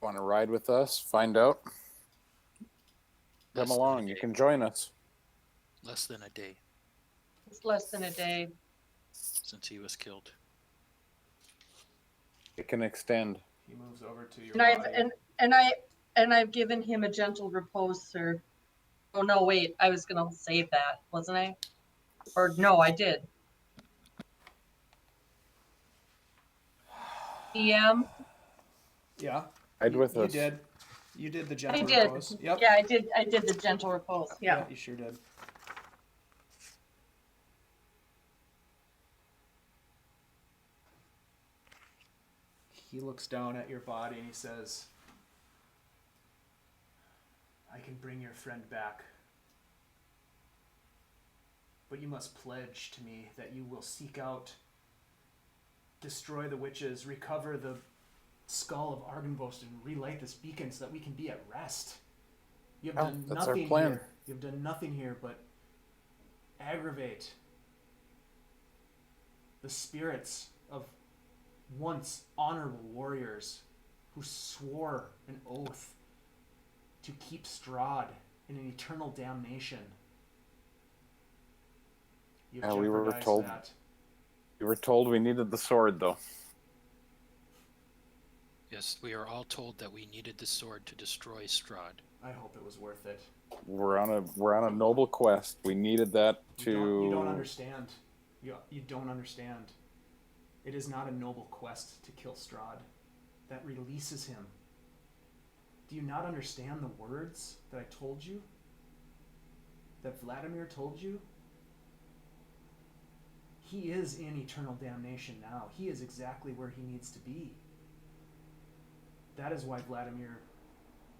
Want to ride with us? Find out. Come Less than along. a You day. can join us. Less than a day It's less than a day. since he was killed. It can extend. He moves over to your And I've body. I've given him a gentle repose, sir. Oh no, wait, I was gonna save that, wasn't I? Or no, I did. DM. Yeah. Ride with us. You did the I gentle did. repose. Yep. Yeah, I did the gentle repose. Yeah. You sure did. He looks down at your body and he says, I can bring your friend back. But you must pledge to me that you will seek out, destroy the witches, recover the skull of Argynvost, and relight this beacon so that we can be at rest. You have done that's our nothing plan. here. You've done nothing here but aggravate the spirits of once honorable warriors who swore an oath to keep Strahd in an eternal damnation. You've Yeah, we were jeopardized told. that. We were told we needed the sword, though. Yes, we are all told that we needed the sword to destroy Strahd. I hope it was worth it. We're on a noble quest. We needed that to. You don't understand. You don't understand. It is not a noble quest to kill Strahd. That releases him. Do you not understand the words that I told you? That Vladimir told you? He is in eternal damnation now. He is exactly where he needs to be. That is why Vladimir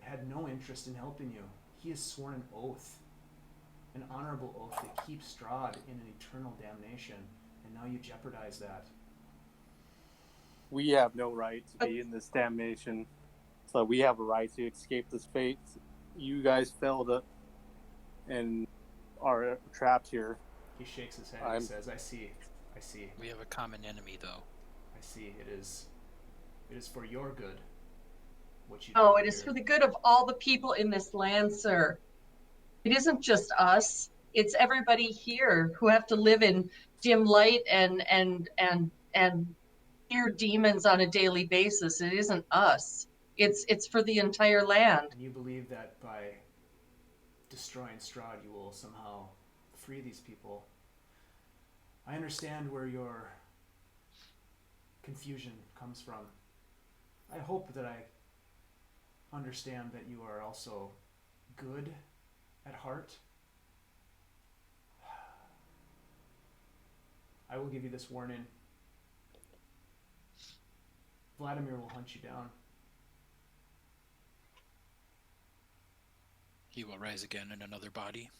had no interest in helping you. He has sworn an oath, an honorable oath to keep Strahd in an eternal damnation, and now you jeopardize that. We have no right to be in this damnation. So we have a right to escape this fate. You guys failed it and are trapped here. He shakes his head and he says, I see. We have a common enemy, though. I see. It is for your good. What you Oh, do it is here. for the good of all the people in this land, sir. It isn't just us. It's everybody here who have to live in dim light and fear demons on a daily basis. It isn't us. It's for the entire land. And you believe that by destroying Strahd, you will somehow free these people. I understand where your confusion comes from. I hope that I understand that you are also good at heart. I will give you this warning. Vladimir will hunt you down. He will rise again in another body.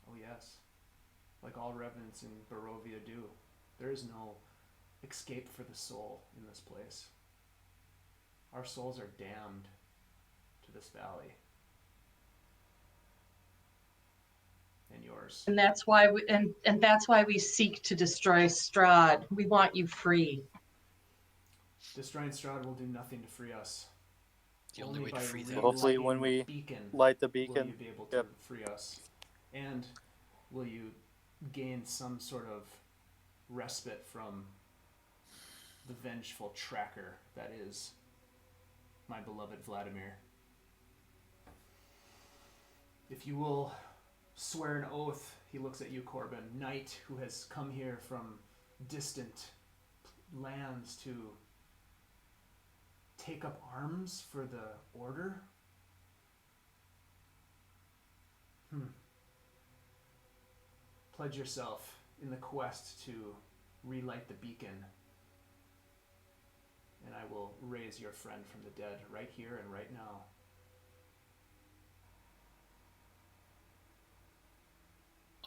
Oh yes. Like all revenants in Barovia do. There is no escape for the soul in this place. Our souls are damned to this valley. And yours. And that's why we seek to destroy Strahd. We want you free. Destroying Strahd will do nothing to free us. The only way to free them. Hopefully when we light the beacon, will you be able to free us. And will you gain some sort of respite from the vengeful tracker that is my beloved Vladimir. If you will swear an oath, he looks at you, Corben, knight who has come here from distant lands to take up arms for the order. Pledge yourself in the quest to relight the beacon. and I will raise your friend from the dead right here and right now.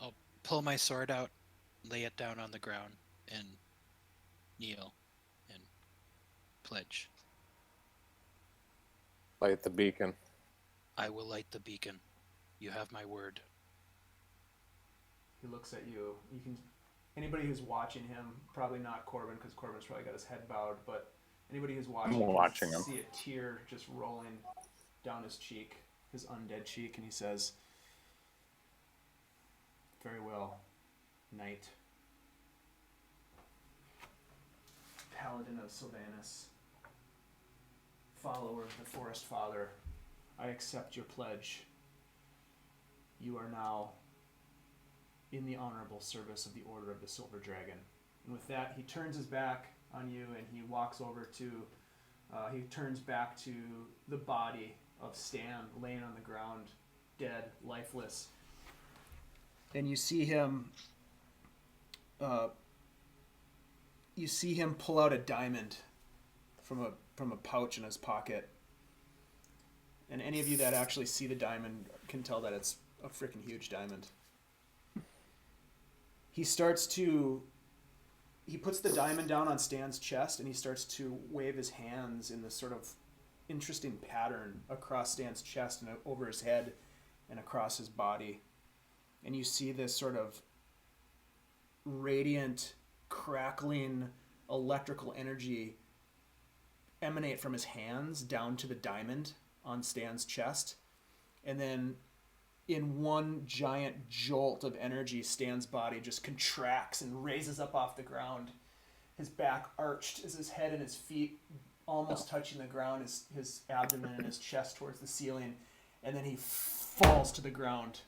I'll pull my sword out, lay it down on the ground, and kneel and pledge. Light the beacon. I will light the beacon. You have my word. He looks at you. You can. Anybody who's watching him, probably not Corben, because Corben's probably got his head bowed, but anybody who's watching, him. See a tear just rolling down his cheek, his undead cheek, and he says, "Very well, knight, Paladin of Sylvanus, follower of the Forest Father, I accept your pledge. You are now in the honorable service of the Order of the Silver Dragon." And with that, he turns his back on you and he walks over to, he turns back to the body of Stan laying on the ground, dead, lifeless. And you see him, pull out a diamond from a pouch in his pocket. And any of you that actually see the diamond can tell that it's a freaking huge diamond. He puts the diamond down on Stan's chest and he starts to wave his hands in this sort of interesting pattern across Stan's chest and over his head and across his body. And you see this sort of radiant, crackling electrical energy emanate from his hands down to the diamond on Stan's chest. And then in one giant jolt of energy, Stan's body just contracts and raises up off the ground. His back arched as his head and his feet almost touching the ground, his abdomen and his chest towards the ceiling. And then he falls to the ground.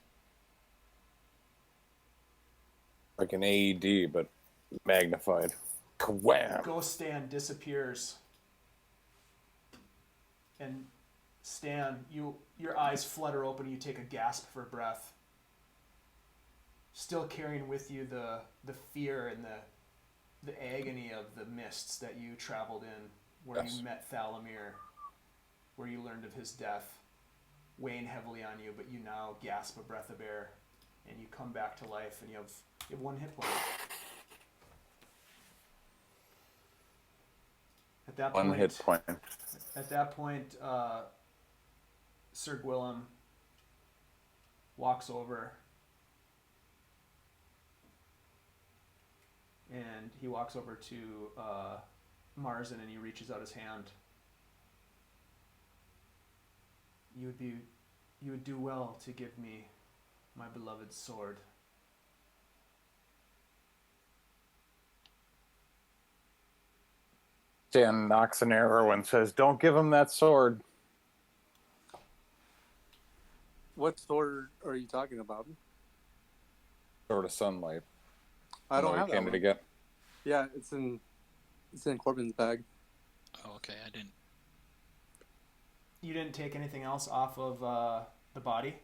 Like an AED, but magnified. Kwam! Ghost Stan disappears. And Stan, your eyes flutter open and you take a gasp for breath. Still carrying with you the fear and the agony of the mists that you traveled in, where Yes. you met Thalamir, where you learned of his death, weighing heavily on you, but you now gasp a breath of air, and you come back to life, and you have 1 hit point. At that point, 1 hit point. At that point, Sir Gwillem walks over and he walks over to Marzen and he reaches out his hand. You would do well to give me my beloved sword. Stan knocks an arrow and says, "Don't give him that sword." What sword are you talking about? Sword of Sunlight. I don't have that Came one. to get. Yeah, it's in Corben's bag. Oh, okay, I didn't. You didn't take anything else off of the body?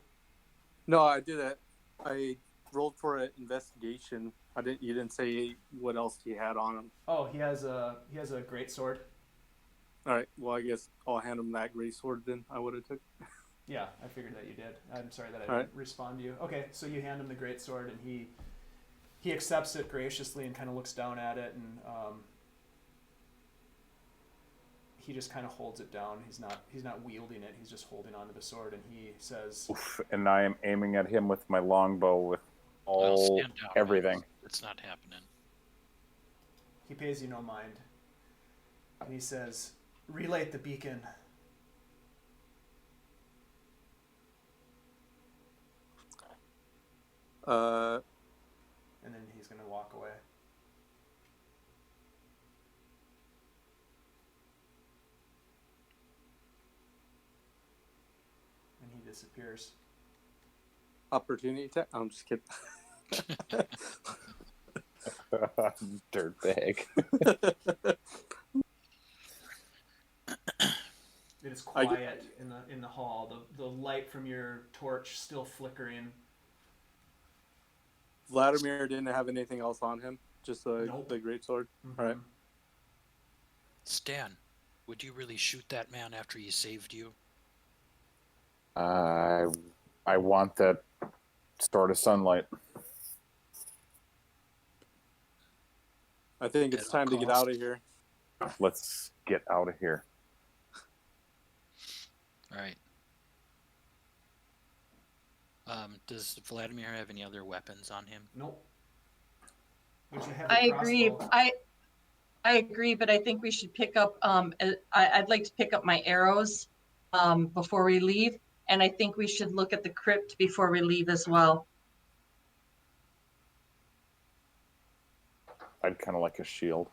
No, I did it. I rolled for an investigation. You didn't say what else he had on him. Oh, he has a great sword. All right. Well, I guess I'll hand him that gray sword then. I would have took. Yeah, I figured that you did. I'm sorry that I All didn't respond to you. Okay, so you hand him the great sword, and he accepts it graciously and kind of looks down at it, and he just kind of holds it down. He's not wielding it. He's just holding onto the sword, and he says, Oof, and I am aiming at him with my longbow with I'll all stand down, everything. man. It's not happening. he pays you no mind, and he says, "Relight the beacon." And then he's gonna walk away. And he disappears. Opportunity attack. I'm just kidding. Dirtbag. It is quiet in the hall. The light from your torch still flickering. Vladimir didn't have anything else on him. Just Nope. the great sword. Mhm. All right. Stan, Would you really shoot that man after he saved you? I want that sort of sunlight. I think it's At time all to get costs. out of here. Let's get out of here. All right. Does Vladimir have any other weapons on him? Nope. Would you have I a agree. crossbow? I agree, but I think we should pick up. I'd like to pick up my arrows before we leave, and I think we should look at the crypt before we leave as well. I'd kind of like a shield.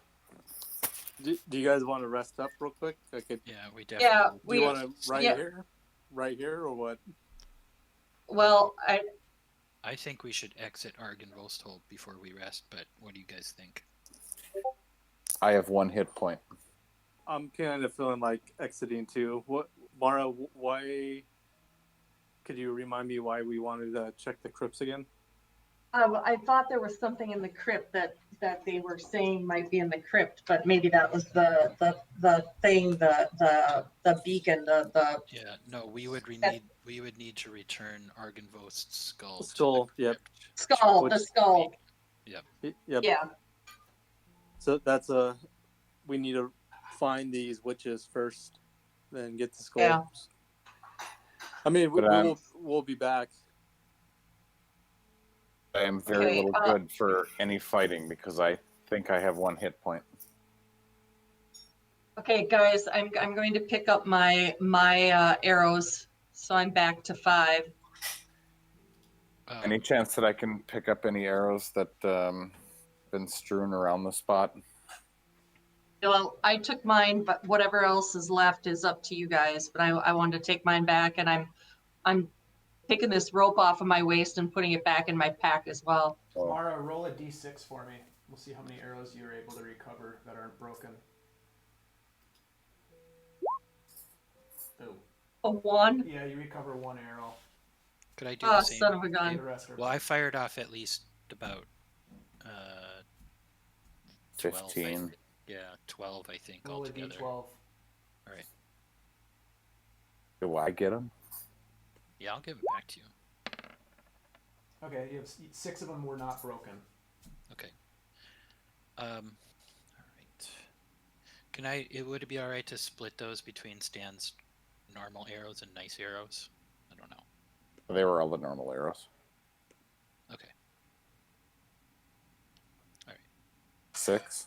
Do you guys want to rest up real quick? I could. Yeah, we definitely. Yeah, Do you want to yeah. right here, or what? Well, I think we should exit Argynvostholt before we rest, but what do you guys think? I have 1 hit point. I'm kind of feeling like exiting too. What, Mara? Why? Could you remind me why we wanted to check the crypts again? I thought there was something in the crypt that they were saying might be in the crypt, but maybe that was the thing, the beacon, the. Yeah, no, we would need to return Argynvost's skull. Skull, yep. Skull, the skull. Yep. Yep. Yeah. So that's we need to find these witches first, then get the skull. Yeah. I mean, But, we'll be back. I am very Okay, little good for any fighting because I think I have 1 hit point. Okay, guys, I'm going to pick up my arrows, so I'm back to 5. Any chance that I can pick up any arrows that been strewn around the spot? Well, I took mine, but whatever else is left is up to you guys. But I wanted to take mine back, and I'm picking this rope off of my waist and putting it back in my pack as well. Oh. Mara, roll a d6 for me. We'll see how many arrows you're able to recover that aren't broken. Oh. A 1? Yeah, you recover 1 arrow. Could I do Oh, the same? son of a The gun. rest are Well, I fired off at least about 12. 15. Yeah, 12, I think, roll a altogether. d12. All right. Do I get them? Yeah, I'll give it back to you. Okay, you have 6 of them were not broken. Okay. All right. Would it be all right to split those between Stan's normal arrows and nice arrows? I don't know. They were all the normal arrows. Okay. All right. 6.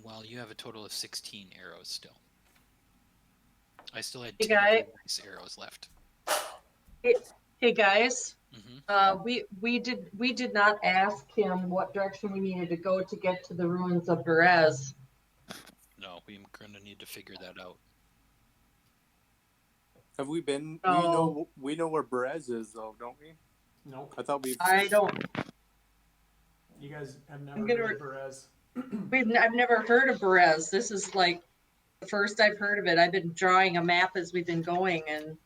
Well, you have a total of 16 arrows still. I still had Hey, 10 guy. nice arrows left. Hey guys, Mm-hmm. we did not ask him what direction we needed to go to get to the ruins of Berez. No, we're going to need to figure that out. Have we been? No. We know where Berez is, though, don't we? Nope. I thought we. I don't. You guys have never I'm gonna heard of Perez. I've never heard of Berez. This is like the first I've heard of it. I've been drawing a map as we've been going, and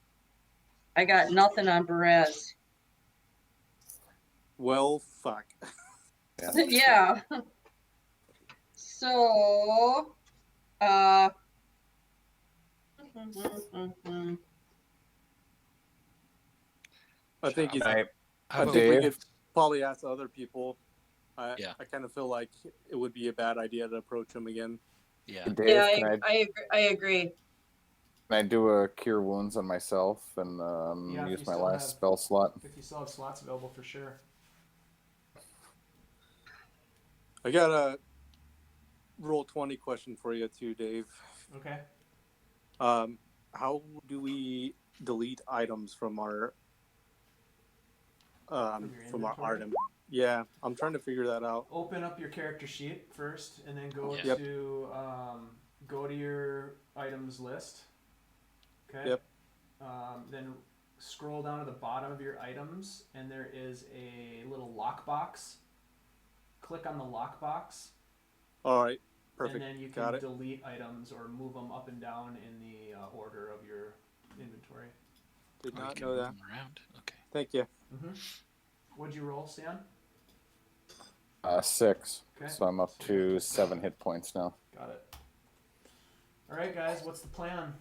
I got nothing on Berez. Well, fuck. Yeah. So, I think he's. I, How I about think we Dave? could probably ask other people. Yeah. I kind of feel like it would be a bad idea to approach him again. Yeah. Dave, yeah, I agree. can I do a cure wounds on myself and Yeah, if use you my still last have- spell slot? If you still have slots available, for sure. I got a roll 20 question for you too, Dave. Okay. How do we delete items from our From your inventory? item? Yeah, I'm trying to figure that out. Open up your character sheet first, and then go Yeah. to your items list. Okay. Yep. Then scroll down to the bottom of your items, and there is a little lockbox. Click on the lockbox, All right, perfect. and then you Got can it. delete items or move them up and down in the order of your inventory. Did Or you not can know move that. them around. Okay. Thank you. What'd you roll, Stan? 6. Okay. So I'm up to 7 hit points now. Got it. All right, guys, what's the plan?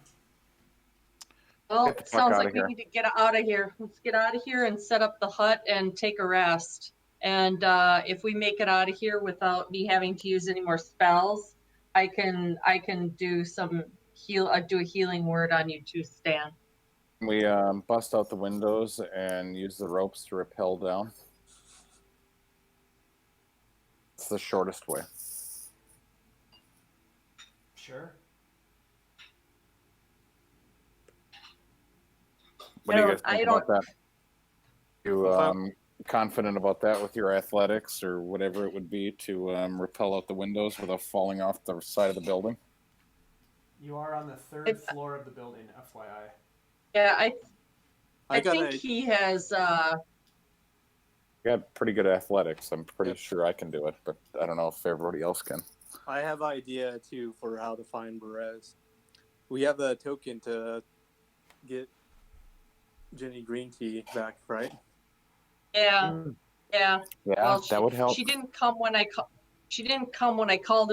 Well, Get the it fuck sounds outta like we here. need to get out of here. Let's get out of here and set up the hut and take a rest. And if we make it out of here without me having to use any more spells, I can do some do a healing word on you too, Stan. We bust out the windows and use the ropes to rappel down. It's the shortest way. Sure. What do you guys I think don't- about that? You confident about that with your athletics or whatever it would be to rappel out the windows without falling off the side of the building? You are on the third floor of the building, FYI. Yeah, I got think he has. You got pretty good athletics. I'm pretty sure I can do it, but I don't know if everybody else can. I have an idea too for how to find Perez. We have a token to get Jenny Green Tea back, right? Yeah, yeah. Yeah, Well, that would help. She didn't come when I called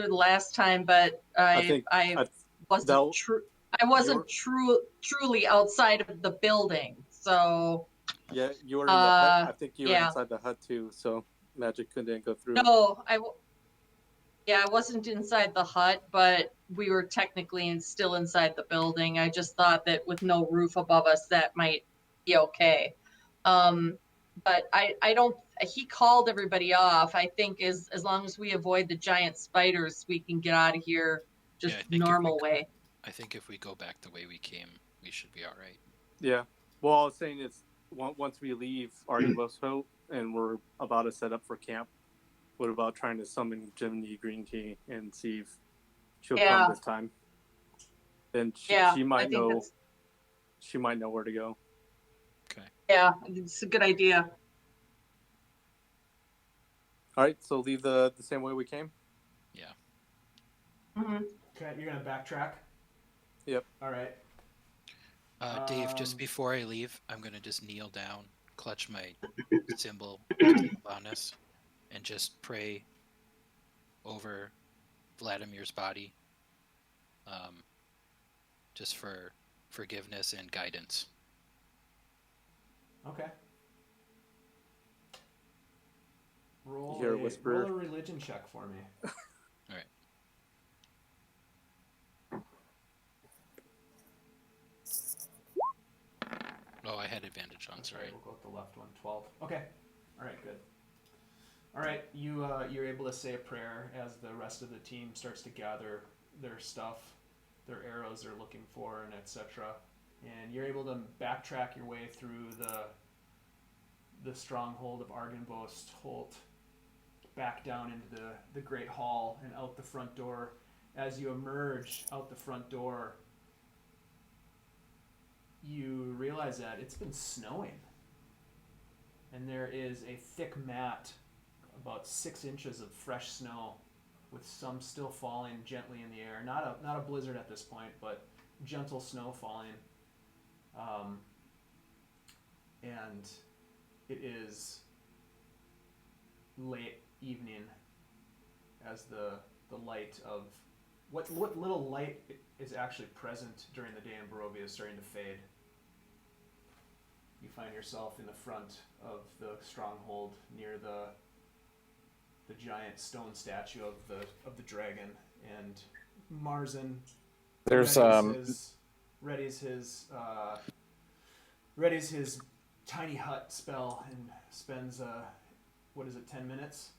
her the last time, but I wasn't truly outside of the building. So yeah, you were in the hut. I think you were inside the hut too, so magic couldn't go through. No, I wasn't inside the hut, but we were technically still inside the building. I just thought that with no roof above us, that might be okay. But I don't. He called everybody off. I think as long as we avoid the giant spiders, we can get out of here just normal way. I think if we go back the way we came, we should be all right. Yeah. Well, I was saying it's once we leave Argos and we're about to set up for camp, what about trying to summon Jiminy Green Tea and see if she'll come this time? Then she might know. She might know where to go. Okay. Yeah, it's a good idea. All right, so leave the same way we came? Yeah. Mm-hmm. Okay, you're going to backtrack? Yep. All right. Dave, just before I leave, I'm going to just kneel down, clutch my symbol on us, and just pray over Vladimir's body, just for forgiveness and guidance. Okay. Roll a roll a religion check for me. All right. Oh, I had advantage on. Sorry. We'll go with the left one. 12. Okay. All right. Good. All right. You're able to say a prayer as the rest of the team starts to gather their stuff, their arrows they're looking for, and etc. And you're able to backtrack your way through the stronghold of Argynvost Holt, back down into the Great Hall and out the front door. As you emerge out the front door, you realize that it's been snowing. And there is a thick mat, about 6 inches of fresh snow, with some still falling gently in the air. Not a blizzard at this point, but gentle snow falling. And it is late evening as the light of what little light is actually present during the day in Barovia is starting to fade. You find yourself in the front of the stronghold near the giant stone statue of the dragon, and Marzen readies his tiny hut spell and spends 10 minutes.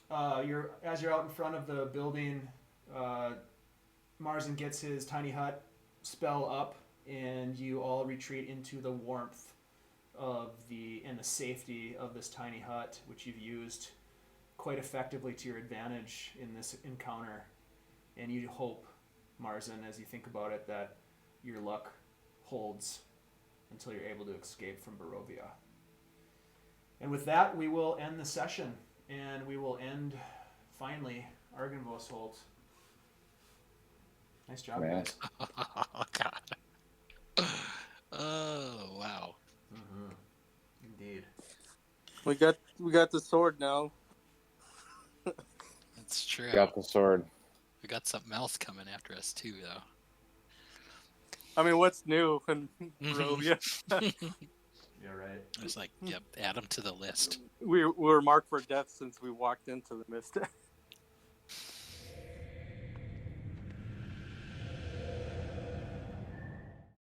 As you're out in front of the building, Marzen gets his tiny hut spell up, and you all retreat into the warmth and the safety of this tiny hut, which you've used quite effectively to your advantage in this encounter. And you hope, Marzen, as you think about it, that your luck holds until you're able to escape from Barovia. And with that, we will end the session, and we will end, finally, Argynvost Holt. Nice job, guys. Oh, God. Oh, wow. Mm-hmm. Indeed. We got the sword now. That's true. Got the sword. We got something else coming after us too, though. I mean, what's new in Barovia? Yeah, right. It's like, yep, add them to the list. We were marked for death since we walked into the mist.